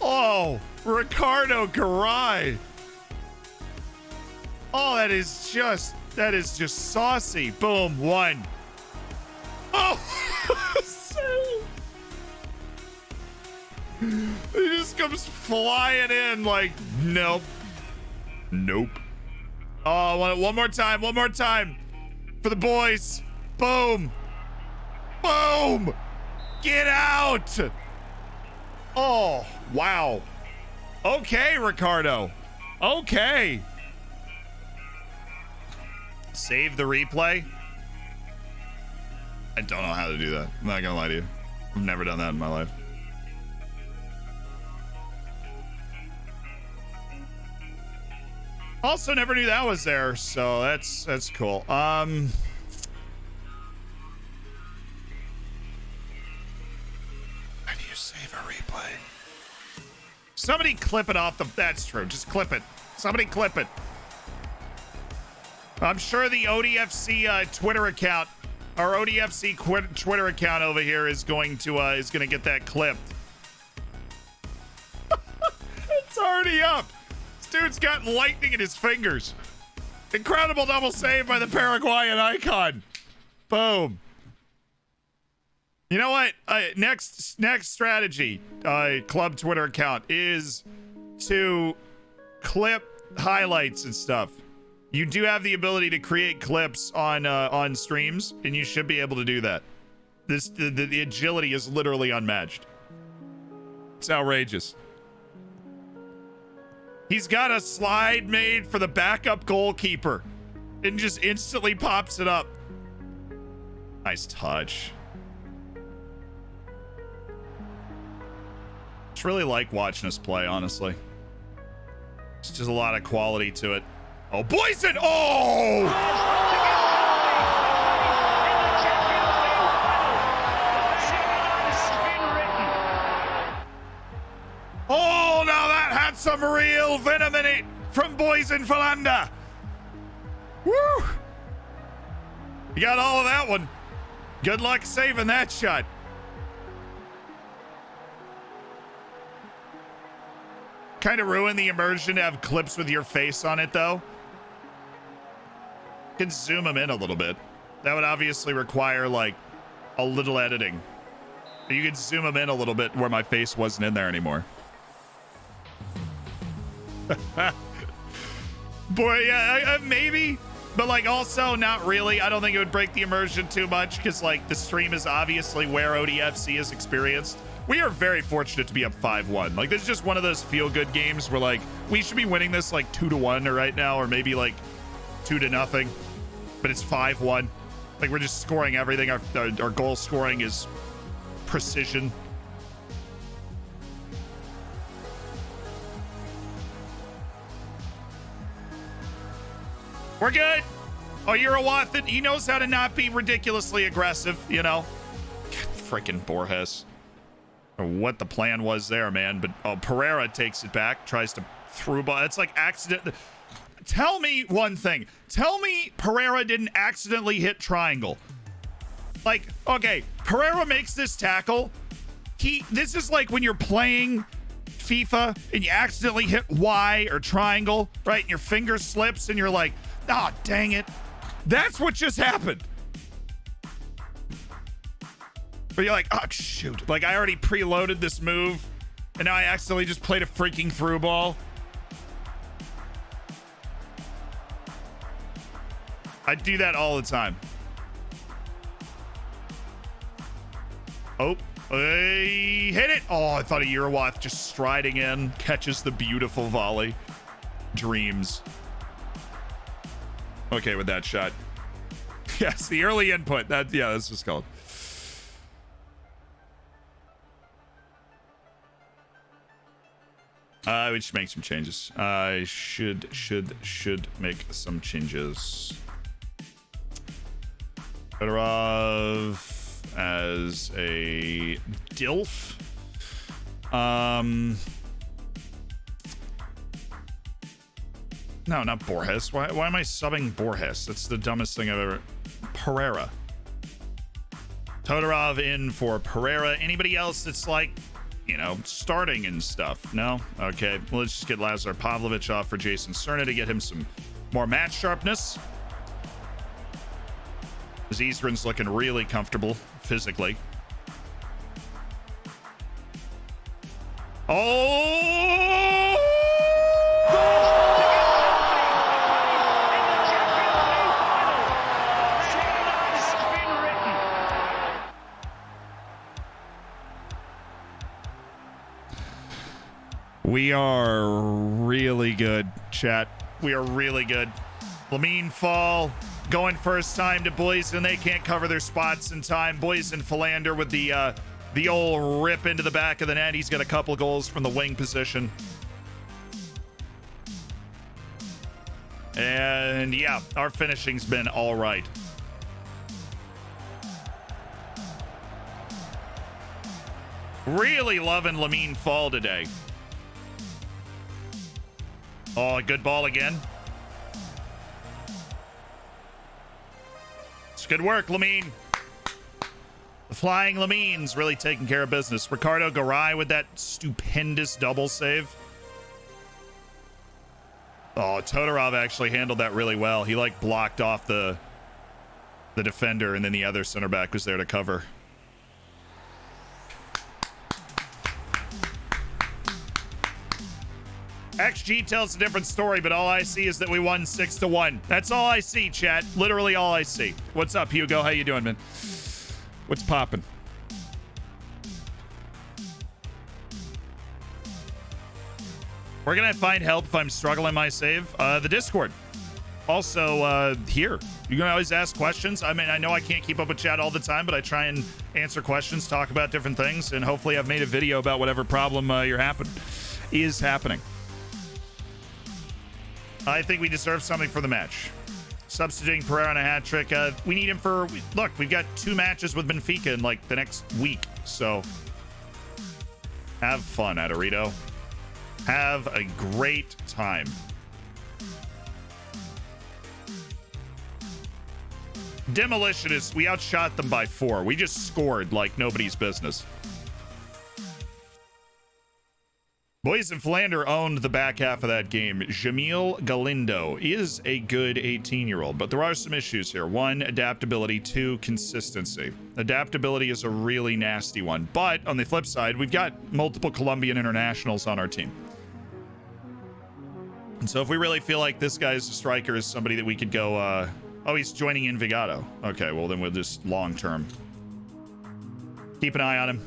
Oh, Ricardo Garay. Oh, that is just saucy. Boom, one. Oh, save. He just comes flying in like, nope. Nope. Oh, one more time. One more time. For the boys. Boom. Boom. Get out. Oh, wow. Okay, Ricardo. Okay. Save the replay. I don't know how to do that. I'm not gonna lie to you. I've never done that in my life. Also never knew that was there, so that's cool. How do you save a replay? Somebody clip it off the, that's true, just clip it. Somebody clip it. I'm sure the ODFC Twitter account, our ODFC Twitter account over here is going to get that clipped. It's already up. Dude's got lightning in his fingers. Incredible double save by the Paraguayan icon. Boom. You know what? Next strategy, club Twitter account, is to clip highlights and stuff. You do have the ability to create clips on streams, and you should be able to do that. The agility is literally unmatched. It's outrageous. He's got a slide made for the backup goalkeeper and just instantly pops it up. Nice touch. Just really like watching us play, honestly. It's just a lot of quality to it. Oh, Boyson! Oh! Oh, now that had some real venom in it from Boyson Philander. Woo! You got all of that one. Good luck saving that shot. Kind of ruin the immersion to have clips with your face on it, though. You can zoom them in a little bit. That would obviously require, like, a little editing. But you can zoom them in a little bit where my face wasn't in there anymore. Boy, yeah, maybe. But, like, also not really. I don't think it would break the immersion too much because, like, the stream is obviously where ODFC is experienced. We are very fortunate to be up 5-1. Like, this is just one of those feel-good games where, like, we should be winning this, like, 2-1 right now, or maybe, like, 2-0. But it's 5-1. Like, we're just scoring everything. Our goal scoring is precision. We're good. Oh, you're a Wathan. He knows how to not be ridiculously aggressive, you know? Freaking Borges. Or what the plan was there, man. But Pereira takes it back, tries to through ball. It's like accident. Tell me one thing. Tell me Pereira didn't accidentally hit triangle. Like, okay, Pereira makes this tackle. This is like when you're playing FIFA and you accidentally hit Y or triangle, right? And your finger slips and you're like, ah, dang it. That's what just happened. But you're like, oh, shoot. Like, I already preloaded this move, and now I accidentally just played a freaking through ball. I do that all the time. Oh, he hit it. Oh, I thought a Urawath just striding in, catches the beautiful volley. Dreams. Okay with that shot. Yes, the early input. That's what's called. We should make some changes. I should make some changes. Fedorov as a DILF. No, not Borges. Why am I subbing Borges? That's the dumbest thing I've ever... Pereira. Todorov in for Pereira. Anybody else that's like, you know, starting and stuff? No? Okay. Well, let's just get Lazar Pavlovich off for Jason Cerna to get him some more match sharpness. Zizrin's looking really comfortable physically. Oh! We are really good, chat. We are really good. Lamine Fall going first time to Boysen. They can't cover their spots in time. Boysen Philander with the old rip into the back of the net. He's got a couple goals from the wing position. And yeah, our finishing's been all right. Really loving Lamine Fall today. Oh, good ball again. It's good work, Lamine. The Flying Lamine's really taking care of business. Ricardo Garay with that stupendous double save. Oh, Todorov actually handled that really well. He like blocked off the defender, and then the other center back was there to cover. XG tells a different story, but all I see is that we won 6-1. That's all I see, chat. Literally all I see. What's up, Hugo? How you doing, man? What's poppin'? Where can I find help if I'm struggling my save? The Discord. Also, here. You can always ask questions. I mean, I know I can't keep up with chat all the time, but I try and answer questions, talk about different things, and hopefully I've made a video about whatever problem is happening. I think we deserve something for the match. Substituting Pereira on a hat trick. We need him for... Look, we've got 2 matches with Benfica in, like, the next week. So, have fun, Adorito. Have a great time. Demolitionists, we outshot them by 4. We just scored like nobody's business. Boys and Philander owned the back half of that game. Jamil Galindo is a good 18-year-old, but there are some issues here. 1, adaptability. 2, consistency. Adaptability is a really nasty one, but on the flip side, we've got multiple Colombian internationals on our team. And so if we really feel like this guy's a striker is somebody that we could go, oh, he's joining Envigado. Okay, well then we'll just long-term. Keep an eye on him.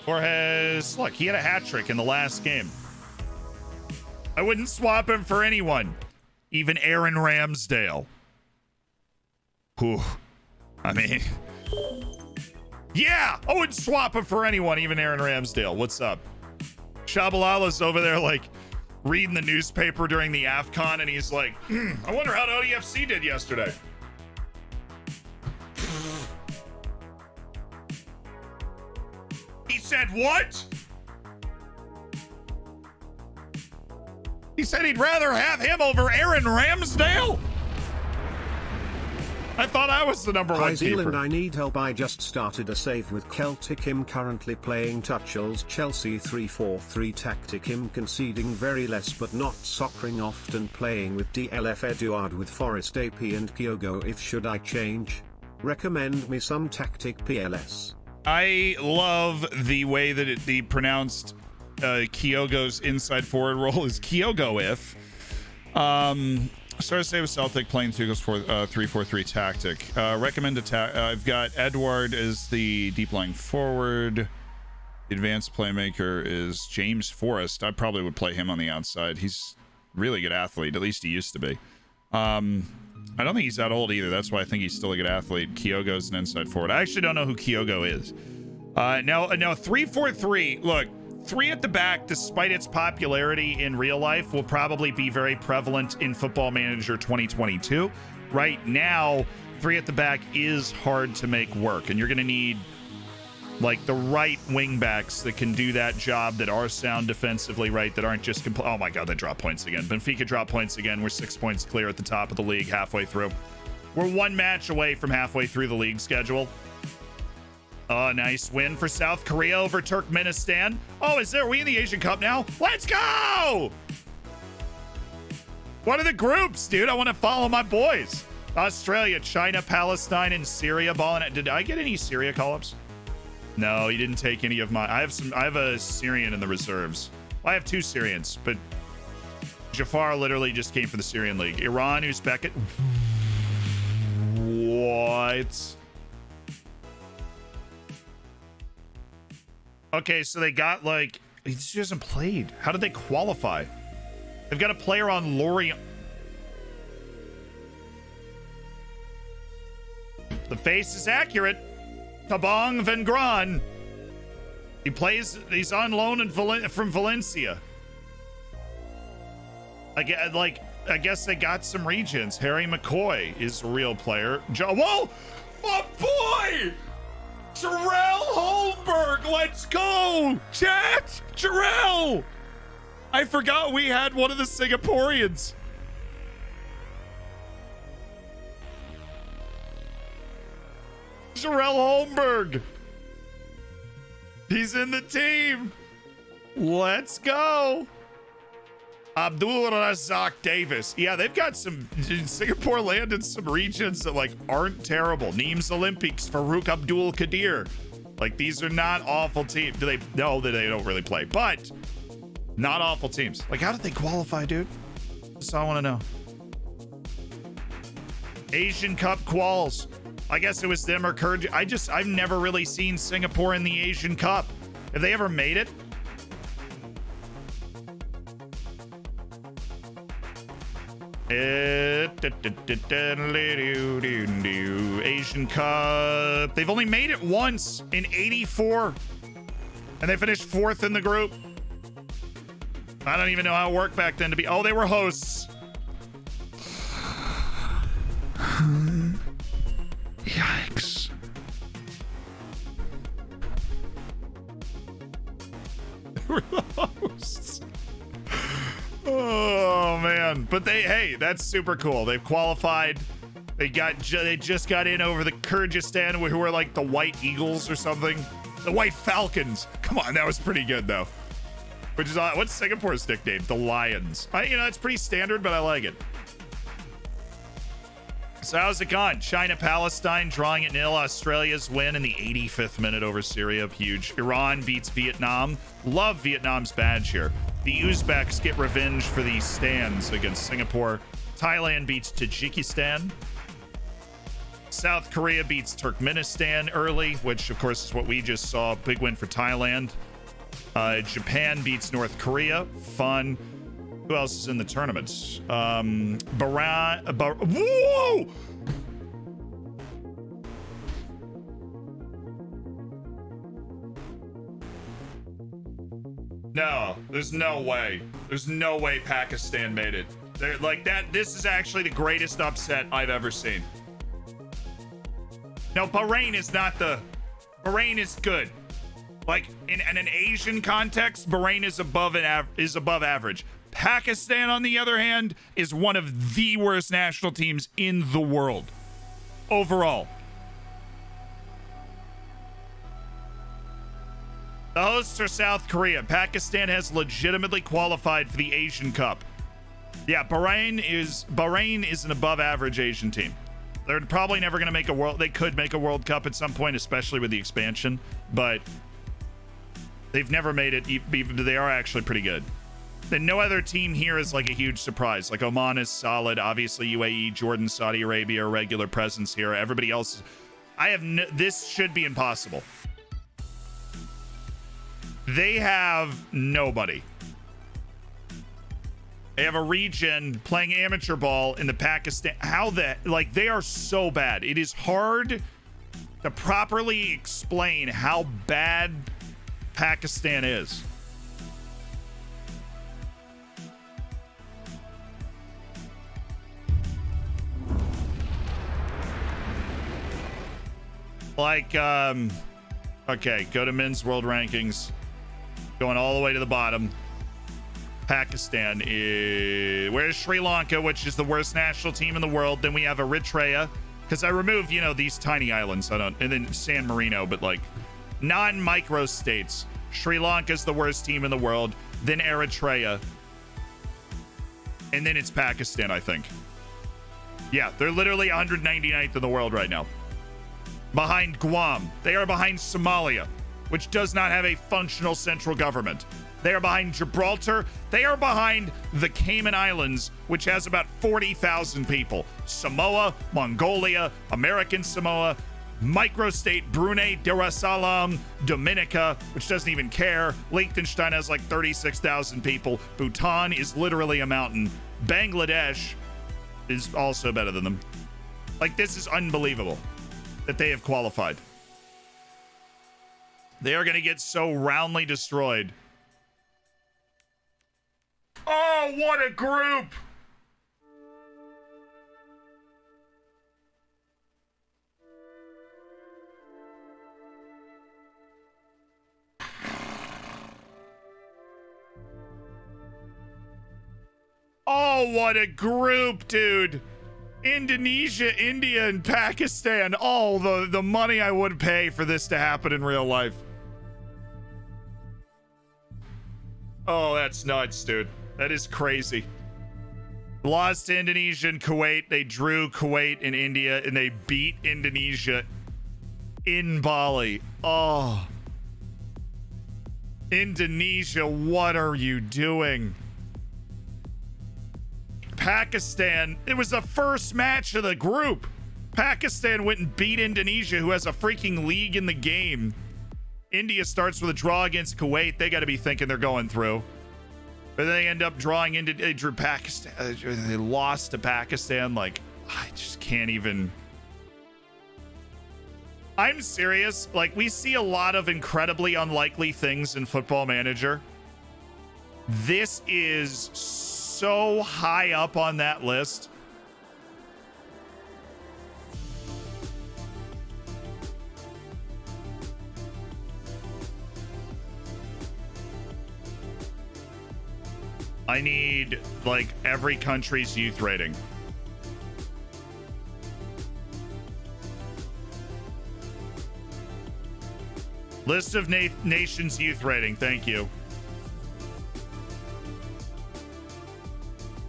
Borges, look, he had a hat trick in the last game. I wouldn't swap him for anyone. Even Aaron Ramsdale. Whew. I mean, yeah, I wouldn't swap him for anyone, even Aaron Ramsdale. What's up? Shabalala's over there, like, reading the newspaper during the AFCON, and he's like, I wonder how the ODFC did yesterday. He said what? He said he'd rather have him over Aaron Ramsdale? I thought I was the number one Hi keeper. Zealand, I need help. I just started a save with Celtic. Him currently playing Tuchel's Chelsea 3-4-3 tactic. Him conceding very less but not suffering often. Playing with DLF Eduard with Forest AP and Kyogo. If should I change? Recommend me some tactic PLS. I love the way that the pronounced Kyogo's inside forward role is Kyogo if. Start to say with Celtic playing Tuchel's 3-4-3 tactic. Recommend attack. I've got Edward as the deep lying forward. The advanced playmaker is James Forrest. I probably would play him on the outside. He's a really good athlete. At least he used to be. I don't think he's that old either. That's why I think he's still a good athlete. Kyogo's an inside forward. I actually don't know who Kyogo is. Now 3-4-3. Look, 3 at the back, despite its popularity in real life, will probably be very prevalent in Football Manager 2022. Right now, 3 at the back is hard to make work, and you're going to need like the right wing backs that can do that job, that are sound defensively, right, that aren't just oh my god, they drop points again. Benfica drop points again. We're 6 points clear at the top of the league, halfway through. We're 1 match away from halfway through the league schedule. Oh, nice win for South Korea over Turkmenistan. Oh, are we in the Asian Cup now? Let's go! What are the groups, dude? I want to follow my boys. Australia, China, Palestine, and Syria balling. Did I get any Syria call-ups? No, you didn't take any of my. I have a Syrian in the reserves. Well, I have 2 Syrians, but Jafar literally just came for the Syrian league. Iran, Uzbekistan. What? Okay, so they got like he hasn't played. How did they qualify? They've got a player on Lorient. The face is accurate. Tabang Vengran. He's on loan from Valencia. I guess they got some regions. Harry McCoy is a real player. Whoa! My boy! Jarrell Holmberg, let's go! Chat! Jarrell! I forgot we had one of the Singaporeans. Jarrell Holmberg. He's in the team. Let's go. Abdul Razak Davis. Yeah, they've got some. Singapore landed some regions that like aren't terrible. Nimes Olympics, Farouk Abdul Kadir. Like these are not awful teams. Do they? No, that they don't really play, but not awful teams. Like how did they qualify, dude? That's all I want to know. Asian Cup quals. I guess it was them or Kyrgyz. I've never really seen Singapore in the Asian Cup. Have they ever made it? Asian Cup. They've only made it once in '84, and they finished 4th in the group. I don't even know how it worked back then to be. Oh, they were hosts. Yikes. They were the hosts. Oh man, but hey, that's super cool. They've qualified. They just got in over the Kyrgyzstan, who are like the White Eagles or something. The White Falcons. Come on, that was pretty good though. Which is what's Singapore's nickname? The Lions. It's pretty standard, but I like it. So how's it gone? China, Palestine drawing it 0. Australia's win in the 85th minute over Syria. Huge. Iran beats Vietnam. Love Vietnam's badge here. The Uzbeks get revenge for the stands against Singapore. Thailand beats Tajikistan. South Korea beats Turkmenistan early, which of course is what we just saw. Big win for Thailand. Japan beats North Korea. Fun. Who else is in the tournament? Whoa! No, there's no way. There's no way Pakistan made it. They're like that. This is actually the greatest upset I've ever seen. No, Bahrain is not the. Bahrain is good. Like in an Asian context, Bahrain is above average. Pakistan, on the other hand, is one of the worst national teams in the world overall. The hosts are South Korea. Pakistan has legitimately qualified for the Asian Cup. Yeah, Bahrain is an above average Asian team. They're probably never going to make a world. They could make a World Cup at some point, especially with the expansion, but they've never made it. Even they are actually pretty good. Then no other team here is like a huge surprise. Like Oman is solid. Obviously UAE, Jordan, Saudi Arabia are regular presence here. Everybody else, this should be impossible. They have nobody. They have a region playing amateur ball in the Pakistan. They are so bad. It is hard to properly explain how bad Pakistan is. Okay, go to men's world rankings. Going all the way to the bottom. Pakistan is... Where's Sri Lanka, which is the worst national team in the world? Then we have Eritrea. Because I removed, these tiny islands. And then San Marino, but like non-micro states. Sri Lanka's the worst team in the world. Then Eritrea. And then it's Pakistan, I think. Yeah, they're literally 199th in the world right now. Behind Guam. They are behind Somalia, which does not have a functional central government. They are behind Gibraltar. They are behind the Cayman Islands, which has about 40,000 people. Samoa, Mongolia, American Samoa, microstate Brunei Darussalam, Dominica, which doesn't even care. Liechtenstein has like 36,000 people. Bhutan is literally a mountain. Bangladesh is also better than them. Like, this is unbelievable that they have qualified. They are going to get so roundly destroyed. Oh, what a group! Oh, what a group, dude. Indonesia, India, and Pakistan. Oh, the money I would pay for this to happen in real life. Oh, that's nuts, dude. That is crazy. Lost to Indonesia and Kuwait. They drew Kuwait and India, and they beat Indonesia in Bali. Oh. Indonesia, what are you doing? Pakistan, it was the first match of the group. Pakistan went and beat Indonesia, who has a freaking league in the game. India starts with a draw against Kuwait. They got to be thinking they're going through. But they end up drawing into, they drew Pakistan. They lost to Pakistan. Like, I just can't even. I'm serious. Like, we see a lot of incredibly unlikely things in Football Manager. This is so high up on that list. I need, like, every country's youth rating. List of nations' youth rating. Thank you.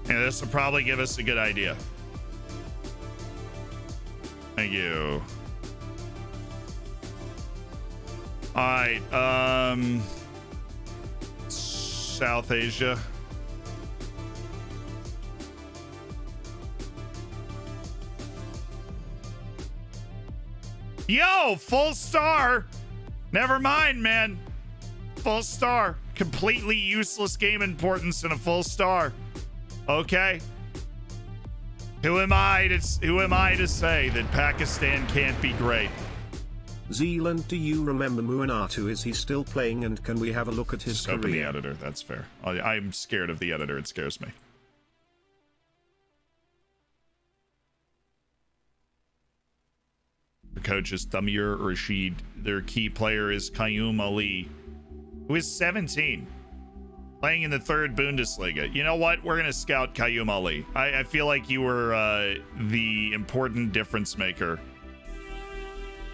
Yeah, this will probably give us a good idea. Thank you. All right. South Asia. Yo, full star. Never mind, man. Full star. Completely useless game importance and a full star. Okay. Who am I to say that Pakistan can't be great? Zealand, do you remember Muanatu? Is he still playing, and can we have a look at his Just open the career? editor. That's fair. I'm scared of the editor. It scares me. The coach is Thamir Rashid. Their key player is Qayyum Ali, who is 17, playing in the 3rd Bundesliga. You know what? We're going to scout Qayyum Ali. I feel like you were the important difference maker.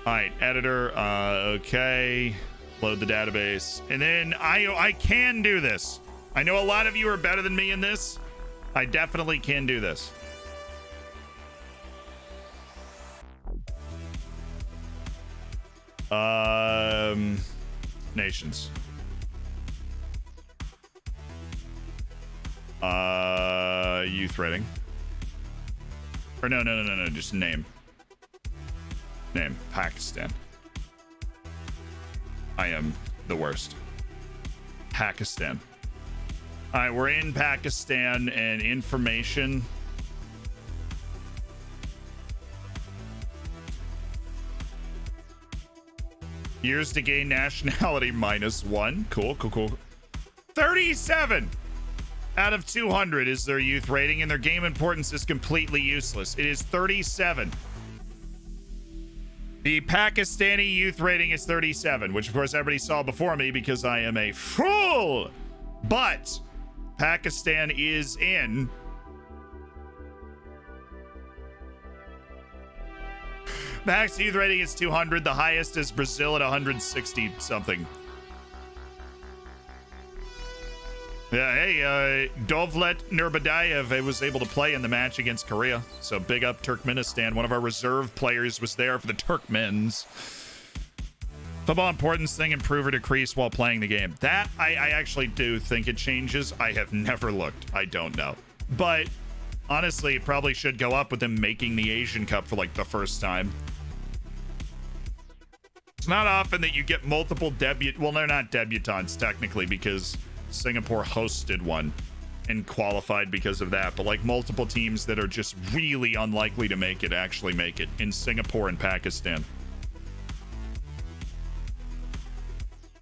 All right, editor. Okay. Load the database. And then I can do this. I know a lot of you are better than me in this. I definitely can do this. Nations. Youth rating. Or no, just name. Name. Pakistan. I am the worst. Pakistan. All right, we're in Pakistan, and information. Years to gain nationality -1. Cool. 37 out of 200 is their youth rating, and their game importance is completely useless. It is 37. The Pakistani youth rating is 37, which of course everybody saw before me because I am a fool. But Pakistan is in. Max youth rating is 200. The highest is Brazil at 160 something. Yeah, hey, Dovlet Nurbadayev was able to play in the match against Korea. So big up Turkmenistan. One of our reserve players was there for the Turkmens. Football importance thing improve or decrease while playing the game. That, I actually do think it changes. I have never looked. I don't know. But honestly, it probably should go up with them making the Asian Cup for like the first time. It's not often that you get multiple well, they're not debutantes technically because Singapore hosted one and qualified because of that, but like multiple teams that are just really unlikely to make it actually make it in Singapore and Pakistan.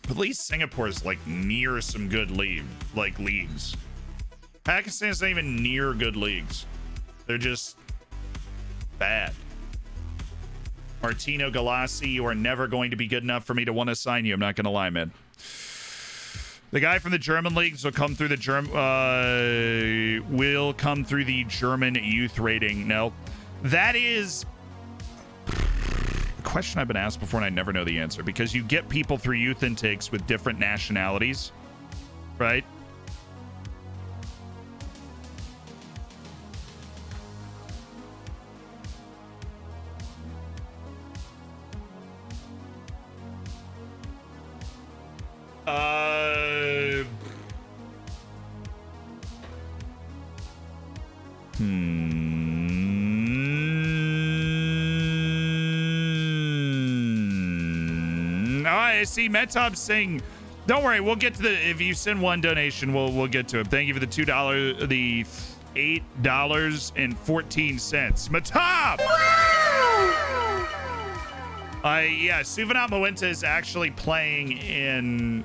At least Singapore's like near some good leagues. Pakistan's not even near good leagues. They're just bad. Martino Galassi, you are never going to be good enough for me to want to sign you. I'm not going to lie, man. The guy from the German leagues will come through the German youth rating. No, that is a question I've been asked before, and I never know the answer because you get people through youth intakes with different nationalities, right? I see Metop saying, don't worry, we'll get to the, if you send one donation, we'll get to it. Thank you for the $2, the $8.14. Metop! Yeah, Suvanat Moenta is actually playing in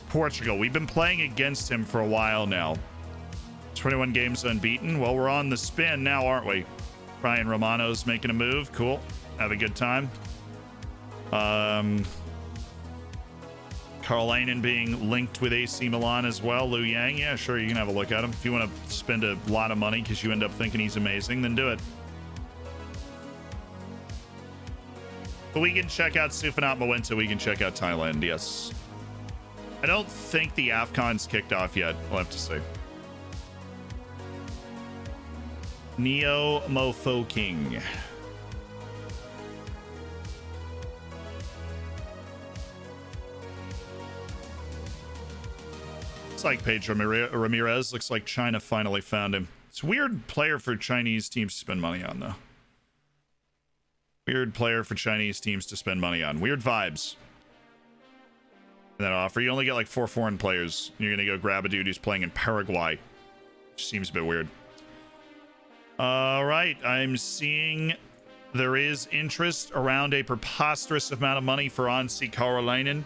Portugal. We've been playing against him for a while now. 21 games unbeaten. Well, we're on the spin now, aren't we? Brian Romano's making a move. Cool. Have a good time. Carl Lanen being linked with AC Milan as well. Lou Yang, yeah, sure, you can have a look at him. If you want to spend a lot of money because you end up thinking he's amazing, then do it. But we can check out Sufanat Moenta. We can check out Thailand, yes. I don't think the AFCON's kicked off yet. We'll have to see. Neo Mofo King. It's like Pedro Ramirez. Looks like China finally found him. It's a weird player for Chinese teams to spend money on, though. Weird player for Chinese teams to spend money on. Weird vibes. That offer. You only get like 4 foreign players. You're going to go grab a dude who's playing in Paraguay. Which seems a bit weird. All right, I'm seeing there is interest around a preposterous amount of money for Ansi Karolainen.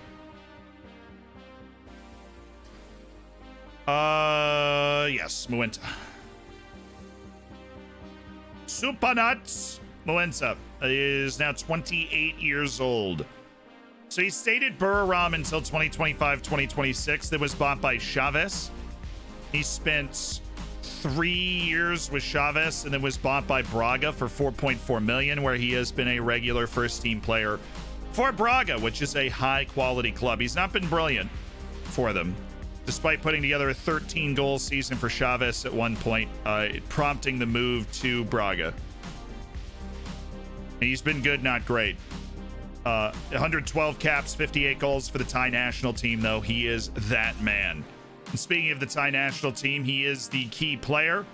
Yes, Muenta. Supanats Muenta is now 28 years old. So he stayed at Buriram until 2025-2026. That was bought by Chavez. He spent 3 years with Chavez and then was bought by Braga for 4.4 million, where he has been a regular first team player for Braga, which is a high quality club. He's not been brilliant for them, despite putting together a 13 goal season for Chavez at one point, prompting the move to Braga. And he's been good, not great. 112 caps, 58 goals for the Thai national team, though. He is that man. And speaking of the Thai national team, he is the key player.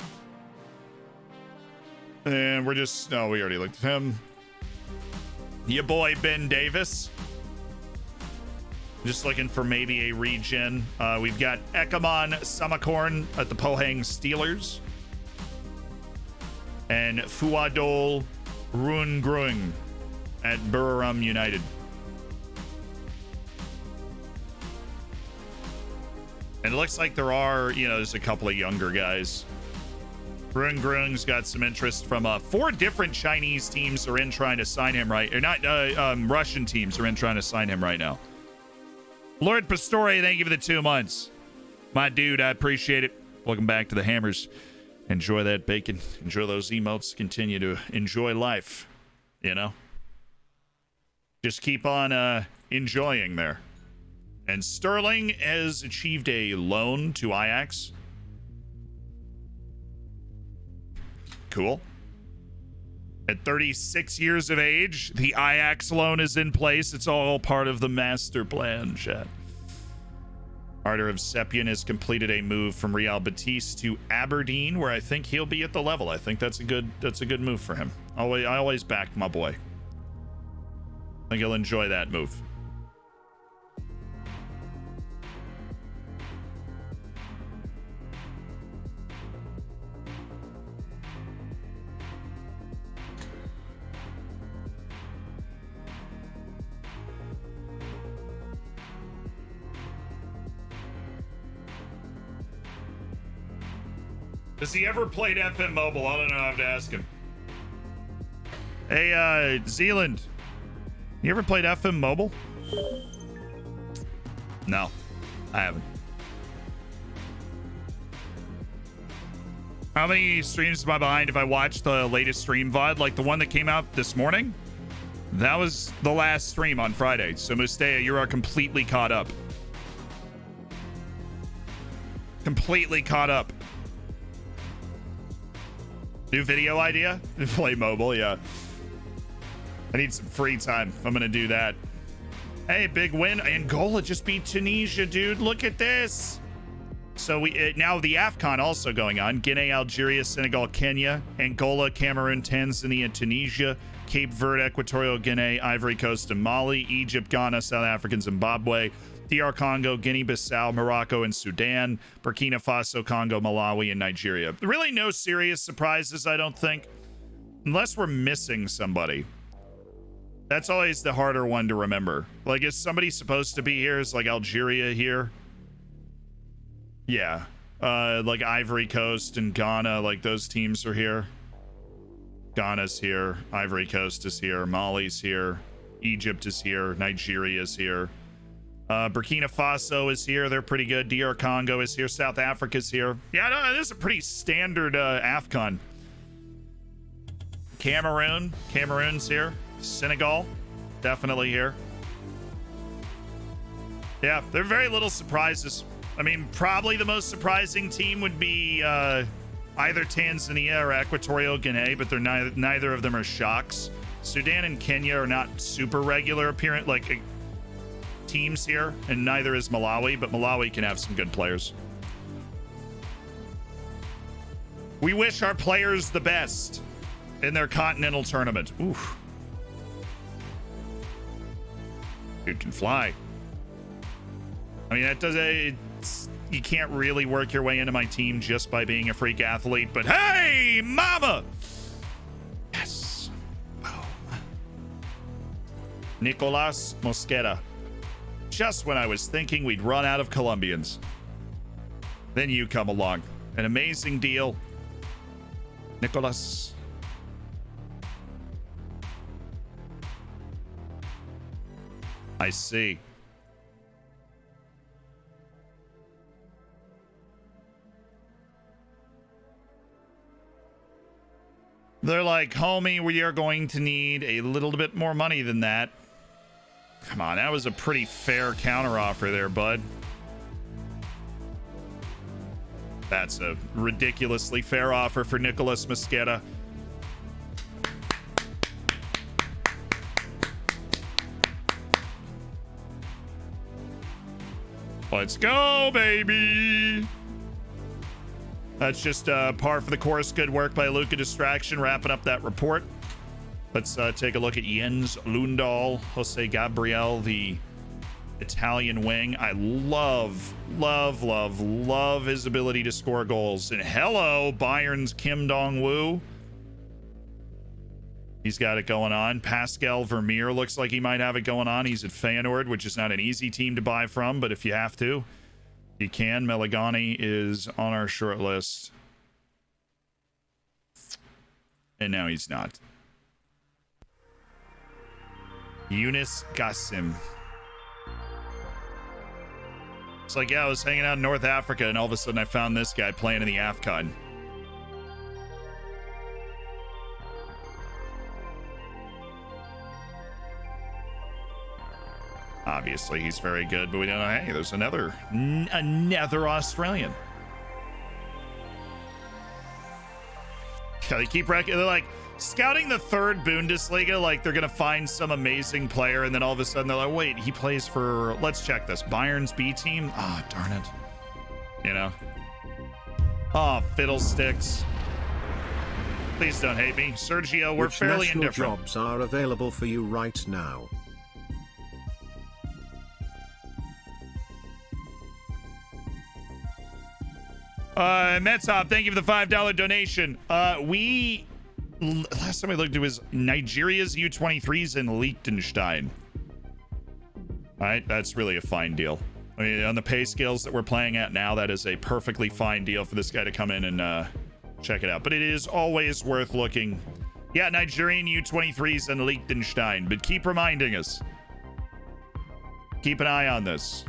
And we're just... No, we already looked at him. Your boy, Ben Davis. Just looking for maybe a regen. We've got Ekamon Samakorn at the Pohang Steelers. And Fuadol Rungrung at Buriram United. And it looks like there are, there's a couple of younger guys. Rungrung's got some interest from 4 different Chinese teams are in trying to sign him right. Or not, Russian teams are in trying to sign him right now. Lord Pastore, thank you for the 2 months. My dude, I appreciate it. Welcome back to the Hammers. Enjoy that bacon. Enjoy those emotes. Continue to enjoy life. Just keep on enjoying there. And Sterling has achieved a loan to Ajax. Cool. At 36 years of age, the Ajax loan is in place. It's all part of the master plan, chat. Artur of Sepien has completed a move from Real Betis to Aberdeen, where I think he'll be at the level. I think that's a good move for him. I always back my boy. I think he'll enjoy that move. Has he ever played FM Mobile? I don't know. I have to ask him. Hey, Zealand. You ever played FM Mobile? No, I haven't. How many streams am I behind if I watch the latest stream VOD? Like the one that came out this morning? That was the last stream on Friday. So Mustea, you are completely caught up. Completely caught up. New video idea? Play mobile, yeah. I need some free time. I'm gonna do that. Hey, big win. Angola just beat Tunisia, dude. Look at this. So we now the AFCON also going on. Guinea, Algeria, Senegal, Kenya, Angola, Cameroon, Tanzania, Tunisia, Cape Verde, Equatorial Guinea, Ivory Coast, and Mali, Egypt, Ghana, South Africa, Zimbabwe, DR Congo, Guinea-Bissau, Morocco, and Sudan, Burkina Faso, Congo, Malawi, and Nigeria. Really no serious surprises, I don't think. Unless we're missing somebody. That's always the harder one to remember. Like, is somebody supposed to be here? Is like Algeria here? Yeah. Like Ivory Coast and Ghana, like those teams are here. Ghana's here. Ivory Coast is here. Mali's here. Egypt is here. Nigeria is here. Burkina Faso is here. They're pretty good. DR Congo is here. South Africa's here. Yeah, no, this is a pretty standard AFCON. Cameroon's here. Senegal, definitely here. Yeah, there are very little surprises. I mean, probably the most surprising team would be either Tanzania or Equatorial Guinea, but they're neither of them are shocks. Sudan and Kenya are not super regular appearance, teams here, and neither is Malawi, but Malawi can have some good players. We wish our players the best in their continental tournament. Oof. Dude can fly. I mean, that does you can't really work your way into my team just by being a freak athlete, but hey, mama! Yes. Boom. Nicolas Mosquera. Just when I was thinking we'd run out of Colombians. Then you come along. An amazing deal. Nicolas. I see. They're like, homie, we are going to need a little bit more money than that. Come on, that was a pretty fair counteroffer there, bud. That's a ridiculously fair offer for Nicolas Mosquera. Let's go, baby. That's just par for the course. Good work by Luca Distraction, wrapping up that report. Let's take a look at Jens Lundahl, Jose Gabriel, the Italian wing. I love his ability to score goals. And hello, Bayern's Kim Dong-woo. He's got it going on. Pascal Vermeer looks like he might have it going on. He's at Feyenoord, which is not an easy team to buy from, but if you have to, you can. Meligani is on our short list. And now he's not. Yunus Gassim. It's like, yeah, I was hanging out in North Africa, and all of a sudden I found this guy playing in the AFCON. Obviously, he's very good, but we don't know. Hey, there's another Australian. They keep they're like scouting the third Bundesliga, like they're gonna find some amazing player, and then all of a sudden they're like, wait, he plays for, let's check this, Bayern's B team. Ah, oh, darn it. You know. Oh, fiddlesticks. Please don't hate me, Sergio. We're fairly indifferent. Jobs are available for you right now. Metop, thank you for the $5 donation. Last time I looked, it was Nigeria's U23s in Liechtenstein. All right, that's really a fine deal. I mean, on the pay scales that we're playing at now, that is a perfectly fine deal for this guy to come in and check it out. But it is always worth looking. Yeah, Nigerian U23s in Liechtenstein, but keep reminding us. Keep an eye on this.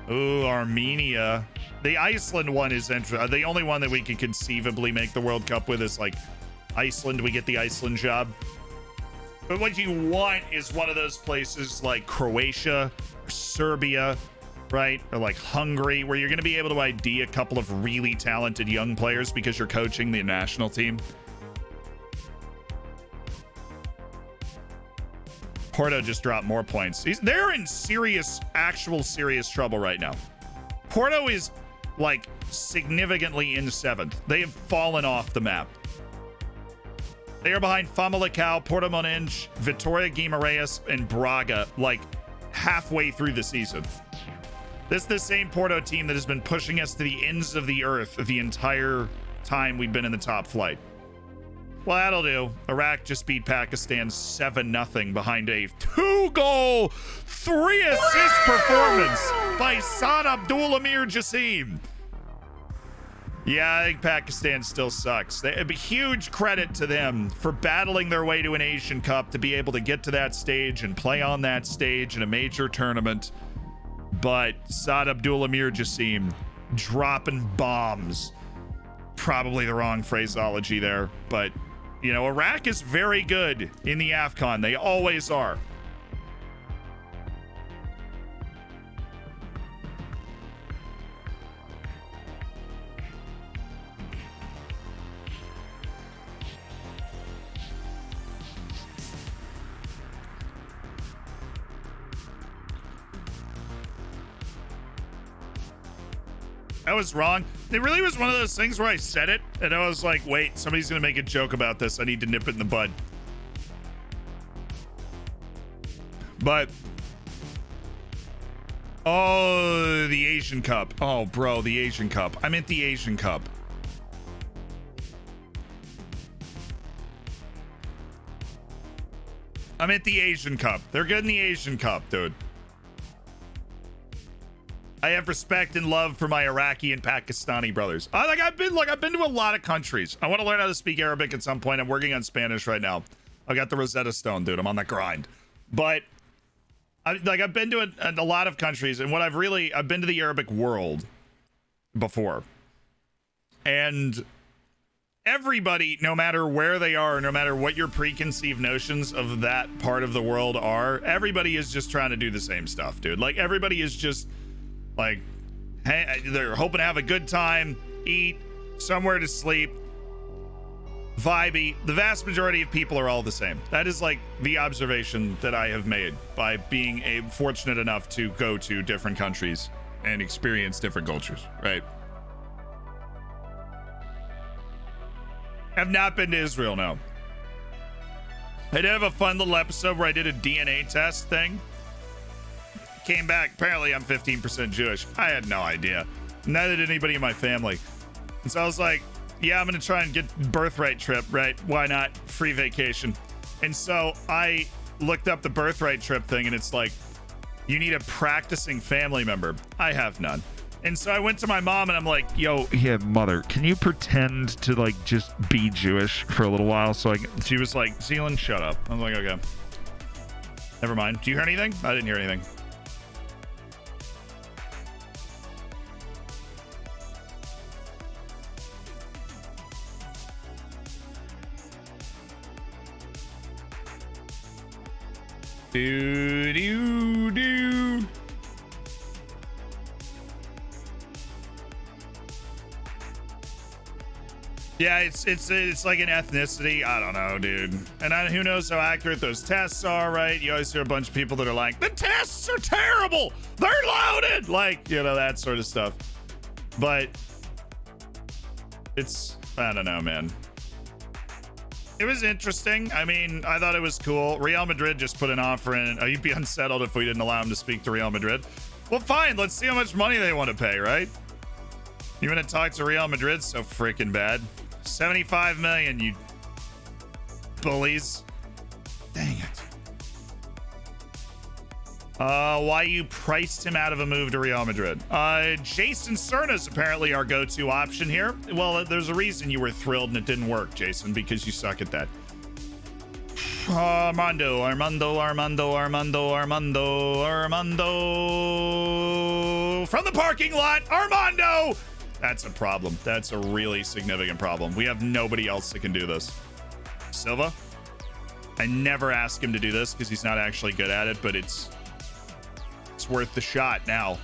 Ooh, Armenia. The Iceland one is interesting. The only one that we could conceivably make the World Cup with is like Iceland. We get the Iceland job. But what you want is one of those places like Croatia, or Serbia, right? Or like Hungary, where you're going to be able to ID a couple of really talented young players because you're coaching the national team. Porto just dropped more points. They're in serious trouble right now. Porto is like significantly in 7th. They have fallen off the map. They are behind Famalicão, Portimonense, Vitória Guimarães, and Braga, like halfway through the season. This is the same Porto team that has been pushing us to the ends of the earth the entire time we've been in the top flight. Well, that'll do. Iraq just beat Pakistan 7-0 behind a 2-goal, 3-assist performance by San Abdul Amir Jassim. Yeah, I think Pakistan still sucks. Huge credit to them for battling their way to an Asian Cup to be able to get to that stage and play on that stage in a major tournament. But Saad Abdul Amir Jassim dropping bombs. Probably the wrong phraseology there, but you know, Iraq is very good in the AFCON. They always are. I was wrong. It really was one of those things where I said it, and I was like, wait, somebody's going to make a joke about this. I need to nip it in the bud. But Oh, the Asian Cup. Oh, bro, the Asian Cup. I meant the Asian Cup. I'm at the Asian Cup. They're good in the Asian Cup, dude. I have respect and love for my Iraqi and Pakistani brothers. I've been to a lot of countries. I want to learn how to speak Arabic at some point. I'm working on Spanish right now. I got the Rosetta Stone, dude. I'm on that grind. But I've been to a lot of countries, and I've been to the Arabic world before. And everybody, no matter where they are, no matter what your preconceived notions of that part of the world are, everybody is just trying to do the same stuff, dude. Like, everybody is just like, hey, they're hoping to have a good time, eat, somewhere to sleep, vibey. The vast majority of people are all the same. That is like the observation that I have made by being fortunate enough to go to different countries and experience different cultures, right? Have not been to Israel, no. I did have a fun little episode where I did a DNA test thing. Came back, apparently I'm 15% Jewish. I had no idea. Neither did anybody in my family. And so I was like, yeah, I'm gonna try and get birthright trip, right? Why not? Free vacation. And so I looked up the birthright trip thing, and it's like, you need a practicing family member. I have none. And so I went to my mom and I'm like, yo, Yeah, mother, can you pretend to like just be Jewish for a little while? So she was like, Zealand, shut up. I was like, okay. Never mind. Do you hear anything? I didn't hear anything. Do. Yeah, it's like an ethnicity. I don't know, dude. And who knows how accurate those tests are, right? You always hear a bunch of people that are like, the tests are terrible. They're loaded. Like, you know, that sort of stuff. But I don't know, man. It was interesting. I mean, I thought it was cool. Real Madrid just put an offer in. You'd be unsettled if we didn't allow him to speak to Real Madrid. Well, fine. Let's see how much money they want to pay, right? You want to talk to Real Madrid so freaking bad? 75 million, you bullies. Dang it. Why you priced him out of a move to Real Madrid? Jason Cerna's apparently our go-to option here. Well, there's a reason you were thrilled and it didn't work, Jason, because you suck at that. Armando. From the parking lot, Armando! That's a problem. That's a really significant problem. We have nobody else that can do this. Silva? I never ask him to do this because he's not actually good at it, but it's worth the shot now.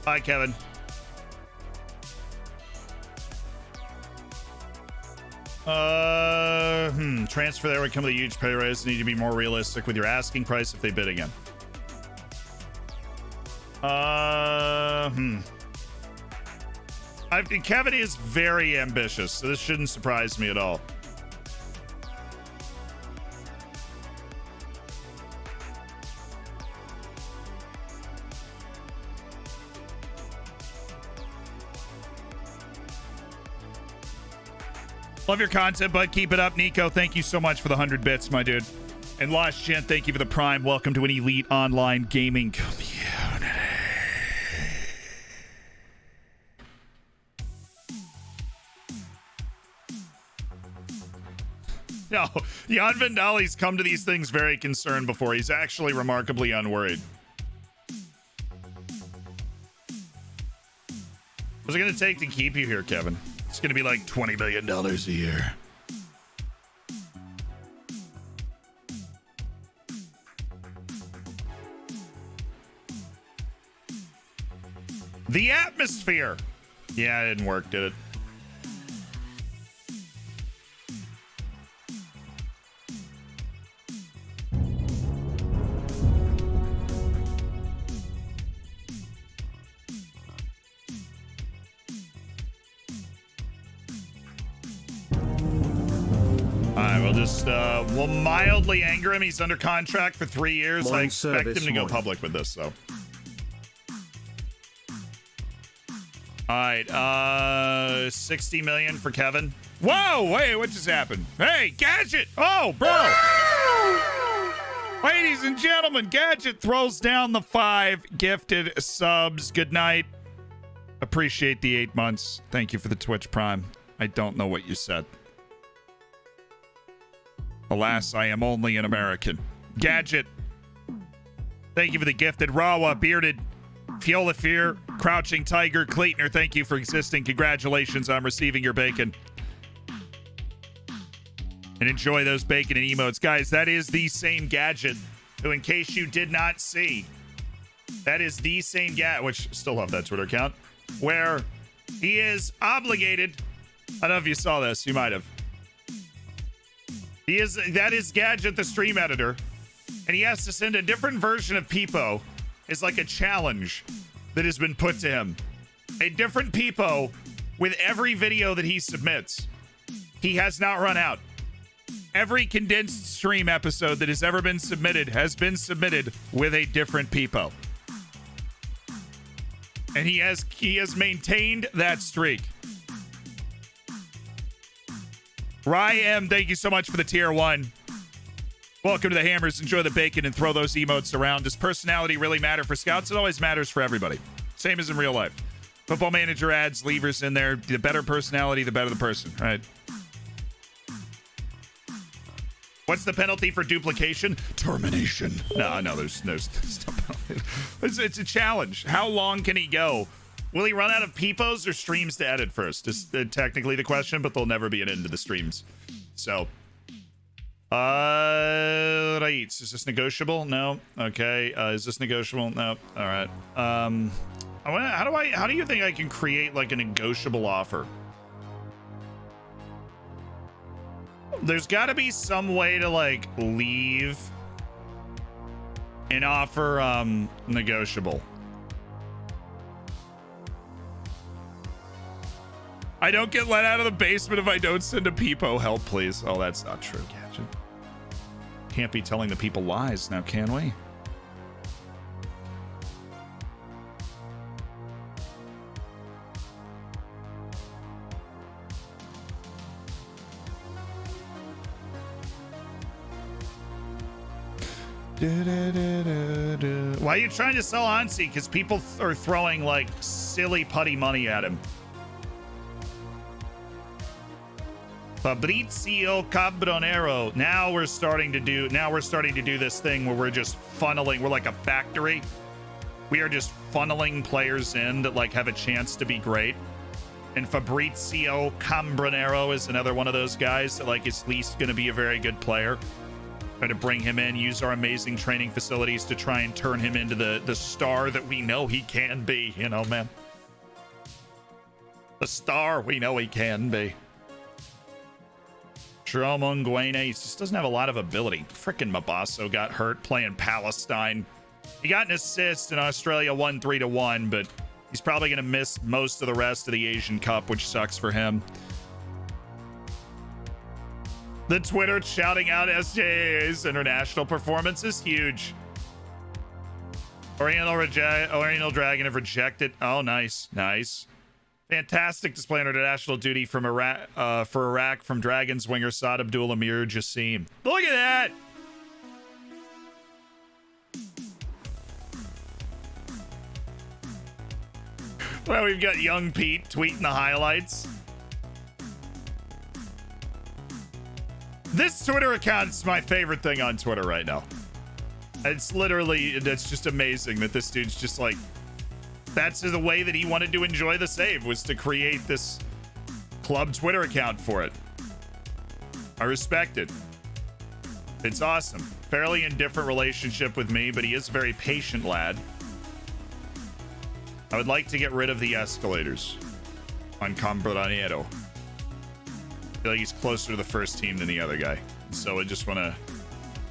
Hi, Kevin. Transfer there would come with a huge pay raise. Need to be more realistic with your asking price if they bid again. Kevin is very ambitious, so this shouldn't surprise me at all. Love your content, bud. Keep it up. Nico, thank you so much for the 100 bits, my dude. And Lost Gent, thank you for the Prime. Welcome to an elite online gaming community. No, Jan Vendali's come to these things very concerned before. He's actually remarkably unworried. What's it going to take to keep you here, Kevin? It's going to be like $20 million a year. The atmosphere. Yeah, it didn't work, did it? right, we'll just we'll mildly anger him. He's under contract for 3 years. I expect him to go public with this, so. All right, 60 million for Kevin. Whoa, wait, what just happened? Hey, Gadget! Oh, bro! Ladies and gentlemen, Gadget throws down the 5 gifted subs. Good night. Appreciate the 8 months. Thank you for the Twitch Prime. I don't know what you said. Alas, I am only an American. Gadget. Thank you for the gifted. Rawa, Bearded, Fiola Fear, Crouching Tiger, Claytoner, thank you for existing. Congratulations on receiving your bacon. And enjoy those bacon and emotes. Guys, that is the same Gadget, who, in case you did not see, that is the same Gadget, which still have that Twitter account, where he is obligated. I don't know if you saw this. You might have. That is Gadget, the stream editor, and he has to send a different version of Peepo. Is like a challenge that has been put to him. A different Peepo with every video that he submits. He has not run out. Every condensed stream episode that has ever been submitted has been submitted with a different Peepo. And he has maintained that streak. Ryan, thank you so much for the tier 1. Welcome to the Hammers. Enjoy the bacon and throw those emotes around. Does personality really matter for scouts? It always matters for everybody. Same as in real life. Football Manager adds levers in there. The better personality, the better the person, right? What's the penalty for duplication? Termination. No, there's no penalty. It's a challenge. How long can he go? Will he run out of peepos or streams to edit first? Is technically the question, but there'll never be an end to the streams. So, right. Is this negotiable? No. Okay. Is this negotiable? No. All right. How do you think I can create like a negotiable offer? There's got to be some way to like leave an offer negotiable. I don't get let out of the basement if I don't send a Peepo. Help, please. Oh, that's not true, Gadget. Can't be telling the people lies now, can we? Why are you trying to sell Ansi? Because people are throwing like silly putty money at him. Fabrizio Cabronero. Now we're starting to do this thing where we're just funneling. We're like a factory. We are just funneling players in that like have a chance to be great. And Fabrizio Cabronero is another one of those guys that like is at least going to be a very good player. Try to bring him in, use our amazing training facilities to try and turn him into the star that we know he can be, you know, man. The star we know he can be. Jerome Nguene, he just doesn't have a lot of ability. Frickin' Mabasso got hurt playing Palestine. He got an assist, and Australia won 3-1, but he's probably going to miss most of the rest of the Asian Cup, which sucks for him. The Twitter shouting out SJA's international performance is huge. Oriental Dragon have rejected. Oh, nice. Fantastic display on international duty from Iraq from Dragon's winger Saad Abdul Amir Jassim. Look at that! Well, we've got young Pete tweeting the highlights. This Twitter account's my favorite thing on Twitter right now. It's just amazing that this dude's just like, that's the way that he wanted to enjoy the save, was to create this club Twitter account for it. I respect it. It's awesome. Fairly indifferent relationship with me, but he is a very patient lad. I would like to get rid of the escalators on Cabronero. I feel like he's closer to the first team than the other guy. So I just want to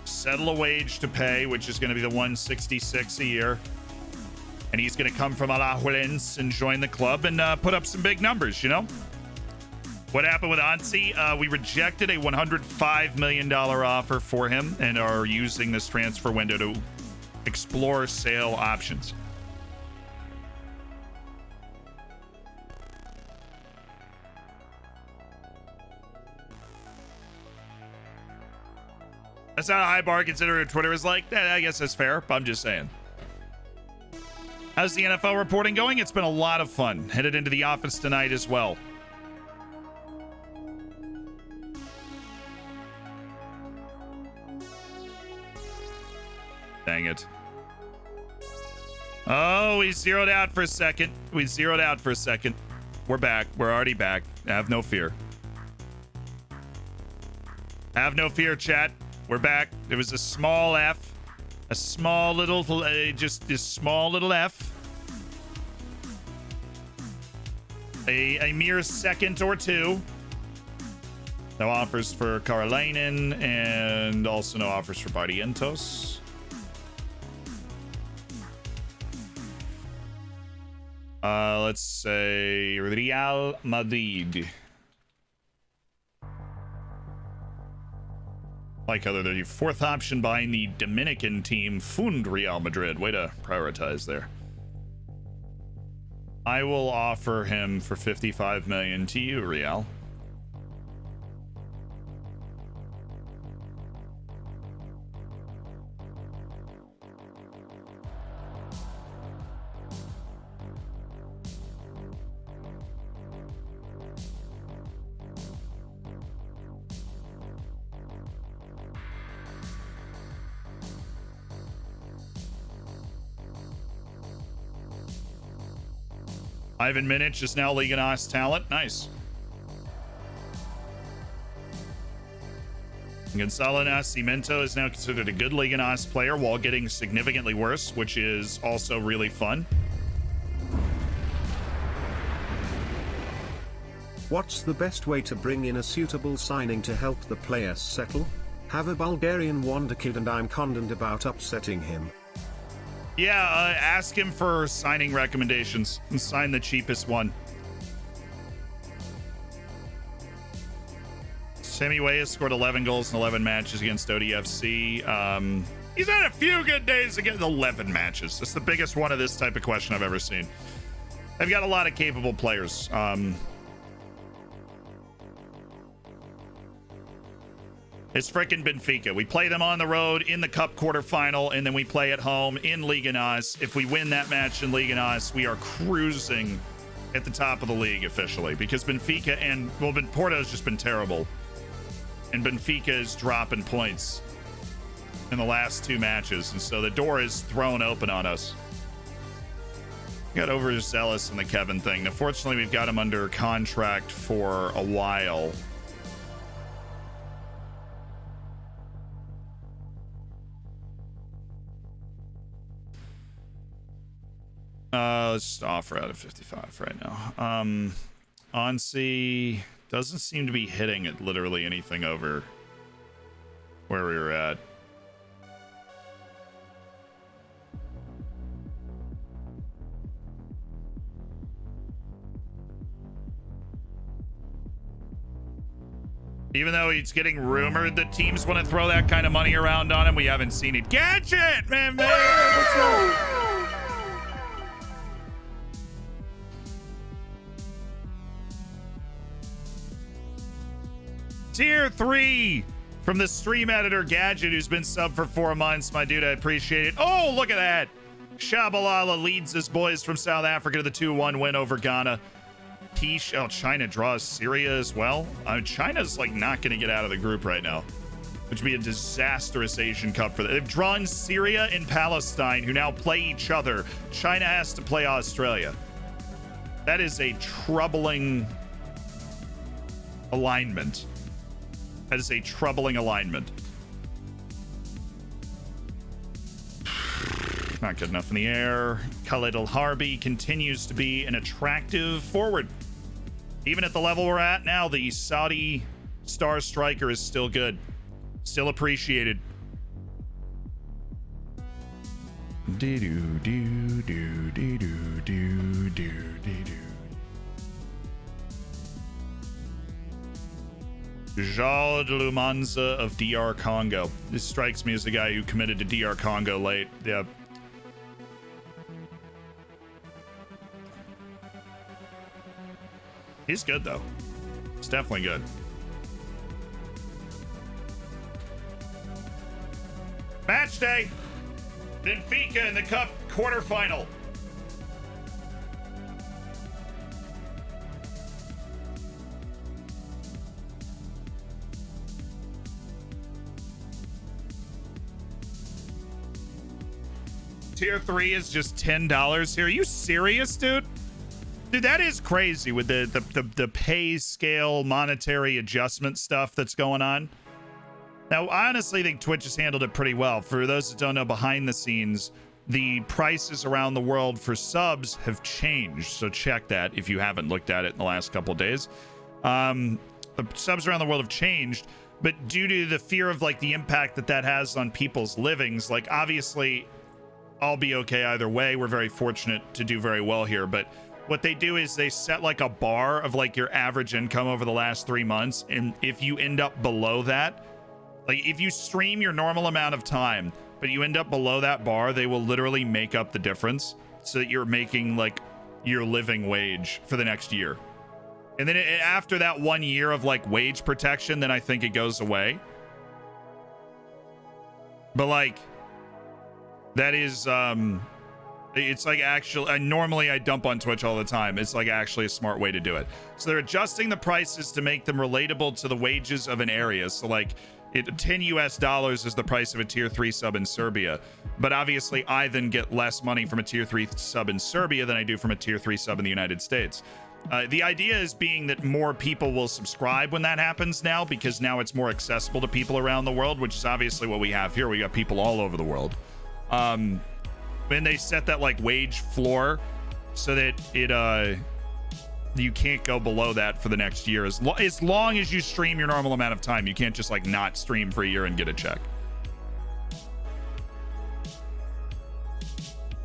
settle a wage to pay, which is going to be the 166 a year. And he's going to come from Alajuelense and join the club and put up some big numbers, you know? What happened with Ansi? We rejected a $105 million offer for him and are using this transfer window to explore sale options. That's not a high bar considering Twitter is like, I guess that's fair, but I'm just saying. How's the NFL reporting going? It's been a lot of fun. Headed into the office tonight as well. Dang it. Oh, we zeroed out for a second. We're back. We're already back. Have no fear. Have no fear, chat. We're back. It was a small F. A small little, just this small little F. A mere second or two. No offers for Karolainen and also no offers for Barrientos. Let's say Real Madrid. Like other than the fourth option buying the Dominican team Fund Real Madrid. Way to prioritize there. I will offer him for 55 million to you, Real. Ivan Minich is now Liga NOS talent. Nice. Gonzalo Nascimento is now considered a good Liga NOS player while getting significantly worse, which is also really fun. What's the best way to bring in a suitable signing to help the players settle? Have a Bulgarian wonderkid and I'm confident about upsetting him. Yeah, ask him for signing recommendations and sign the cheapest one. Sammy Way has scored 11 goals in 11 matches against ODFC. He's had a few good days against 11 matches. That's the biggest one of this type of question I've ever seen. They've got a lot of capable players. It's frickin' Benfica. We play them on the road in the Cup quarterfinal, and then we play at home in Liga NOS. If we win that match in Liga NOS, we are cruising at the top of the league officially, because Benfica and, well, Porto's just been terrible. And Benfica is dropping points in the last two matches, and so the door is thrown open on us. Got overzealous in the Kevin thing. Unfortunately, we've got him under contract for a while. Let's just offer out of 55 right now. Ansi doesn't seem to be hitting at literally anything over where we were at. Even though he's getting rumored that teams want to throw that kind of money around on him, we haven't seen it. Gadget, man, what's up? Tier 3 from the stream editor Gadget, who's been sub for 4 months. My dude, I appreciate it. Oh, look at that. Shabalala leads his boys from South Africa to the 2-1 win over Ghana. Oh, China draws Syria as well. China's like not going to get out of the group right now, which would be a disastrous Asian Cup for them. They've drawn Syria and Palestine, who now play each other. China has to play Australia. That is a troubling alignment. That is a troubling alignment. Not good enough in the air. Khalid Al-Harbi continues to be an attractive forward. Even at the level we're at now, the Saudi star striker is still good. Still appreciated. Jal de Lumanza of DR Congo. This strikes me as the guy who committed to DR Congo late. Yeah. He's good, though. It's definitely good. Match day. Benfica in the Cup quarterfinal. Tier 3 is just $10 here. Are you serious, dude? Dude, that is crazy with the pay scale monetary adjustment stuff that's going on. Now, I honestly think Twitch has handled it pretty well. For those that don't know, behind the scenes, the prices around the world for subs have changed. So check that if you haven't looked at it in the last couple of days. The subs around the world have changed, but due to the fear of like the impact that that has on people's livings, like obviously I'll be okay either way. We're very fortunate to do very well here, but what they do is they set like a bar of like your average income over the last 3 months, and if you end up below that, like if you stream your normal amount of time but you end up below that bar, they will literally make up the difference so that you're making like your living wage for the next year. And then after that 1 year of like wage protection, then I think it goes away. But like that is it's like actually normally I dump on Twitch all the time. It's like actually a smart way to do it. So they're adjusting the prices to make them relatable to the wages of an area. So like $10 is the price of a tier 3 sub in Serbia, but obviously I then get less money from a tier 3 sub in Serbia than I do from a tier 3 sub in the United States. The idea is being that more people will subscribe when that happens now, because now it's more accessible to people around the world, which is obviously what we have here. We got people all over the world. And they set that like wage floor so that it you can't go below that for the next year as long as you stream your normal amount of time. You can't just like not stream for a year and get a check.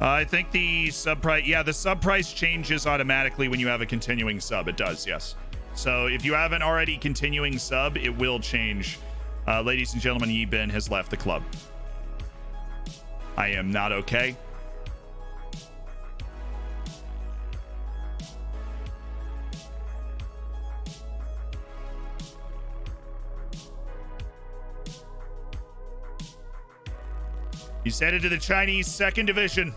I think the sub price, the sub price changes automatically when you have a continuing sub. It does, yes. So if you haven't already continuing sub, it will change. Ladies and gentlemen, Yi-Bin has left the club. I am not okay. He's headed to the Chinese second division.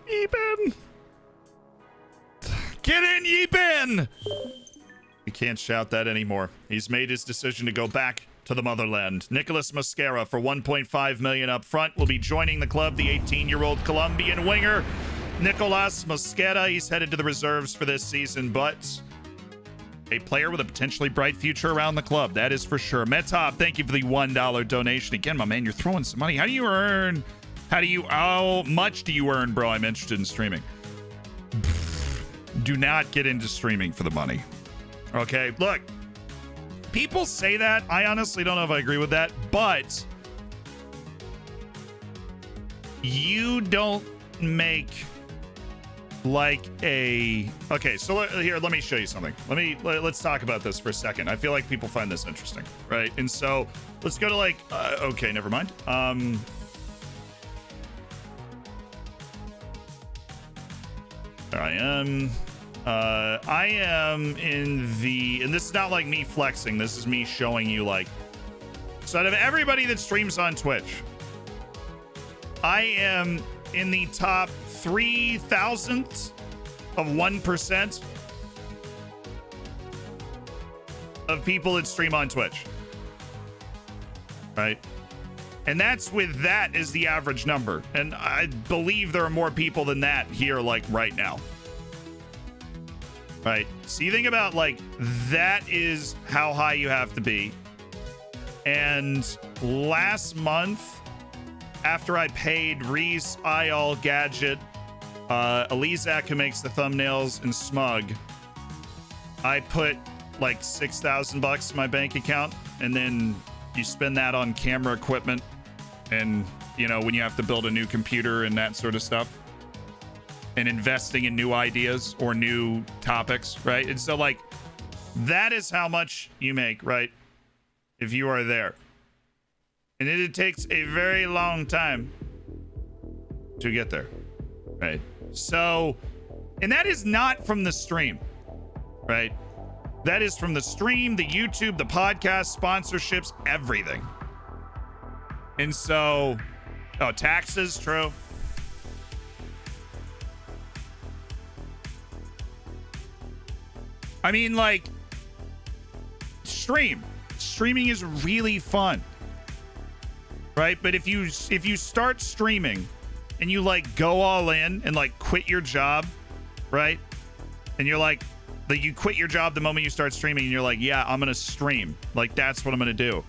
Yi-Bin! Get in, Yi-Bin! You can't shout that anymore. He's made his decision to go back to the motherland. Nicholas Mosquera for 1.5 million up front will be joining the club. The 18-year-old Colombian winger, Nicolas Mosquera. He's headed to the reserves for this season, but a player with a potentially bright future around the club. That is for sure. Metop, thank you for the $1 donation. Again, my man, you're throwing some money. How much do you earn, bro? I'm interested in streaming. Do not get into streaming for the money. Okay, look, people say that. I honestly don't know if I agree with that, but you don't make like a... Okay, so here, let me show you something. Let's talk about this for a second. I feel like people find this interesting, right? And so let's go to like, okay, never mind. There I am. I am in the, and this is not like me flexing, this is me showing you like, so out of everybody that streams on Twitch, I am in the top 3,000th of 1% of people that stream on Twitch, right? And that's with that as the average number. And I believe there are more people than that here, like right now. Right. So you think about like that is how high you have to be. And last month, after I paid Reese, Ayal, Gadget, Elizak, who makes the thumbnails, and Smug, I put like $6,000 in my bank account, and then you spend that on camera equipment and, you know, when you have to build a new computer and that sort of stuff, and investing in new ideas or new topics, right? And so, like, that is how much you make, right? If you are there. And it takes a very long time to get there, right? So, and that is not from the stream, right? That is from the stream, the YouTube, the podcast, sponsorships, everything. And so, oh, taxes, true. I mean, like, streaming is really fun, right? But if you start streaming and you like go all in and like quit your job, right? And you're like you quit your job the moment you start streaming and you're like, yeah, I'm gonna stream, like that's what I'm gonna do.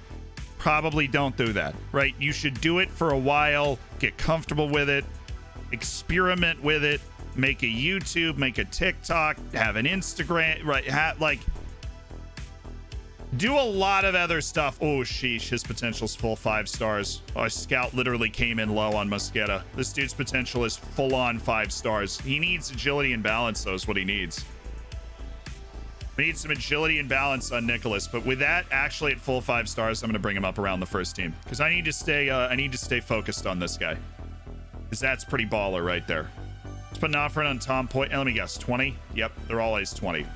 Probably don't do that, right? You should do it for a while, get comfortable with it, experiment with it, make a YouTube, make a TikTok, have an Instagram, right? Like, do a lot of other stuff. Oh, sheesh, his potential's full 5 stars. Oh, Scout literally came in low on Mosqueda. This dude's potential is full on 5 stars. He needs agility and balance, though, is what he needs. We need some agility and balance on Nicholas, but with that actually at full 5 stars, I'm going to bring him up around the first team because I need to stay focused on this guy because that's pretty baller right there. Let's put an offer on Tom Point. Let me guess, 20. Yep, they're always 20.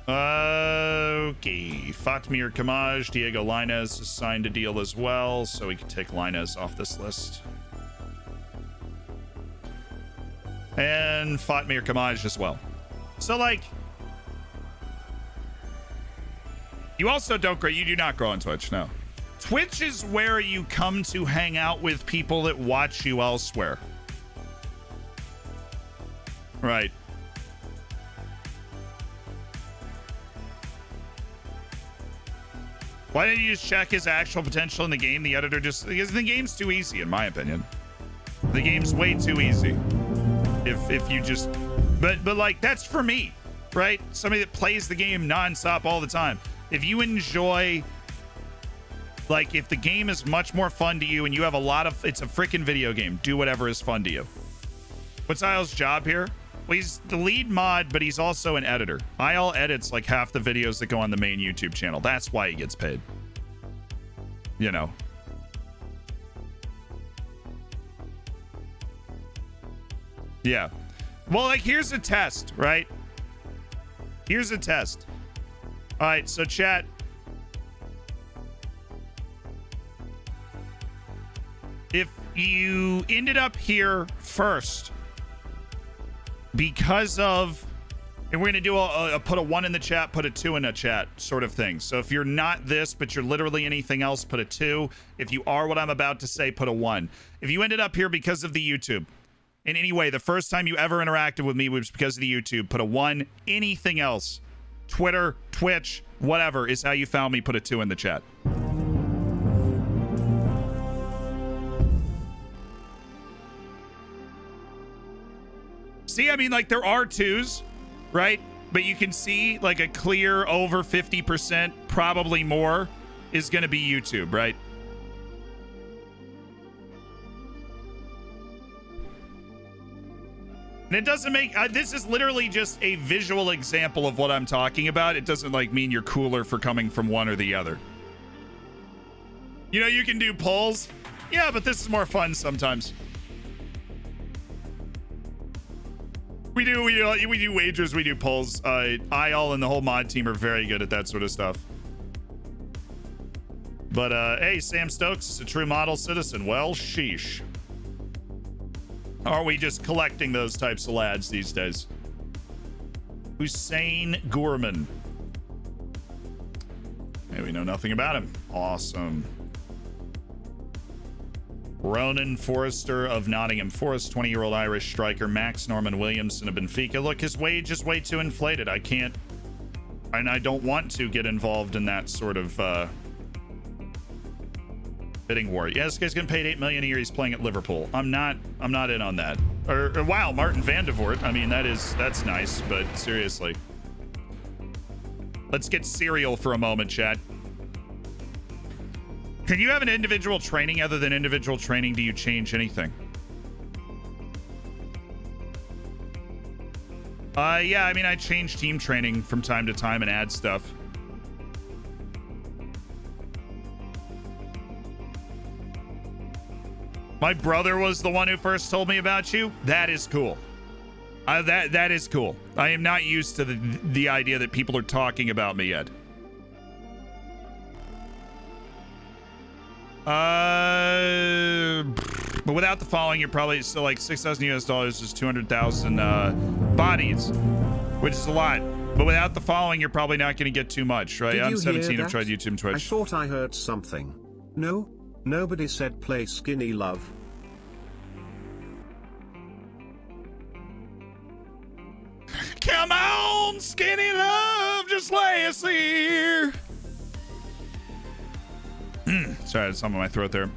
Okay, Fatmir Kamaj, Diego Lainez has signed a deal as well, so we can take Lainez off this list. And Fatmir Kamaj as well. So, like, you also don't grow. You do not grow on Twitch, no. Twitch is where you come to hang out with people that watch you elsewhere. Right. Why didn't you just check his actual potential in the game? The editor just... Because the game's too easy, in my opinion. The game's way too easy. If you just... But like, that's for me, right? Somebody that plays the game nonstop all the time. If you enjoy... Like, if the game is much more fun to you and you have a lot of... It's a freaking video game. Do whatever is fun to you. What's Isle's job here? Well, he's the lead mod, but he's also an editor. Isle edits like half the videos that go on the main YouTube channel. That's why he gets paid. You know. Yeah. Well, like, here's a test, right? Here's a test. All right, so chat. If you ended up here first because of, and we're going to do a put a 1 in the chat, put a 2 in the chat sort of thing. So if you're not this, but you're literally anything else, put a 2. If you are what I'm about to say, put a 1. If you ended up here because of the YouTube, in any way, the first time you ever interacted with me was because of the YouTube, put a 1. Anything else, Twitter, Twitch, whatever is how you found me, put a 2 in the chat. See, I mean, like, there are 2s, right? But you can see, like, a clear over 50%, probably more, is going to be YouTube, right? And it doesn't make... this is literally just a visual example of what I'm talking about. It doesn't, like, mean you're cooler for coming from one or the other. You know, you can do polls. Yeah, but this is more fun sometimes. We do wagers, we do polls. Ayal and the whole mod team are very good at that sort of stuff. But, hey, Sam Stokes is a true model citizen. Well, sheesh. Are we just collecting those types of lads these days? Hussein Gorman. Hey, we know nothing about him. Awesome. Ronan Forrester of Nottingham Forest, 20-year-old Irish striker. Max Norman Williamson of Benfica. Look, his wage is way too inflated. I can't, and I don't want to get involved in that sort of Bidding war. Yeah, this guy's getting paid $8 million a year. He's playing at Liverpool. I'm not in on that. Or wow, Martin Van de Voort. I mean, that's nice, but seriously. Let's get serial for a moment, chat. Can you have an individual training? Other than individual training, do you change anything? Yeah, I mean, I change team training from time to time and add stuff. My brother was the one who first told me about you. That is cool. That is cool. I am not used to the idea that people are talking about me yet. But without the following, you're probably still like 6,000 US dollars is 200,000 bodies, which is a lot. But without the following, you're probably not going to get too much, right? I'm 17. I've tried YouTube and Twitch. I thought I heard something. No, nobody said play Skinny Love. Come on, Skinny Love, just lay us here. Sorry, I had something in my throat there.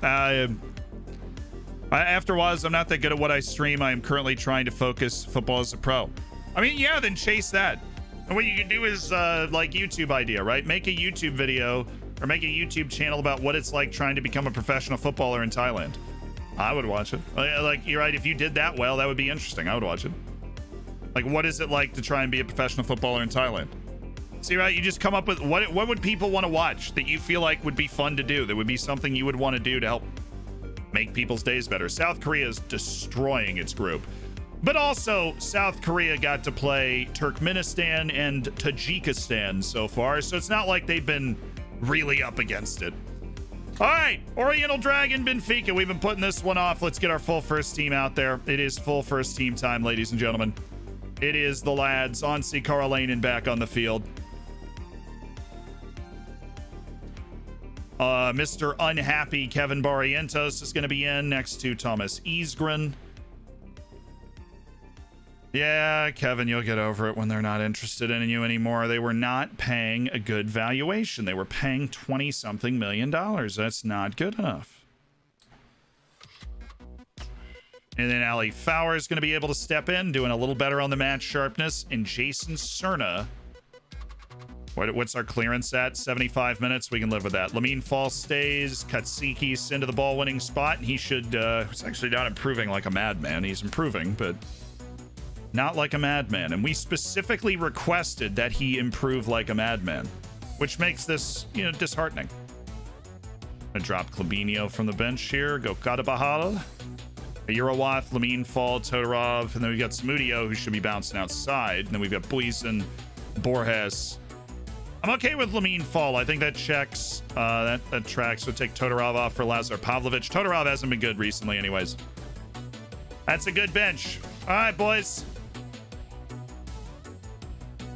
After was, I'm not that good at what I stream. I am currently trying to focus football as a pro. I mean, yeah, then chase that. And what you can do is like YouTube idea, right? Make a YouTube video or make a YouTube channel about what it's like trying to become a professional footballer in Thailand. I would watch it. Like, you're right. If you did that well, that would be interesting. I would watch it. Like, what is it like to try and be a professional footballer in Thailand? See, right? You just come up with what would people want to watch that you feel like would be fun to do? That would be something you would want to do to help make people's days better. South Korea is destroying its group. But also, South Korea got to play Turkmenistan and Tajikistan so far, so it's not like they've been really up against it. All right, Oriental Dragon, Benfica. We've been putting this one off. Let's get our full first team out there. It is full first team time, ladies and gentlemen. It is the lads, Onsi Karolainen back on the field. Mr. Unhappy Kevin Barrientos is going to be in next to Thomas Isgren. Yeah, Kevin, you'll get over it when they're not interested in you anymore. They were not paying a good valuation. They were paying $20-something million. That's not good enough. And then Ali Fowler is going to be able to step in, doing a little better on the match sharpness. And Jason Cerna. What's our clearance at? 75 minutes. We can live with that. Lamine Fall stays. Katsikis into the ball-winning spot. And he should... he's actually not improving like a madman. He's improving, but not like a madman. And we specifically requested that he improve like a madman, which makes this, disheartening. Gonna drop Klabinio from the bench here. Go Kadabahal. Urawath, Lamine Fall, Todorov. And then we've got Samudio, who should be bouncing outside. And then we've got Buisen, Borges. I'm okay with Lamine Fall. I think that checks. That tracks. So take Todorov off for Lazar Pavlovich. Todorov hasn't been good recently anyways. That's a good bench. All right, boys.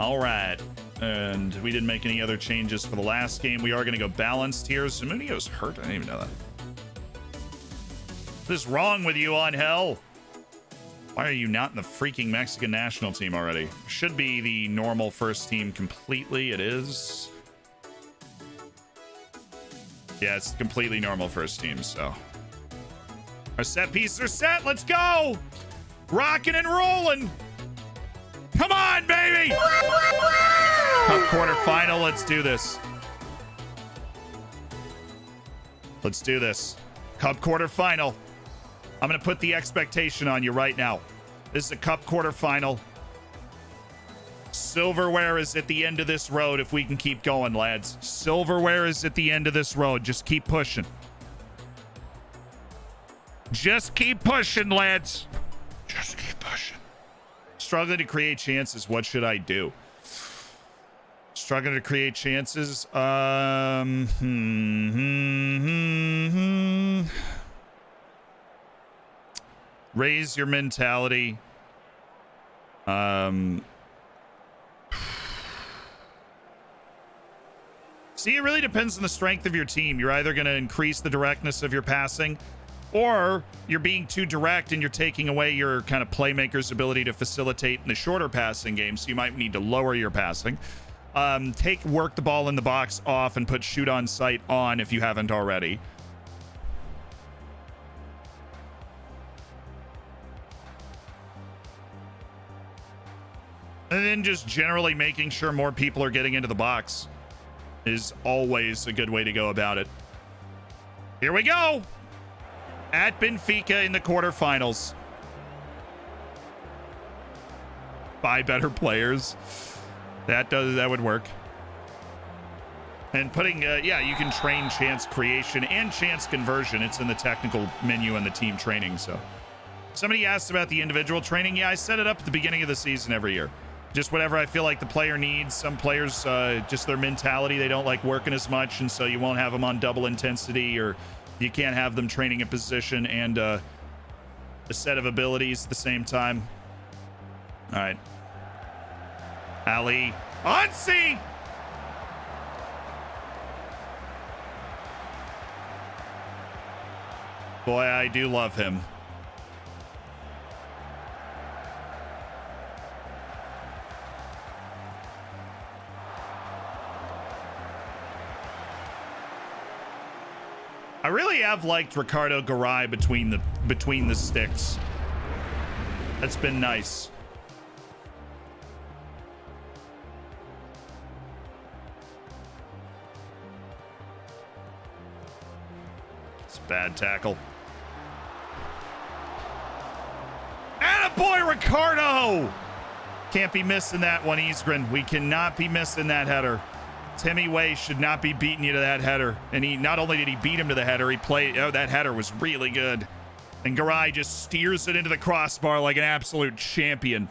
All right. And we didn't make any other changes for the last game. We are going to go balanced here. Zamudio's hurt. I didn't even know that. What is wrong with you, Angel? Why are you not in the freaking Mexican national team already? Should be the normal first team completely. It is. Yeah, it's completely normal first team, so. Our set pieces are set. Let's go. Rocking and rolling. Come on, baby. Cup quarterfinal. Let's do this. Let's do this. Cup quarterfinal. I'm going to put the expectation on you right now. This is a cup quarterfinal. Silverware is at the end of this road if we can keep going, lads. Silverware is at the end of this road. Just keep pushing. Just keep pushing, lads. Just keep pushing. Struggling to create chances. What should I do? Struggling to create chances. Raise your mentality. See, it really depends on the strength of your team. You're either going to increase the directness of your passing, or you're being too direct and you're taking away your kind of playmaker's ability to facilitate in the shorter passing game. So you might need to lower your passing. Work the ball in the box off and put shoot on sight on if you haven't already. And then just generally making sure more people are getting into the box is always a good way to go about it. Here we go. At Benfica in the quarterfinals. 5 better players. That would work. And putting, yeah, you can train chance creation and chance conversion. It's in the technical menu and the team training. So somebody asked about the individual training. Yeah, I set it up at the beginning of the season every year. Just whatever I feel like the player needs. Some players, just their mentality, they don't like working as much. And so you won't have them on double intensity, or you can't have them training a position and a set of abilities at the same time. All right. Ali. Ansi! Boy, I do love him. I really have liked Ricardo Garay between the sticks. That's been nice. It's a bad tackle. Attaboy, Ricardo! Can't be missing that one, Isgren. We cannot be missing that header. Timmy Way should not be beating you to that header. And he not only did he beat him to the header, he played. Oh, that header was really good. And Garay just steers it into the crossbar like an absolute champion.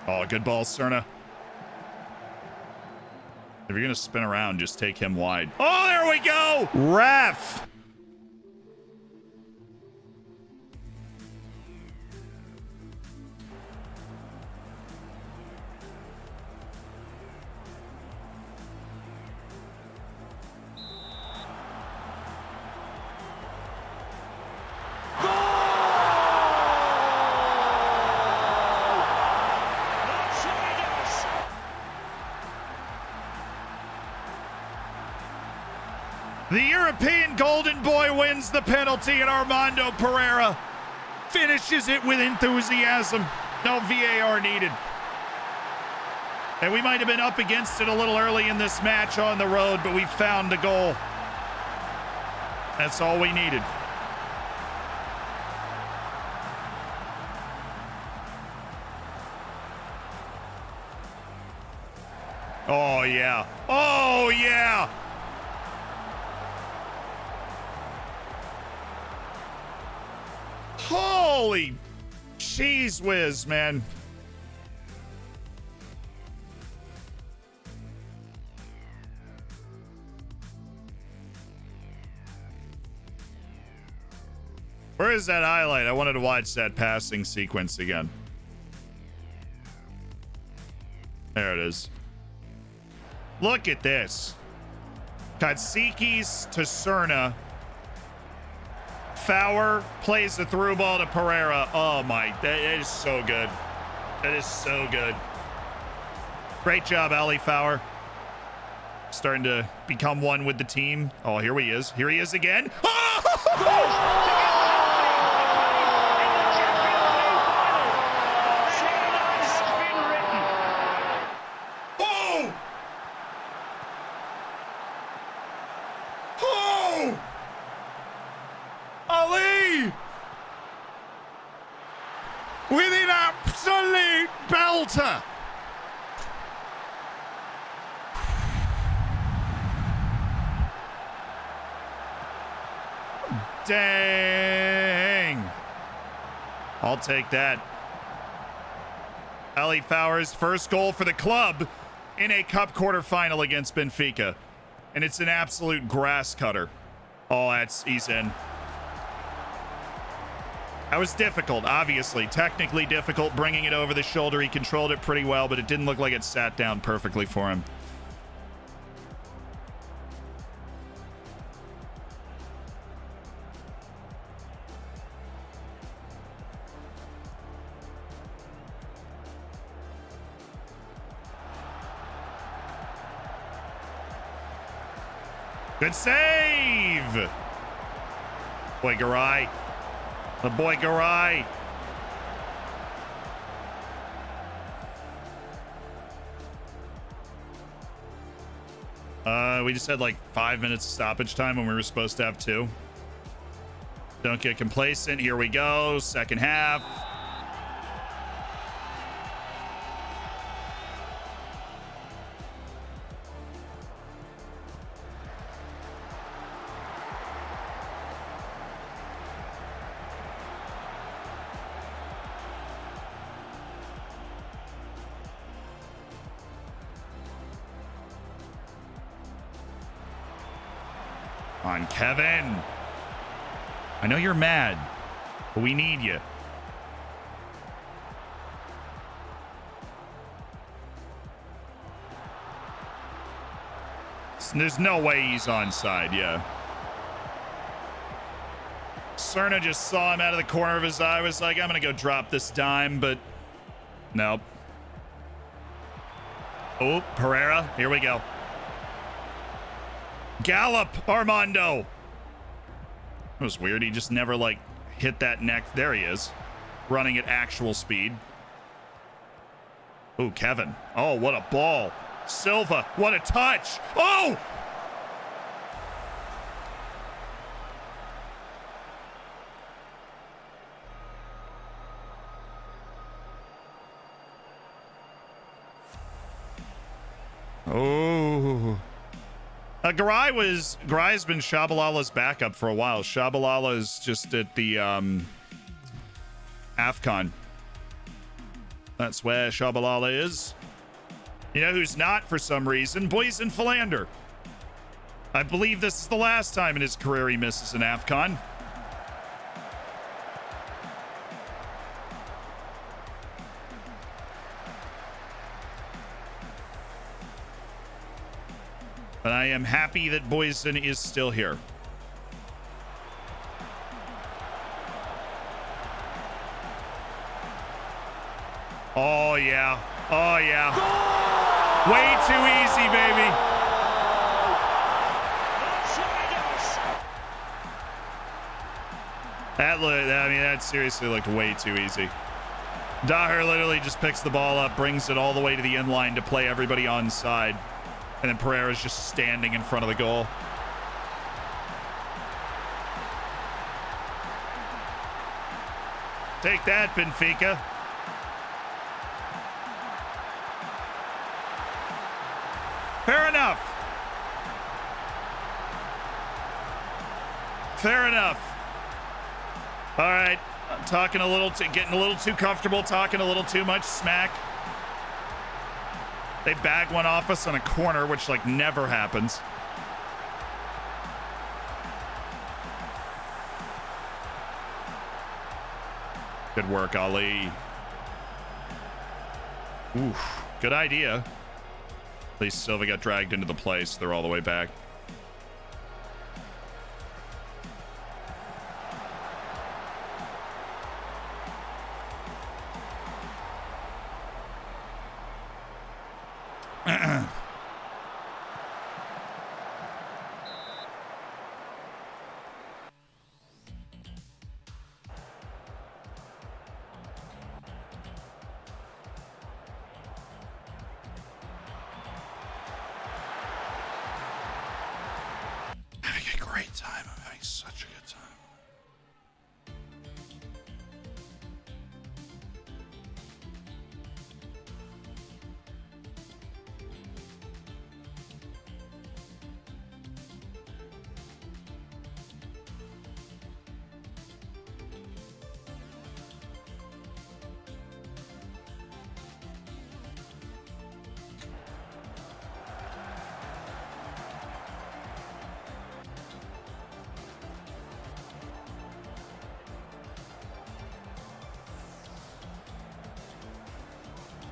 Oh, good ball, Cerna. If you're going to spin around, just take him wide. Oh, there we go! Ref! The European Golden Boy wins the penalty, and Armando Pereira finishes it with enthusiasm. No VAR needed. And we might have been up against it a little early in this match on the road, but we found the goal. That's all we needed. Oh, yeah. Oh, yeah. Holy cheese whiz, man. Where is that highlight? I wanted to watch that passing sequence again. There it is. Look at this. Katsikis to Cerna. Fowler plays the through ball to Pereira. Oh my, that is so good. That is so good. Great job, Ali Fowler. Starting to become one with the team. Oh, here he is. Here he is again. Oh! Ali! With an absolute belter! Dang! I'll take that. Ali Fowler's first goal for the club in a cup quarterfinal against Benfica. And it's an absolute grass cutter. Oh, he's in. That was difficult, obviously. Technically difficult, bringing it over the shoulder. He controlled it pretty well, but it didn't look like it sat down perfectly for him. Good save. Boy, Garay. The boy, Garay. We just had like 5 minutes of stoppage time when we were supposed to have 2. Don't get complacent. Here we go. Second half. Come on, Kevin. I know you're mad, but we need you. There's no way he's onside, yeah. Cerna just saw him out of the corner of his eye, was like, I'm gonna go drop this dime, but nope. Oh, Pereira, here we go. Gallop, Armando. That was weird. He just never, like, hit that neck. There he is. Running at actual speed. Oh, Kevin. Oh, what a ball. Silva, what a touch. Oh! Oh. Garay's been Shabalala's backup for a while. Shabalala's just at the AFCON. That's where Shabalala is. You know who's not for some reason? Boysen Philander. I believe this is the last time in his career he misses an AFCON. But I am happy that Boysen is still here. Oh, yeah. Oh, yeah. Goal! Way too easy, baby. That seriously looked way too easy. Daher literally just picks the ball up, brings it all the way to the end line to play everybody onside. And then Pereira's just standing in front of the goal. Take that, Benfica. Fair enough. Fair enough. All right. I'm talking a little, getting a little too comfortable, talking a little too much smack. They bag one off us on a corner, which like never happens. Good work, Ali. Oof, good idea. At least Silva got dragged into the place. They're all the way back.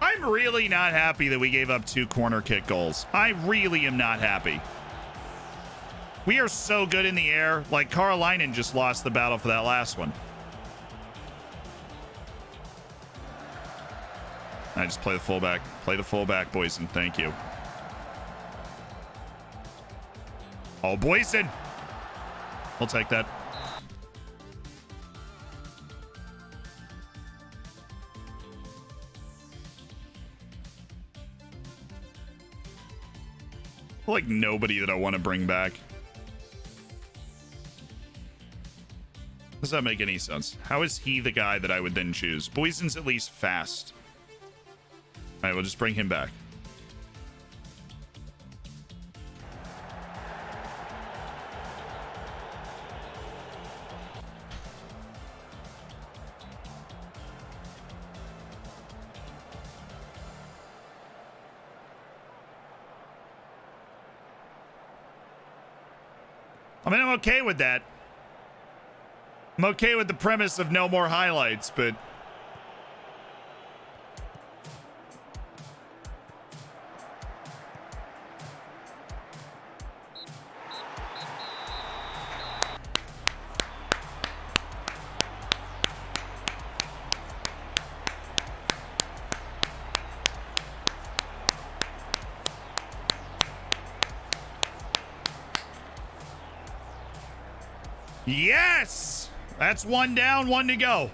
I'm really not happy that we gave up 2 corner kick goals. I really am not happy. We are so good in the air. Like, Carolina just lost the battle for that last one. I just play the fullback. Play the fullback, boys, and thank you. Oh, Boyson. We'll take that. Like nobody that I want to bring back. Does that make any sense? How is he the guy that I would then choose? Boyson's at least fast. All right, we'll just bring him back. I mean, I'm okay with that. I'm okay with the premise of no more highlights, but... Yes! That's one down, one to go.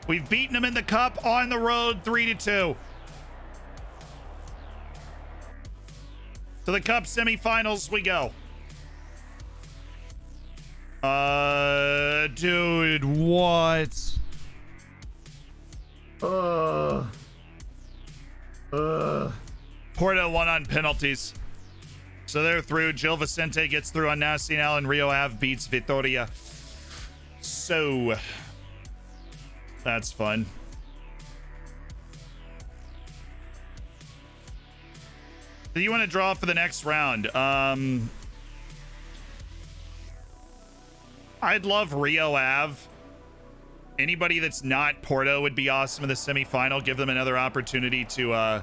We've beaten them in the cup on the road, 3-2. To the cup semifinals we go. Dude, what? Porto won on penalties. So they're through. Gil Vicente gets through on Nacional, and Rio Ave beats Vitoria. So that's fun. Do you want to draw for the next round? I'd love Rio Ave. Anybody that's not Porto would be awesome in the semifinal. Give them another opportunity to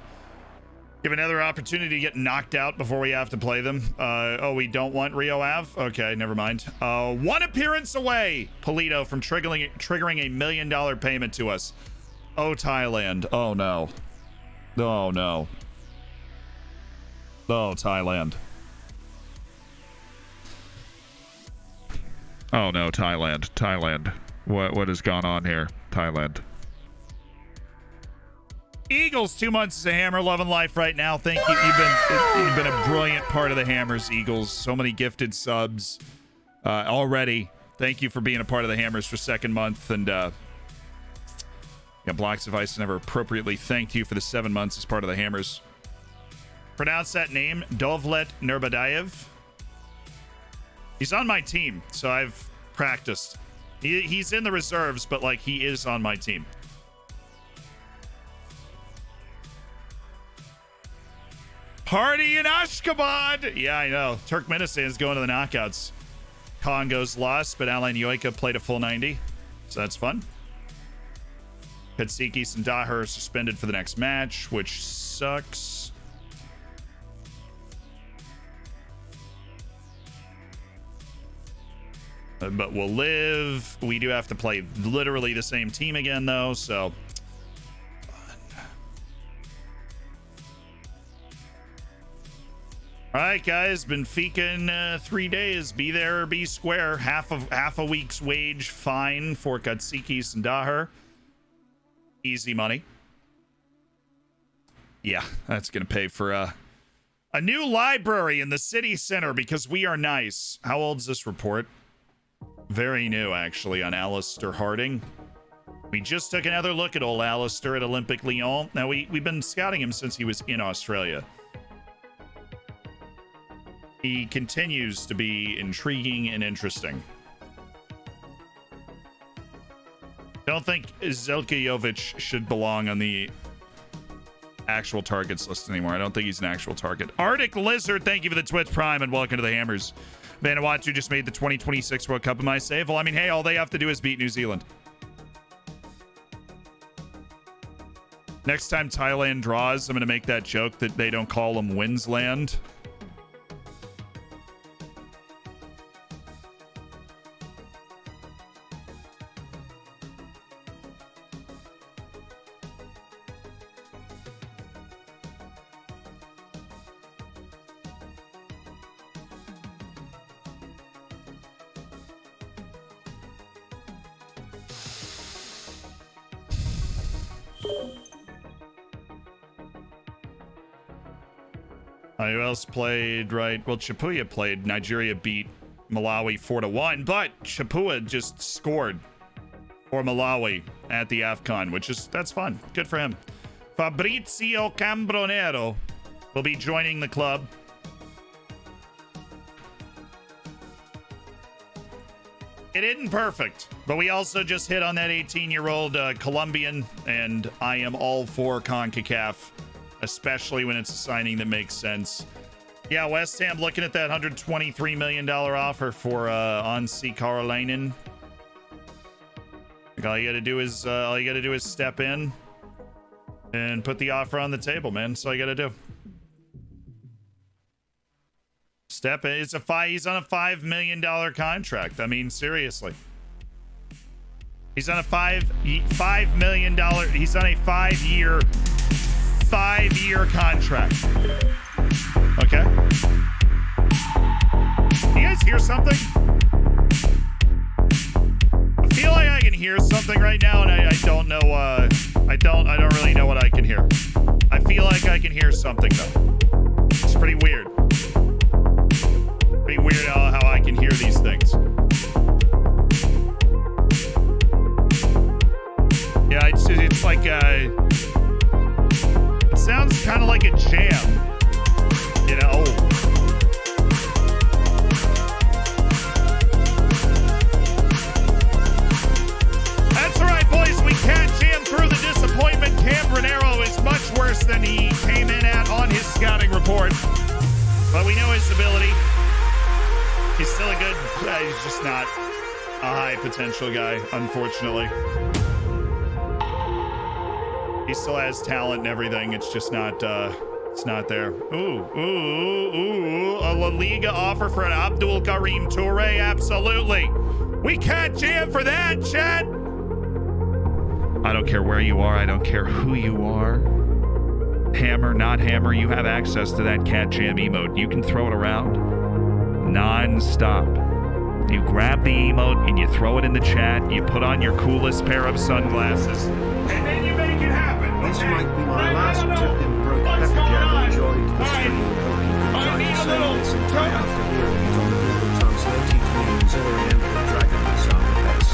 get knocked out before we have to play them. Oh, we don't want Rio Ave? Okay, never mind. One appearance away, Polito, from triggering $1 million payment to us. Oh, Thailand. Oh, no. Oh, no. Oh, Thailand. Oh, no, Thailand. Thailand. What has gone on here? Thailand. Eagles, 2 months as a hammer, loving life right now. Thank you. You've been a brilliant part of the Hammers, Eagles. So many gifted subs already. Thank you for being a part of the Hammers for second month. And Blocks of Ice never appropriately thanked you for the 7 months as part of the Hammers. Pronounce that name, Dovlet Nurbadayev. He's on my team, so I've practiced. He's in the reserves, but like he is on my team. Party in Ashgabat! Yeah, I know. Turkmenistan's going to the knockouts. Congo's lost, but Alain Yoika played a full 90. So that's fun. Petsikis and Daher are suspended for the next match, which sucks. But we'll live. We do have to play literally the same team again, though, so... All right, guys, Benfica in 3 days. Be there or be square. Half a week's wage fine for Katsikis and Daher. Easy money. Yeah, that's going to pay for a new library in the city center because we are nice. How old's this report? Very new, actually, on Alistair Harding. We just took another look at old Alistair at Olympique Lyon. Now, we've been scouting him since he was in Australia. He continues to be intriguing and interesting. Don't think Zelka Jovic should belong on the actual targets list anymore. I don't think he's an actual target. Arctic Lizard, thank you for the Twitch Prime and welcome to the Hammers. Vanuatu just made the 2026 World Cup. Am I safe? Well, I mean, hey, all they have to do is beat New Zealand. Next time Thailand draws, I'm going to make that joke that they don't call them Winsland. Who else played, right? Well, Chapuya played. Nigeria beat Malawi 4-1, but Chapuya just scored for Malawi at the AFCON, that's fun. Good for him. Fabrizio Cambronero will be joining the club. It isn't perfect, but we also just hit on that 18-year-old Colombian, and I am all for CONCACAF, especially when it's a signing that makes sense. Yeah, West Ham looking at that $123 million offer for Onsi Karolainen. All you gotta do is step in and put the offer on the table, man. That's all you gotta do. Step in. He's on a $5 million contract. I mean, seriously. He's on a $5 million. He's on a 5-year contract. Okay. You guys hear something? I feel like I can hear something right now, and I don't know. I don't really know what I can hear. I feel like I can hear something though. It's pretty weird. Pretty weird how I can hear these things. Yeah, it's like it sounds kind of like a jam, you know. That's all right, boys. We can't jam through the disappointment. Cambronero is much worse than he came in at on his scouting report, but we know his ability. He's still a good, he's just not a high potential guy, unfortunately. He still has talent and everything. It's just not, it's not there. Ooh. A La Liga offer for an Abdul Karim Toure? Absolutely. We can't jam for that, chat. I don't care where you are. I don't care who you are. Hammer, not hammer. You have access to that cat jam emote. You can throw it around non-stop. You grab the emote and you throw it in the chat. You put on your coolest pair of sunglasses, and then you make it happen. This might be my last tip in Broke Pepper Jam. Enjoyed the stream. Hope you can try to say this entire after hearing it on the Google Translate. It means Oriental dragons are the best.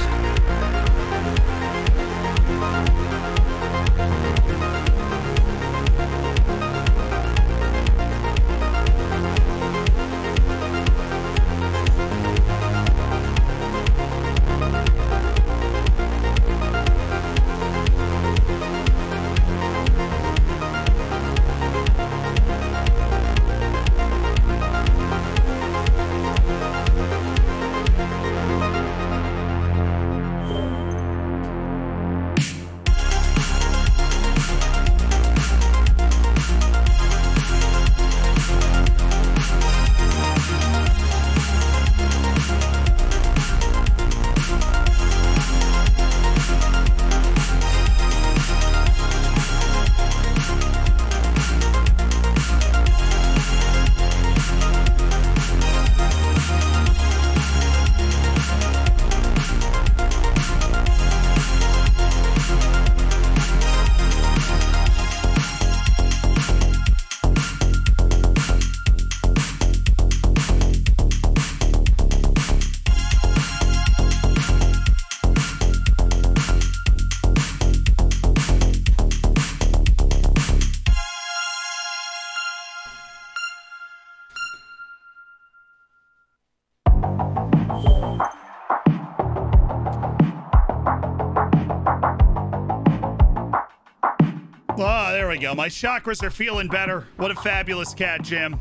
Oh, there we go. My chakras are feeling better. What a fabulous cat, Jim.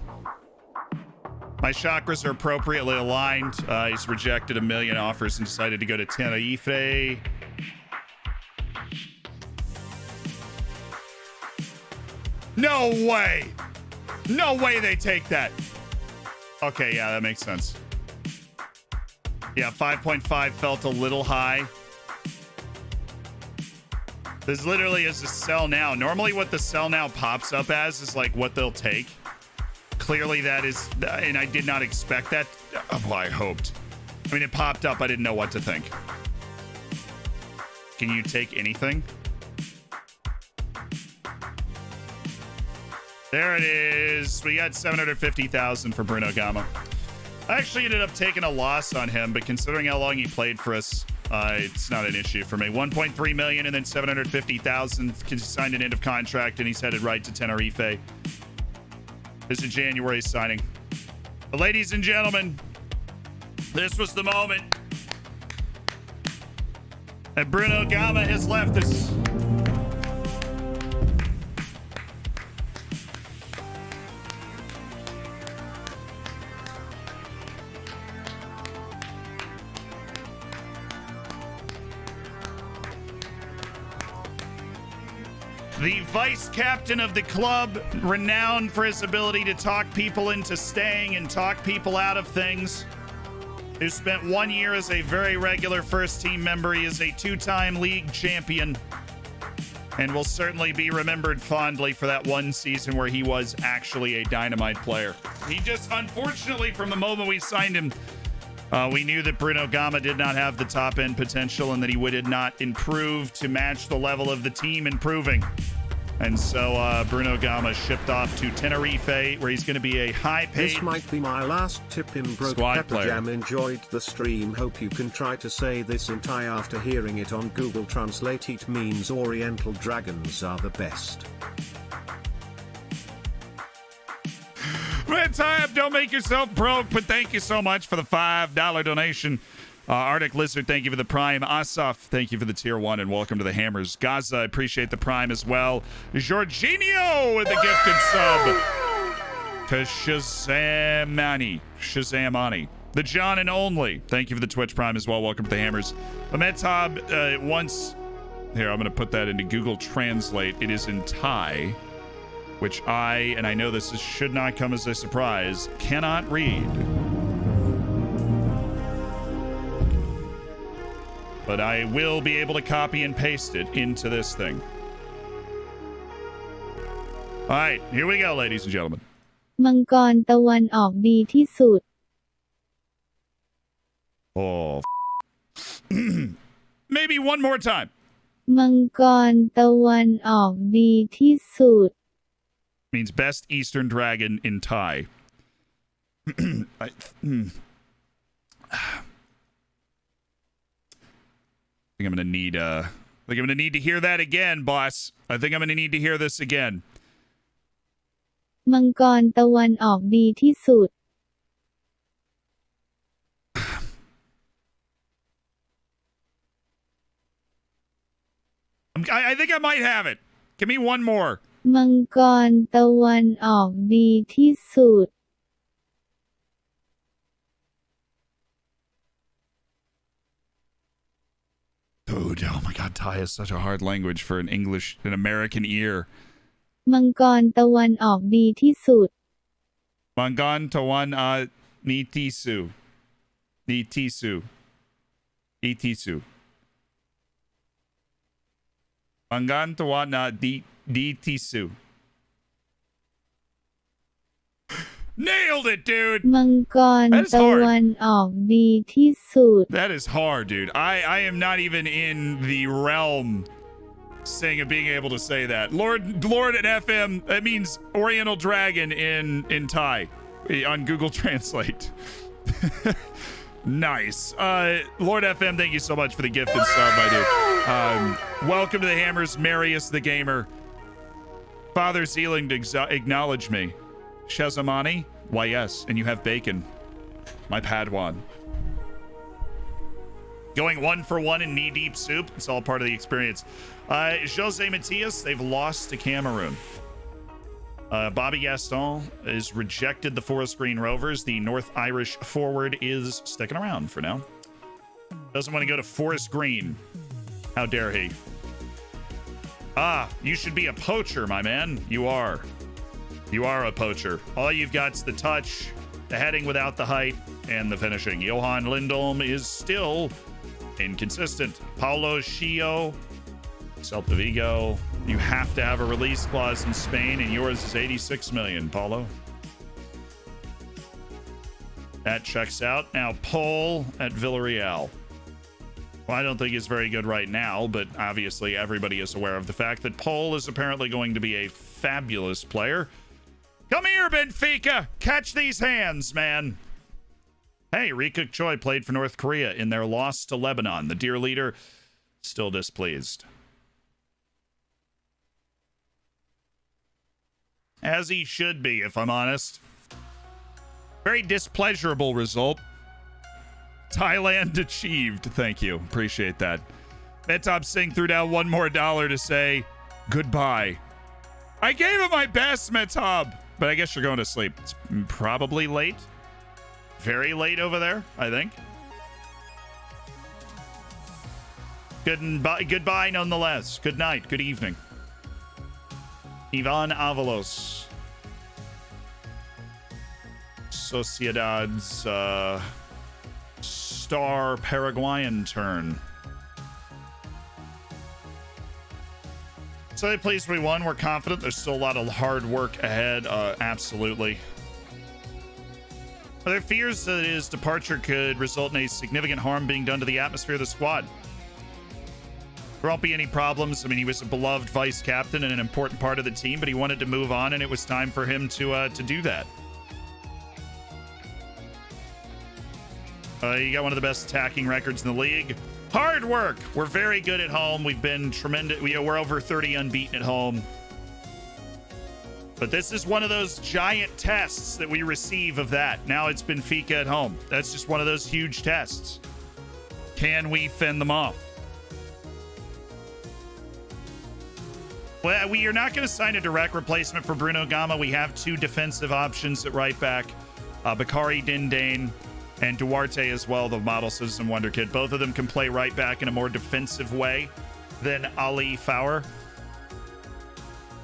My chakras are appropriately aligned. He's rejected a million offers and decided to go to Tenerife. No way. No way they take that. Okay, yeah, that makes sense. Yeah, 5.5 felt a little high. This literally is a sell now. Normally what the sell now pops up as is like what they'll take. Clearly that is, and I did not expect that. Well, I hoped. I mean, it popped up. I didn't know what to think. Can you take anything? There it is. We got 750,000 for Bruno Gama. I actually ended up taking a loss on him, but considering how long he played for us, it's not an issue for me. 1.3 million and then 750,000. Signed an end of contract, and he's headed right to Tenerife. This is January signing. But ladies and gentlemen, this was the moment that Bruno Gama has left us. The vice captain of the club, renowned for his ability to talk people into staying and talk people out of things, who spent 1 year as a very regular first team member. He is a two-time league champion and will certainly be remembered fondly for that one season where he was actually a dynamite player. He just, unfortunately, from the moment we signed him, we knew that Bruno Gama did not have the top-end potential and that he would not improve to match the level of the team improving. And so Bruno Gama shipped off to Tenerife, where he's going to be a high-paid... This might be my last tip in Broke squad Pepper player. Jam. Enjoyed the stream. Hope you can try to say this in Thai after hearing it on Google Translate. It means Oriental dragons are the best. Red Time, don't make yourself broke, but thank you so much for the $5 donation. Arctic Lizard, thank you for the Prime. Asaf, thank you for the Tier 1, and welcome to the Hammers. Gaza, I appreciate the Prime as well. Jorginho with the gifted sub. To Shazamani. The John and Only, thank you for the Twitch Prime as well. Welcome to the Hammers. Ametab, once... Here, I'm going to put that into Google Translate. It is in Thai, which and I know this should not come as a surprise, cannot read. But I will be able to copy and paste it into this thing. All right, here we go, ladies and gentlemen. มังกรตะวันออกดีที่สุด Oh, maybe one more time. มังกรตะวันออกดีที่สุด Means best Eastern dragon in Thai. I think I'm gonna need to hear that again, boss. I think I'm gonna need to hear this again. มังกรตะวันออกดีที่สุด I think I might have it. Give me one more. มังกรตะวันออกดีที่สุด Dude, oh my god, Thai is such a hard language for an American ear. มังกรตะวันออกดีที่สุด Mangan tawan nitisu. Nitisu. Itisu. Mangan tawan ditisu. Nailed it, dude. มังกรตะวันออกดีที่สุด That is hard, dude. I am not even in the realm saying of being able to say that. Lord and FM, that means Oriental Dragon in Thai on Google Translate. Nice. Lord FM, thank you so much for the gifted sub, my dude. Welcome to the Hammers, Marius the Gamer. Father Zealing to acknowledge me. Shazamani? Why, yes, and you have bacon. My Padawan. Going 1-for-1 in knee-deep soup. It's all part of the experience. Jose Matias, they've lost to Cameroon. Bobby Gaston has rejected the Forest Green Rovers. The North Irish forward is sticking around for now. Doesn't want to go to Forest Green. How dare he? You should be a poacher, my man. You are. You are a poacher. All you've got's the touch, the heading without the height, and the finishing. Johan Lindholm is still inconsistent. Paulo Schio, Celta Vigo. You have to have a release clause in Spain, and yours is 86 million, Paulo. That checks out. Now, Paul at Villarreal. Well, I don't think he's very good right now, but obviously everybody is aware of the fact that Paul is apparently going to be a fabulous player Come here, Benfica. Catch these hands, man. Hey, Rikuk Choi played for North Korea in their loss to Lebanon. The dear leader still displeased. As he should be, if I'm honest. Very displeasurable result. Thailand achieved. Thank you. Appreciate that. Metab Singh threw down one more dollar to say goodbye. I gave it my best, Metab. But I guess you're going to sleep. It's probably late. Very late over there, I think. Goodbye nonetheless. Good night. Good evening. Ivan Avalos. Sociedad's star Paraguayan turn. So pleased we won. We're confident. There's still a lot of hard work ahead. Absolutely. Are there fears that his departure could result in a significant harm being done to the atmosphere of the squad? There won't be any problems. I mean, he was a beloved vice captain and an important part of the team, but he wanted to move on, and it was time for him to do that. You got one of the best attacking records in the league. Hard work. We're very good at home. We've been tremendous. We're over 30 unbeaten at home. But this is one of those giant tests that we receive of that. Now it's Benfica at home. That's just one of those huge tests. Can we fend them off? Well, we are not going to sign a direct replacement for Bruno Gama. We have two defensive options at right back. Bakari Dindane and Duarte as well, the model citizen wonder kid. Both of them can play right back in a more defensive way than Ali Fowler.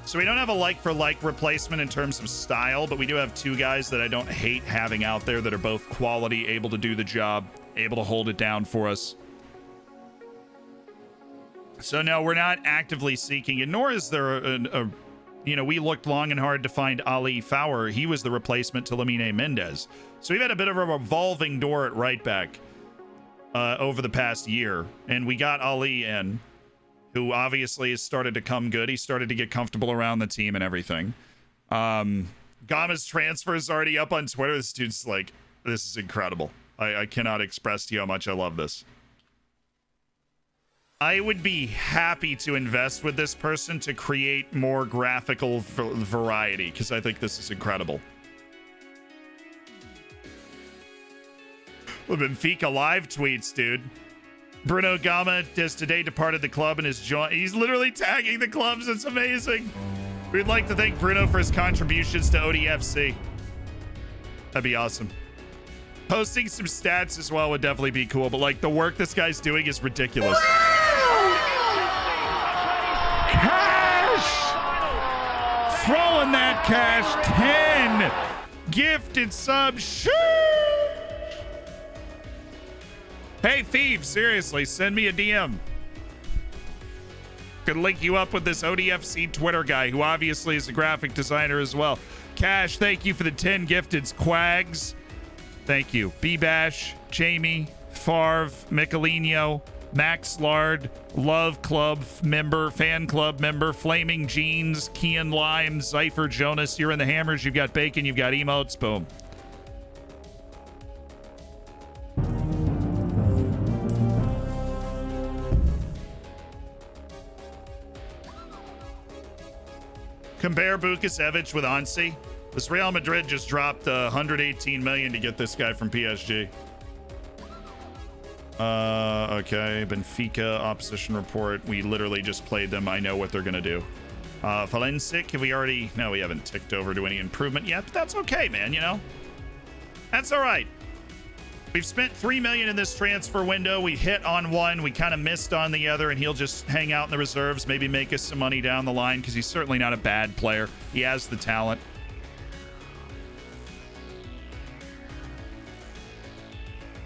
So we don't have a like-for-like replacement in terms of style, but we do have two guys that I don't hate having out there that are both quality, able to do the job, able to hold it down for us. So no, we're not actively seeking it, nor is there we looked long and hard to find Ali Fowler. He was the replacement to Lamine Mendez. So we've had a bit of a revolving door at right back over the past year, and we got Ali in, who obviously has started to come good. He started to get comfortable around the team and everything. Gama's transfer is already up on Twitter. This dude's like, this is incredible. I cannot express to you how much I love this. I would be happy to invest with this person to create more graphical variety, because I think this is incredible. The Benfica live tweets, dude. Bruno Gama has today departed the club and is he's literally tagging the clubs. It's amazing. We'd like to thank Bruno for his contributions to ODFC. That'd be awesome. Posting some stats as well would definitely be cool, but like the work this guy's doing is ridiculous. Cash! Throwing that cash. 10 gifted subs. Shoo! Hey, Thieves, seriously, send me a DM. Could link you up with this ODFC Twitter guy, who obviously is a graphic designer as well. Cash, thank you for the 10 gifteds. Quags, thank you. B-Bash, Jamie, Farv, Michelino, Max Lard, Love Club member, Fan Club member, Flaming Jeans, Kian Lime, Zypher Jonas. You're in the Hammers. You've got Bacon. You've got emotes. Boom. Compare Bukasevich with Ansi. This Real Madrid just dropped 118 million to get this guy from PSG. Okay, Benfica opposition report. We literally just played them. I know what they're gonna do. Valencic, have we already? No, we haven't ticked over to any improvement yet, but that's okay, man, you know? That's all right. We've spent 3 million in this transfer window. We hit on one, we kind of missed on the other, and he'll just hang out in the reserves, maybe make us some money down the line, because he's certainly not a bad player. He has the talent.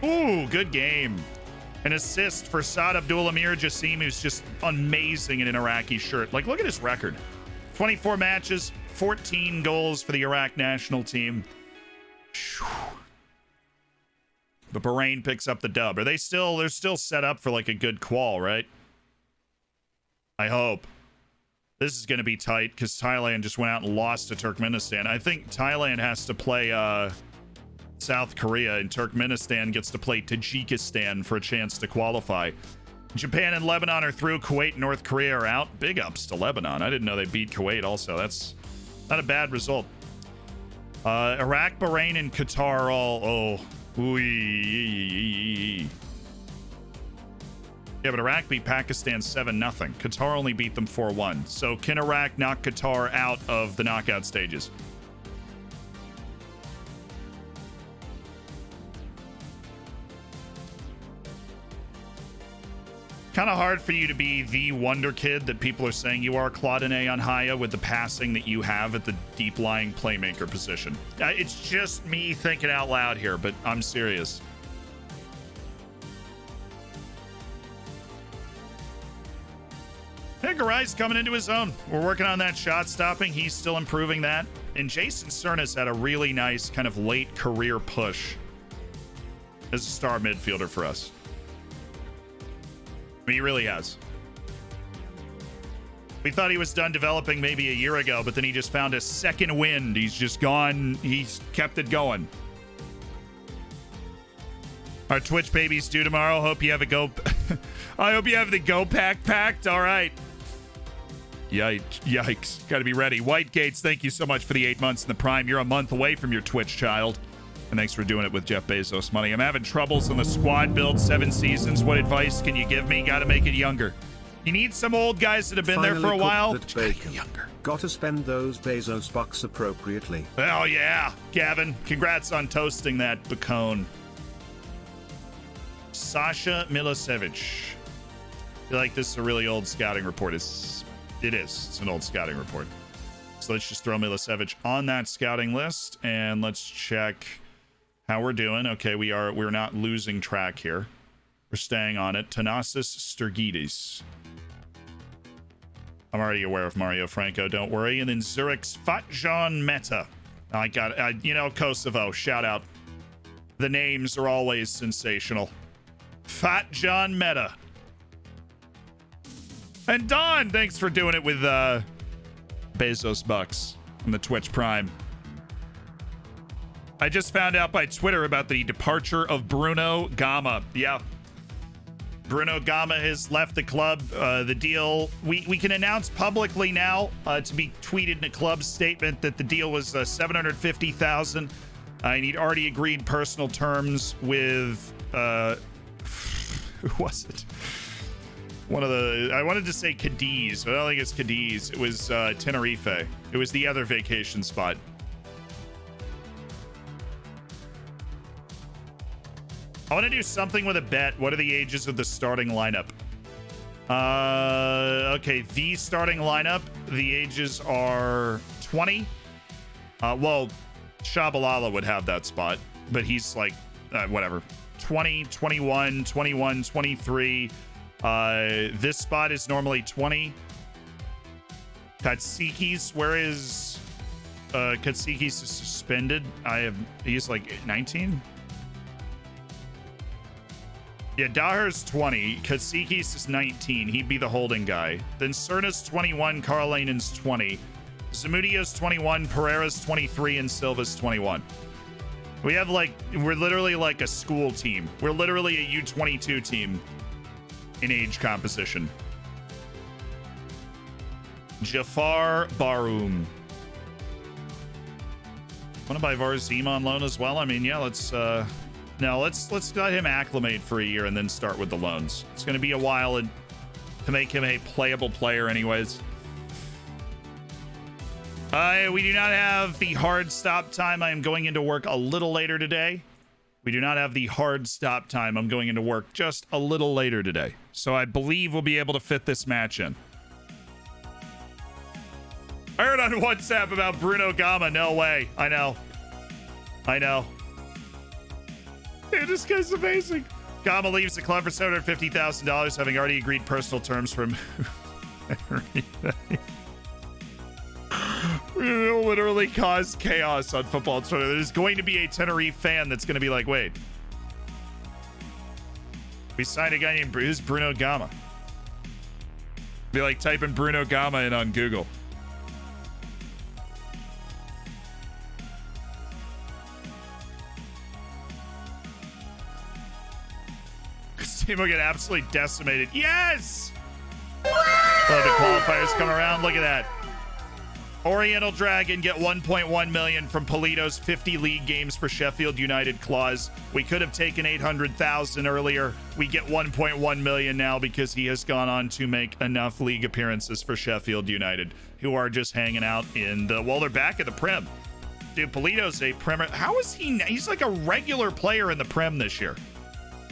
Ooh, good game. An assist for Saad Abdul Amir Jassim, who's just amazing in an Iraqi shirt. Like, look at his record. 24 matches, 14 goals for the Iraq national team. But Bahrain picks up the dub. They're still set up for like a good qual, right? I hope. This is going to be tight because Thailand just went out and lost to Turkmenistan. I think Thailand has to play South Korea, and Turkmenistan gets to play Tajikistan for a chance to qualify. Japan and Lebanon are through. Kuwait and North Korea are out. Big ups to Lebanon. I didn't know they beat Kuwait also. That's not a bad result. Iraq, Bahrain, and Qatar are all... Oh. Ooh. Yeah, but Iraq beat Pakistan 7-0. Qatar only beat them 4-1. So can Iraq knock Qatar out of the knockout stages? Kind of hard for you to be the wonder kid that people are saying you are, Claudine on Haya, with the passing that you have at the deep-lying playmaker position. It's just me thinking out loud here, but I'm serious. Yeah, Garai's coming into his own. We're working on that shot stopping. He's still improving that. And Jason Cernas had a really nice kind of late career push as a star midfielder for us. I mean, he really has. We thought he was done developing maybe a year ago, but then he just found a second wind. He's just gone. He's kept it going. Our Twitch baby's due tomorrow. Hope you have a go. I hope you have the go pack packed. All right. Yikes. Got to be ready. White Gates, thank you so much for the 8 months in the Prime. You're a month away from your Twitch child. And thanks for doing it with Jeff Bezos money. I'm having troubles on the squad build, 7 seasons. What advice can you give me? Got to make it younger. You need some old guys that have been there for a while. Younger. Got to spend those Bezos bucks appropriately. Oh, yeah. Gavin, congrats on toasting that bacone. Sasha Milosevic. I feel like this is a really old scouting report. It is. It's an old scouting report. So let's just throw Milosevic on that scouting list, and let's check how we're doing. Okay, we're not losing track here. We're staying on it. Thanasis Sturgidis. I'm already aware of Mario Franco, don't worry. And then Zurich's Fatjan Meta. I got it. Kosovo, shout out. The names are always sensational. Fatjan Meta. And Don, thanks for doing it with Bezos bucks on the Twitch Prime. I just found out by Twitter about the departure of Bruno Gama. Yeah. Bruno Gama has left the club. The deal, we can announce publicly now to be tweeted in a club statement that the deal was $750,000. And he'd already agreed personal terms with, who was it? I wanted to say Cadiz, but I don't think it's Cadiz. It was Tenerife. It was the other vacation spot. I want to do something with a bet. What are the ages of the starting lineup? Okay, the starting lineup, the ages are 20. Well, Shabalala would have that spot, but he's like, whatever. 20, 21, 21, 23. This spot is normally 20. Katsikis, where is Katsikis suspended? He's like 19. Yeah, Daher's 20. Katsikis is 19. He'd be the holding guy. Then Cerna's 21. Karlainen's 20. Zamudio's 21. Pereira's 23. And Silva's 21. We're literally like a school team. We're literally a U22 team in age composition. Jafar Baroum. Want to buy Varzim on loan as well? I mean, yeah, let's let him acclimate for a year and then start with the loans. It's going to be a while to make him a playable player anyways. We do not have the hard stop time. I am going into work a little later today. We do not have the hard stop time. I'm going into work just a little later today. So I believe we'll be able to fit this match in. I heard on WhatsApp about Bruno Gama. No way. I know. Dude, this guy's amazing. Gama leaves the club for $750,000, having already agreed personal terms from... It'll literally cause chaos on football Twitter. There's going to be a Tenerife fan that's going to be like, wait. We signed a guy named Bruno Gama. Be like typing Bruno Gama in on Google. This team will get absolutely decimated. Yes! Oh, the qualifiers come around. Look at that. Oriental Dragon get 1.1 million from Polito's 50 league games for Sheffield United clause. We could have taken 800,000 earlier. We get 1.1 million now because he has gone on to make enough league appearances for Sheffield United, who are just hanging out in the, well, they're back at the Prem. Dude, Polito's a Premier. How is he? He's like a regular player in the Prem this year.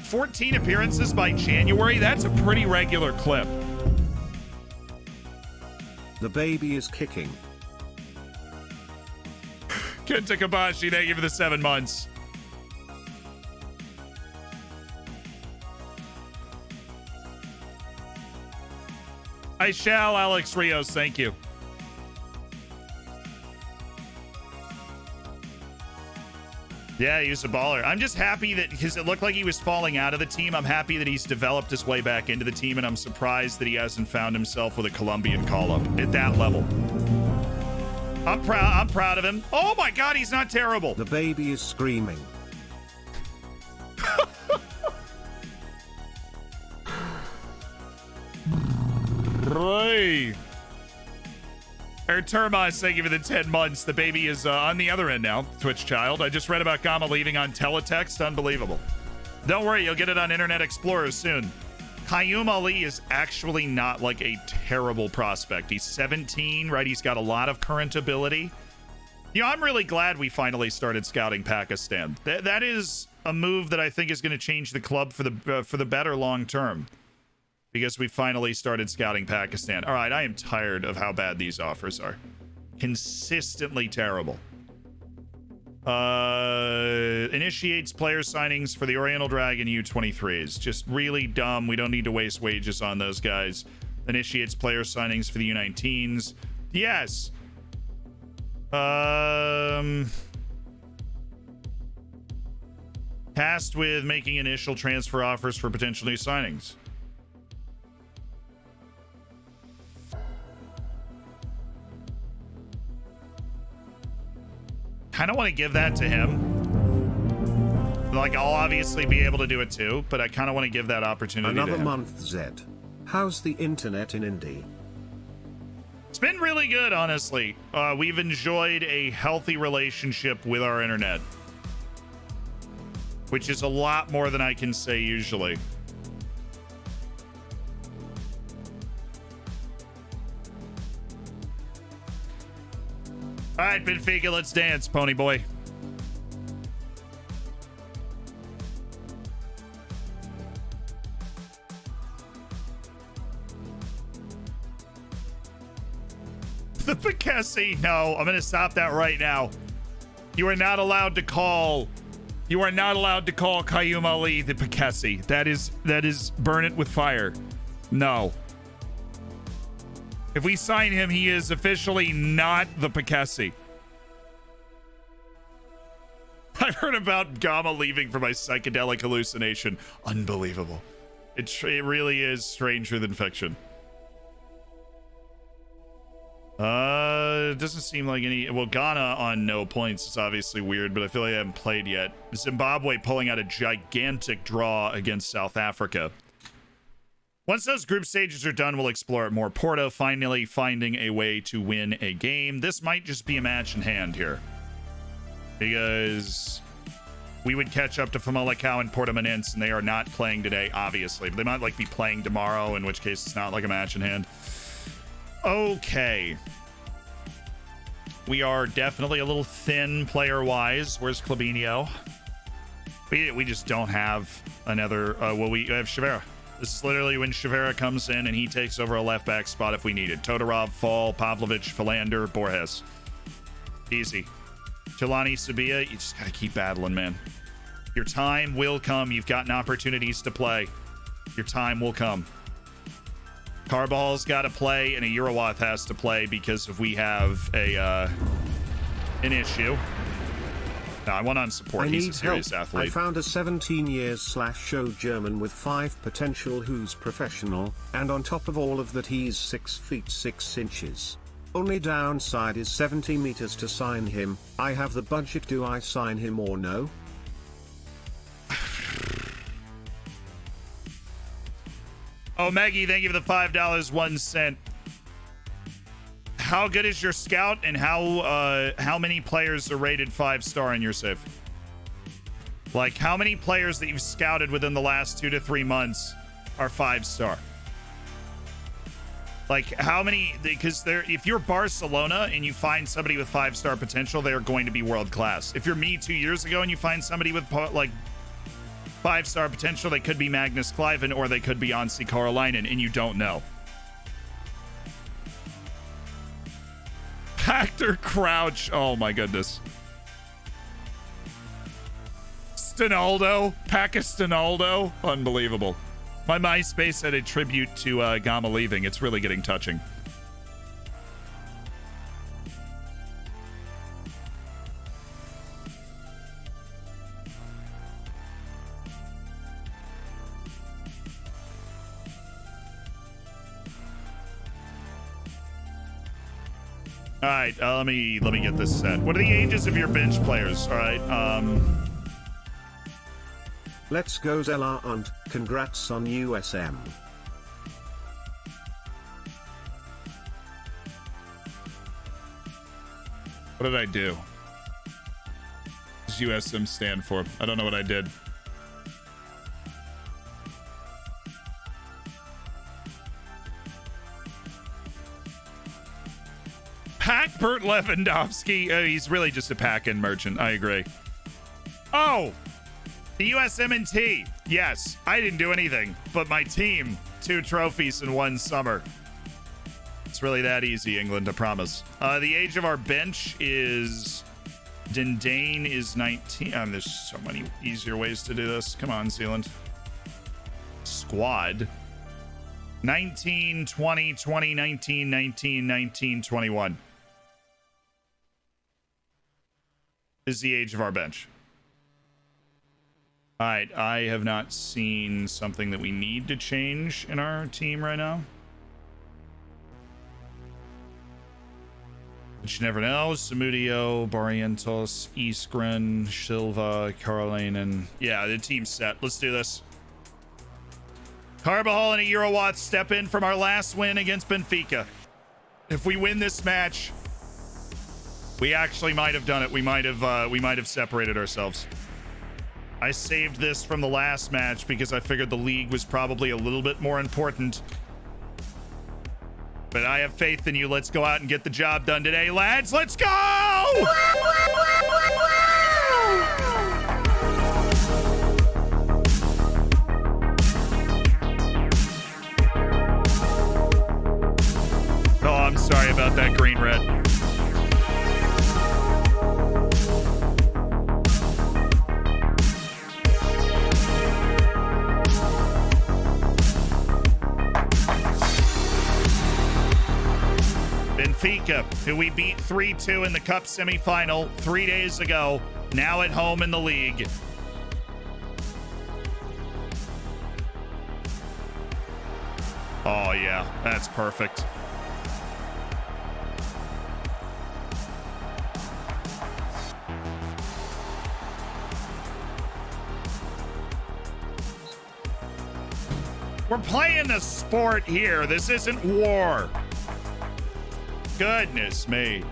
14 appearances by January. That's a pretty regular clip. The baby is kicking. Kenta Kabashi, thank you for the 7 months. I shall, Alex Rios, thank you. Yeah, he was a baller. I'm just happy that, because it looked like he was falling out of the team. I'm happy that he's developed his way back into the team, and I'm surprised that he hasn't found himself with a Colombian call-up at that level. I'm proud of him. Oh my God, he's not terrible. The baby is screaming. Right. Termas, thank you for the 10 months. The baby is on the other end now, Twitch child. I just read about Gama leaving on teletext. Unbelievable. Don't worry, you'll get it on Internet Explorer soon. Qayyum Ali is actually not like a terrible prospect. He's 17, right? He's got a lot of current ability. You know, I'm really glad we finally started scouting Pakistan. That is a move that I think is going to change the club for the better long term, because we finally started scouting Pakistan. All right, I am tired of how bad these offers are. Consistently terrible. Initiates player signings for the Oriental Dragon U23s. Just really dumb. We don't need to waste wages on those guys. Initiates player signings for the U19s. Yes. Tasked with making initial transfer offers for potential new signings. Kind of want to give that to him. Like, I'll obviously be able to do it too, but I kind of want to give that opportunity to him. Another month, Zed. How's the internet in Indy? It's been really good, honestly. We've enjoyed a healthy relationship with our internet, which is a lot more than I can say usually. All right, Benfica, let's dance, pony boy. The Picassi, no, I'm gonna stop that right now. You are not allowed to call Qayyum Ali the Picassi. That is burn it with fire. No. If we sign him, he is officially not the Picassi. I've heard about Gama leaving for my psychedelic hallucination. Unbelievable. It really is stranger than fiction. It doesn't seem like any... Well, Ghana on no points is obviously weird, but I feel like I haven't played yet. Zimbabwe pulling out a gigantic draw against South Africa. Once those group stages are done, we'll explore it more. Porto finally finding a way to win a game. This might just be a match in hand here, because we would catch up to Famalicão and Portimonense, and they are not playing today, obviously. But they might like be playing tomorrow, in which case it's not like a match in hand. Okay. We are definitely a little thin player-wise. Where's Clabinho? We just don't have another... well, we have Chivera. This is literally when Chivera comes in and he takes over a left-back spot if we need it. Todorov, Fall, Pavlovic, Philander, Borges. Easy. Jelani Sabia, you just gotta keep battling, man. Your time will come. You've gotten opportunities to play. Your time will come. Carbajal's got to play, and a Eurowath has to play, because if we have an issue, No, I want on support. I He's need a serious help. athlete. I found a 17 years / show German with 5 potential who's professional, and on top of all of that he's 6 feet 6 inches. Only downside is 70 meters to sign him. I have the budget. Do I sign him or no? Oh, Maggie, thank you for the $5, 1 cent. How good is your scout, and how many players are rated 5-star in your save? Like, how many players that you've scouted within the last 2 to 3 months are 5-star? Like, how many? Because if you're Barcelona and you find somebody with 5-star potential, they are going to be world class. If you're me 2 years ago and you find somebody with like 5-star potential, they could be Magnus Cliven or they could be Anssi Karolainen, and you don't know. Hector Crouch. Oh my goodness. Stinaldo. Pakistinaldo. Unbelievable. My MySpace had a tribute to Gamma leaving. It's really getting touching. All right, let me get this set. What are the ages of your bench players? All right, Let's go Zella and congrats on USM. what did I do? What does USM stand for? I don't know what I did. Pack Bert Lewandowski. He's really just a pack-in merchant. I agree. Oh, the USMNT. Yes, I didn't do anything, but my team, 2 trophies in 1 summer. It's really that easy, England, I promise. The age of our bench is... Dindane is 19. There's so many easier ways to do this. Come on, Zealand. Squad. 19, 20, 20, 19, 19, 19, 21. Is the age of our bench. All right, I have not seen something that we need to change in our team right now. But you never know. Samudio, Barrientos, Iskren, Silva, Karolainen. Yeah, the team's set. Let's do this. Carbajal and a Eurowatt step in from our last win against Benfica. If we win this match, we actually might have done it. We might have separated ourselves. I saved this from the last match because I figured the league was probably a little bit more important. But I have faith in you. Let's go out and get the job done today, lads. Let's go! Oh, I'm sorry about that green red. Benfica, who we beat 3-2 in the Cup semifinal 3 days ago, now at home in the league. Oh, yeah, that's perfect. We're playing the sport here. This isn't war. Goodness me.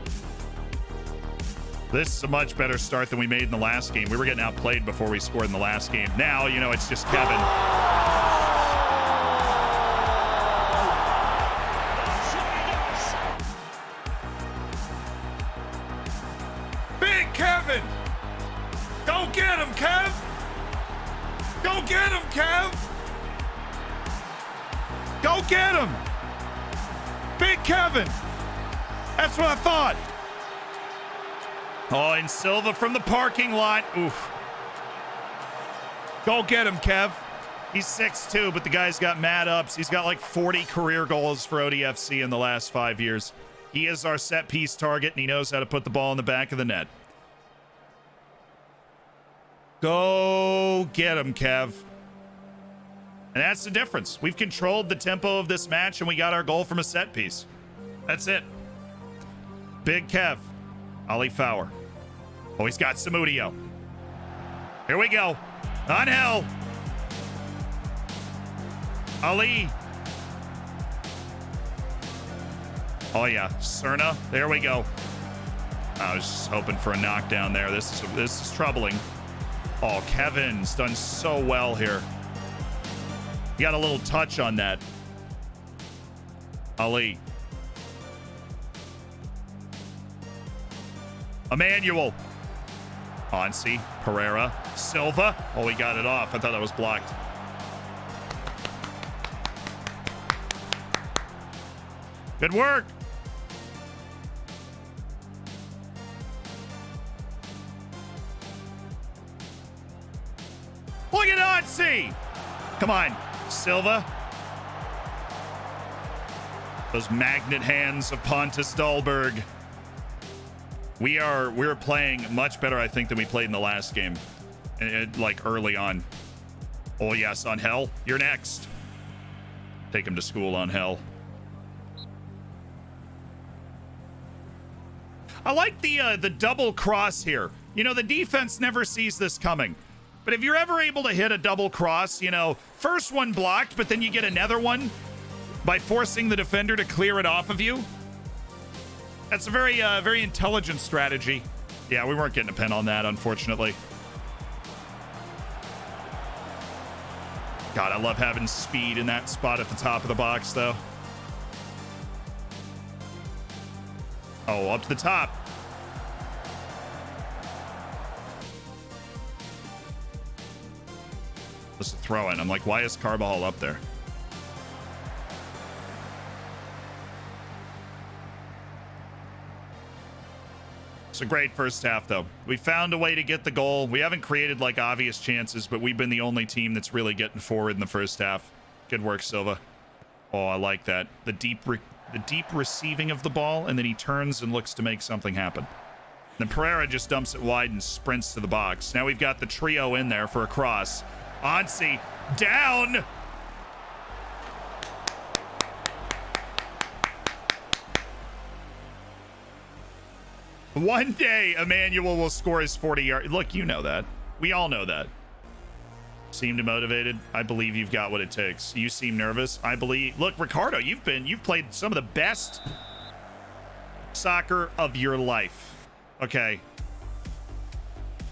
This is a much better start than we made in the last game. We were getting outplayed before we scored in the last game. Now, you know, it's just Kevin. Big Kevin! Go get him, Kev! Go get him, Kev! Go get him! Big Kevin! That's what I thought. Oh, and Silva from the parking lot. Oof. Go get him, Kev. He's 6'2", but the guy's got mad ups. He's got like 40 career goals for ODFC in the last 5 years. He is our set piece target, and he knows how to put the ball in the back of the net. Go get him, Kev. And that's the difference. We've controlled the tempo of this match, and we got our goal from a set piece. That's it. Big Kev. Ali Fowler. Oh, he's got Samudio. Here we go. On hell. Ali. Oh, yeah. Cerna. There we go. I was just hoping for a knockdown there. This is troubling. Oh, Kevin's done so well here. He got a little touch on that. Ali. Emmanuel. Onsi. Pereira. Silva. Oh, he got it off. I thought that was blocked. Good work. Look at Onsi. Come on. Silva. Those magnet hands of Pontus Dahlberg. We're playing much better, I think, than we played in the last game. Like early on. Oh yes, on Hell. You're next. Take him to school on Hell. I like the double cross here. You know, the defense never sees this coming. But if you're ever able to hit a double cross, you know, first one blocked, but then you get another one by forcing the defender to clear it off of you. That's a very intelligent strategy. Yeah, we weren't getting a pin on that, unfortunately. God, I love having speed in that spot at the top of the box, though. Oh, up to the top. Just a throw in. I'm like, why is Carbajal up there? It's a great first half, though. We found a way to get the goal. We haven't created like obvious chances, but we've been the only team that's really getting forward in the first half. Good work, Silva. Oh, I like that. The deep receiving of the ball, and then he turns and looks to make something happen. Then Pereira just dumps it wide and sprints to the box. Now we've got the trio in there for a cross. Onsi down. One day, Emmanuel will score his 40-yard. Look, you know that. We all know that. Seemed motivated. I believe you've got what it takes. You seem nervous. I believe. Look, Ricardo, you've played some of the best soccer of your life. Okay.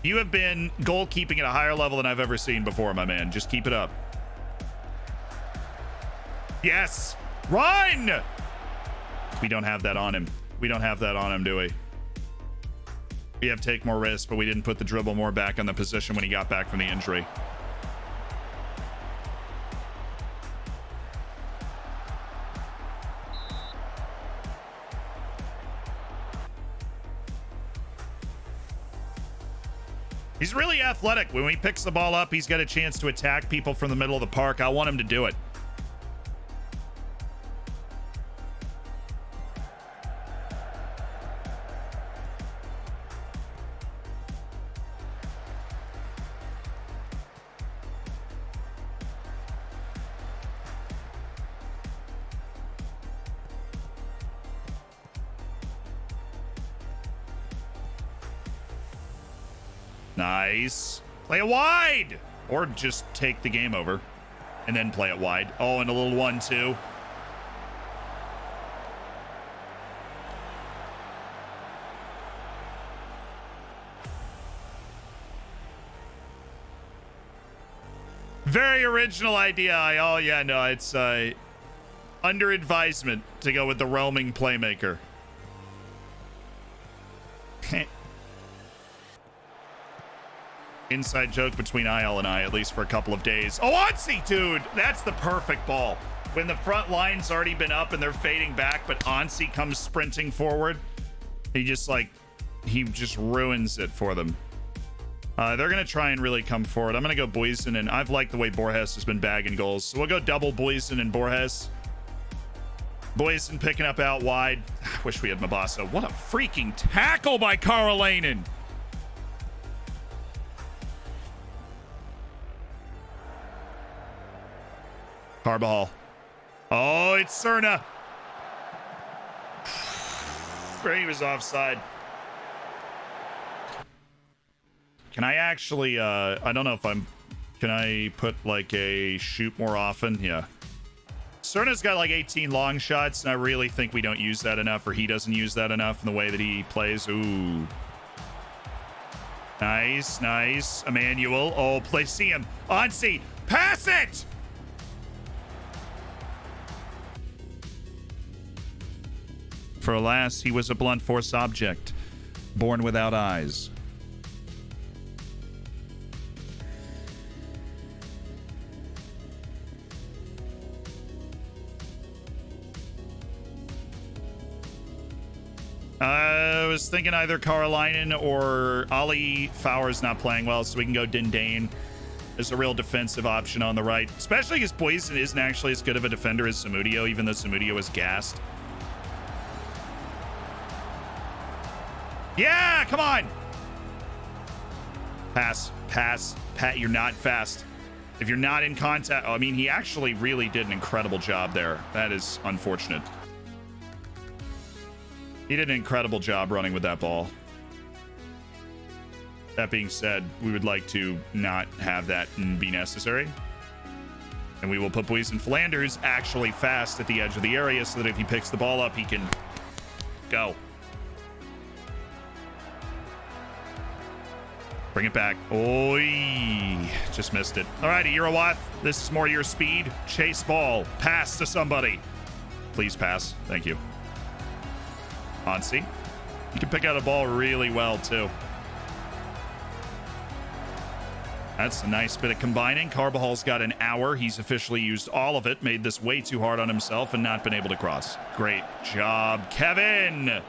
You have been goalkeeping at a higher level than I've ever seen before, my man. Just keep it up. Yes. Run! We don't have that on him. We don't have that on him, do we? We have take more risks, but we didn't put the dribble more back on the position when he got back from the injury. He's really athletic. When he picks the ball up, he's got a chance to attack people from the middle of the park. I want him to do it. Nice. Play it wide. Or just take the game over and then play it wide. Oh, and a little 1-2. Very original idea. Oh, yeah, no, it's under advisement to go with the roaming playmaker. Inside joke between IL and I, at least for a couple of days. Oh, Onsi, dude! That's the perfect ball. When the front line's already been up and they're fading back, but Onsi comes sprinting forward. He just ruins it for them. They're going to try and really come forward. I'm going to go Boysen, and I've liked the way Borges has been bagging goals. So we'll go double Boysen and Borges. Boysen picking up out wide. I wish we had Mabasa. What a freaking tackle by Karolainen. Carbajal. Oh, it's Cerna. He was offside. Can I actually, I don't know if can I put like a shoot more often? Yeah. Cerna's got like 18 long shots, and I really think we don't use that enough, or he doesn't use that enough in the way that he plays. Ooh. Nice, nice. Emmanuel. Oh, play. See him. Onsi. Pass it! For alas, he was a blunt force object, born without eyes. I was thinking either Carolinen or Ali Fowler's not playing well, so we can go Dindane as a real defensive option on the right, especially because Poison isn't actually as good of a defender as Samudio, even though Samudio is gassed. Yeah, come on. Pass, pass, Pat, you're not fast. If you're not in contact, I mean, he actually really did an incredible job there. That is unfortunate. He did an incredible job running with that ball. That being said, we would like to not have that be necessary. And we will put Poison Flanders actually fast at the edge of the area so that if he picks the ball up, he can go. Bring it back. Oi, just missed it. All right, Irowath, this is more your speed. Chase ball. Pass to somebody. Please pass. Thank you. Onsi. You can pick out a ball really well, too. That's a nice bit of combining. Carbajal's got an hour. He's officially used all of it. Made this way too hard on himself and not been able to cross. Great job, Kevin. All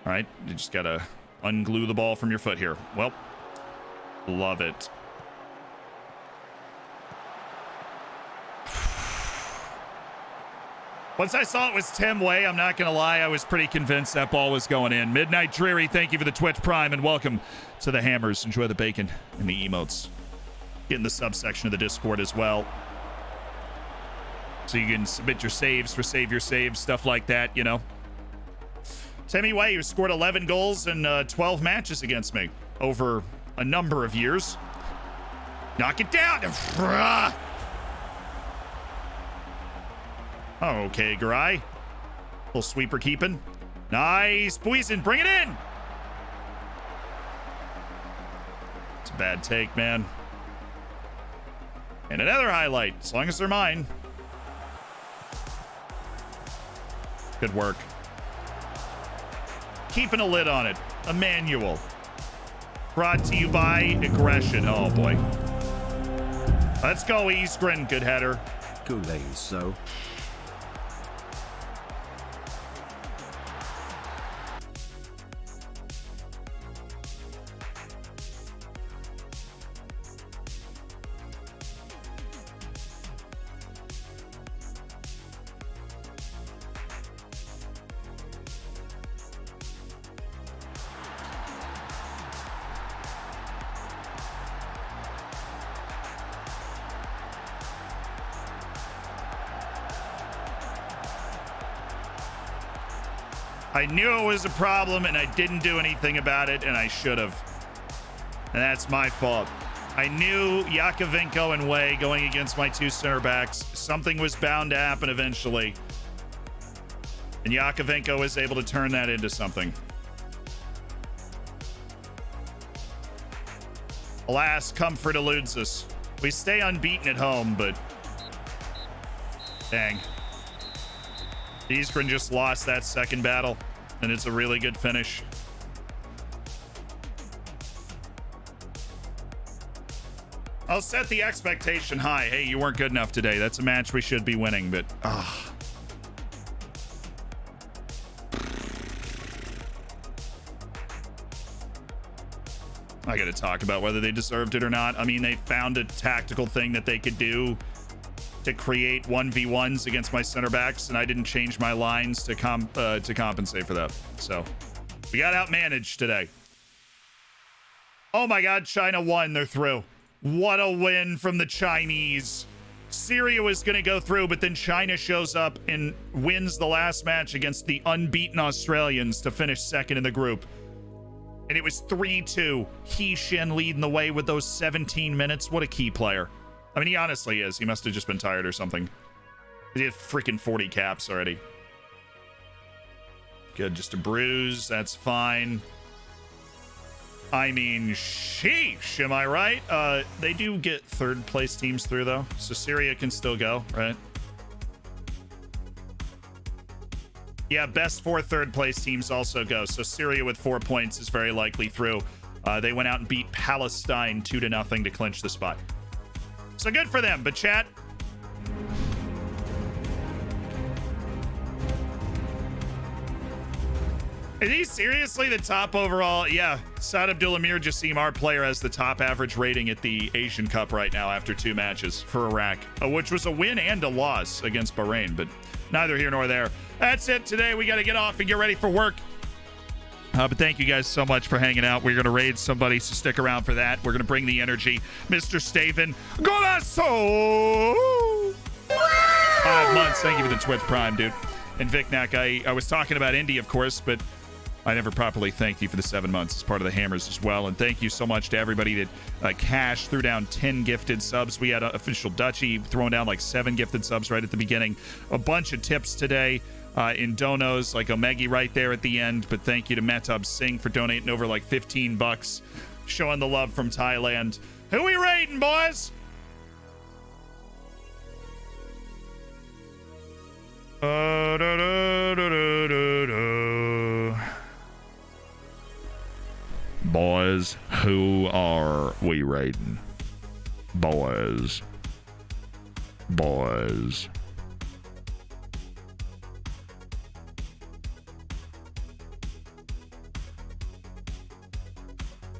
right, you just got to unglue the ball from your foot here. Well, love it. Once I saw it was Tim Way, I'm not going to lie, I was pretty convinced that ball was going in. Midnight Dreary, thank you for the Twitch Prime, and welcome to the Hammers. Enjoy the bacon and the emotes. Get in the subsection of the Discord as well, so you can submit your saves for Save Your Saves, stuff like that, you know. Timmy Way, who scored 11 goals in 12 matches against me over a number of years. Knock it down. Okay, Garai. Little sweeper keeping. Nice. Poison, bring it in. It's a bad take, man. And another highlight, as long as they're mine. Good work. Keeping a lid on it. Emmanuel. Brought to you by Aggression. Oh, boy. Let's go, Eastgren. Good header. Gulazo. I knew it was a problem, and I didn't do anything about it, and I should have. And that's my fault. I knew Yakovenko and Way going against my two center backs. Something was bound to happen eventually. And Yakovenko was able to turn that into something. Alas, comfort eludes us. We stay unbeaten at home, but dang. Eastgren just lost that second battle, and it's a really good finish. I'll set the expectation high. Hey, you weren't good enough today. That's a match we should be winning, but I gotta talk about whether they deserved it or not. I mean, they found a tactical thing that they could do to create 1v1s against my center backs, and I didn't change my lines to compensate for that. So we got outmanaged today. Oh my God, China won. They're through. What a win from the Chinese. Syria was going to go through, but then China shows up and wins the last match against the unbeaten Australians to finish second in the group. And it was 3-2. He Shin leading the way with those 17 minutes. What a key player. I mean, he honestly is. He must have just been tired or something. He had freaking 40 caps already. Good, just a bruise. That's fine. I mean, sheesh, am I right? They do get third place teams through, though. So Syria can still go, right? Yeah, best 4 third place teams also go. So Syria with 4 points is very likely through. They went out and beat Palestine 2-0 to clinch the spot. So good for them. But chat, is he seriously the top overall? Yeah, Saad Abdulamir Jassim, our player, has the top average rating at the Asian Cup right now after 2 matches for Iraq, which was a win and a loss against Bahrain, but neither here nor there. That's it today. We got to get off and get ready for work. But thank you guys so much for hanging out. We're going to raid somebody, so stick around for that. We're going to bring the energy. Mr. Staven, Golasso! 5 months. Thank you for the Twitch Prime, dude. And Vicnak, I was talking about Indy, of course, but I never properly thanked you for the 7 months as part of the Hammers as well. And thank you so much to everybody that Cash threw down 10 gifted subs. We had official Dutchy throwing down like 7 gifted subs right at the beginning. A bunch of tips today in donos, like Omegi right there at the end. But thank you to Metub Singh for donating over like 15 bucks, showing the love from Thailand. Who we raiding, boys? Boys, who are we raiding? Boys.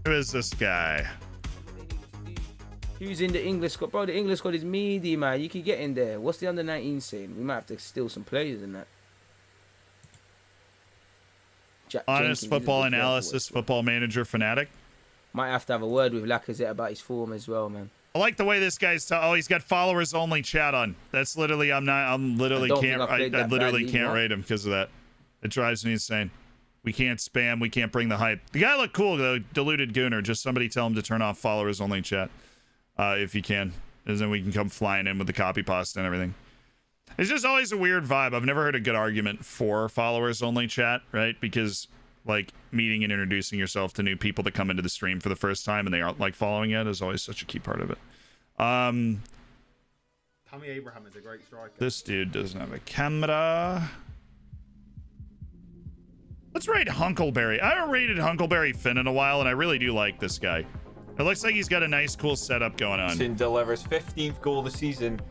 Who is this guy? Who's in the English squad? Bro, the English squad is meaty, man. You can get in there. What's the under-19 saying? We might have to steal some players in that. Honest Jenkins football analysis, football manager fanatic. Might have to have a word with Lacazette about his form as well, man. I like the way this guy's he's got followers only chat on. That's literally I literally can't rate him because of that. It drives me insane. We can't spam, we can't bring the hype. The guy looked cool though, Diluted Gooner. Just somebody tell him to turn off followers only chat. If you can. And then we can come flying in with the copy pasta and everything. It's just always a weird vibe. I've never heard a good argument for followers only chat, right? Because like meeting and introducing yourself to new people that come into the stream for the first time and they aren't like following it is always such a key part of it. Tammy Abraham is a great striker. This dude doesn't have a camera. Let's rate Hunkleberry. I haven't rated Hunkleberry Finn in a while, and I really do like this guy. It looks like he's got a nice, cool setup going on. Sin delivers 15th goal of the season,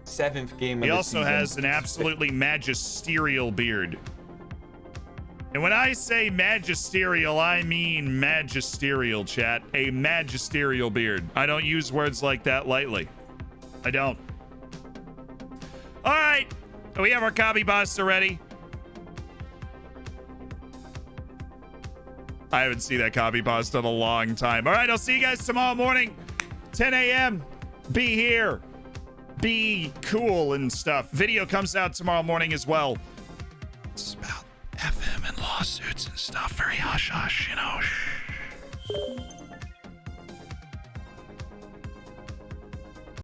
7th game of the season. He also has an absolutely magisterial beard. And when I say magisterial, I mean magisterial, chat. A magisterial beard. I don't use words like that lightly. I don't. All right. We have our copy pasta ready. I haven't seen that copy pasta in a long time. All right, I'll see you guys tomorrow morning, 10 a.m. Be here. Be cool and stuff. Video comes out tomorrow morning as well. It's about FM and lawsuits and stuff. Very hush-hush, you know. Shh.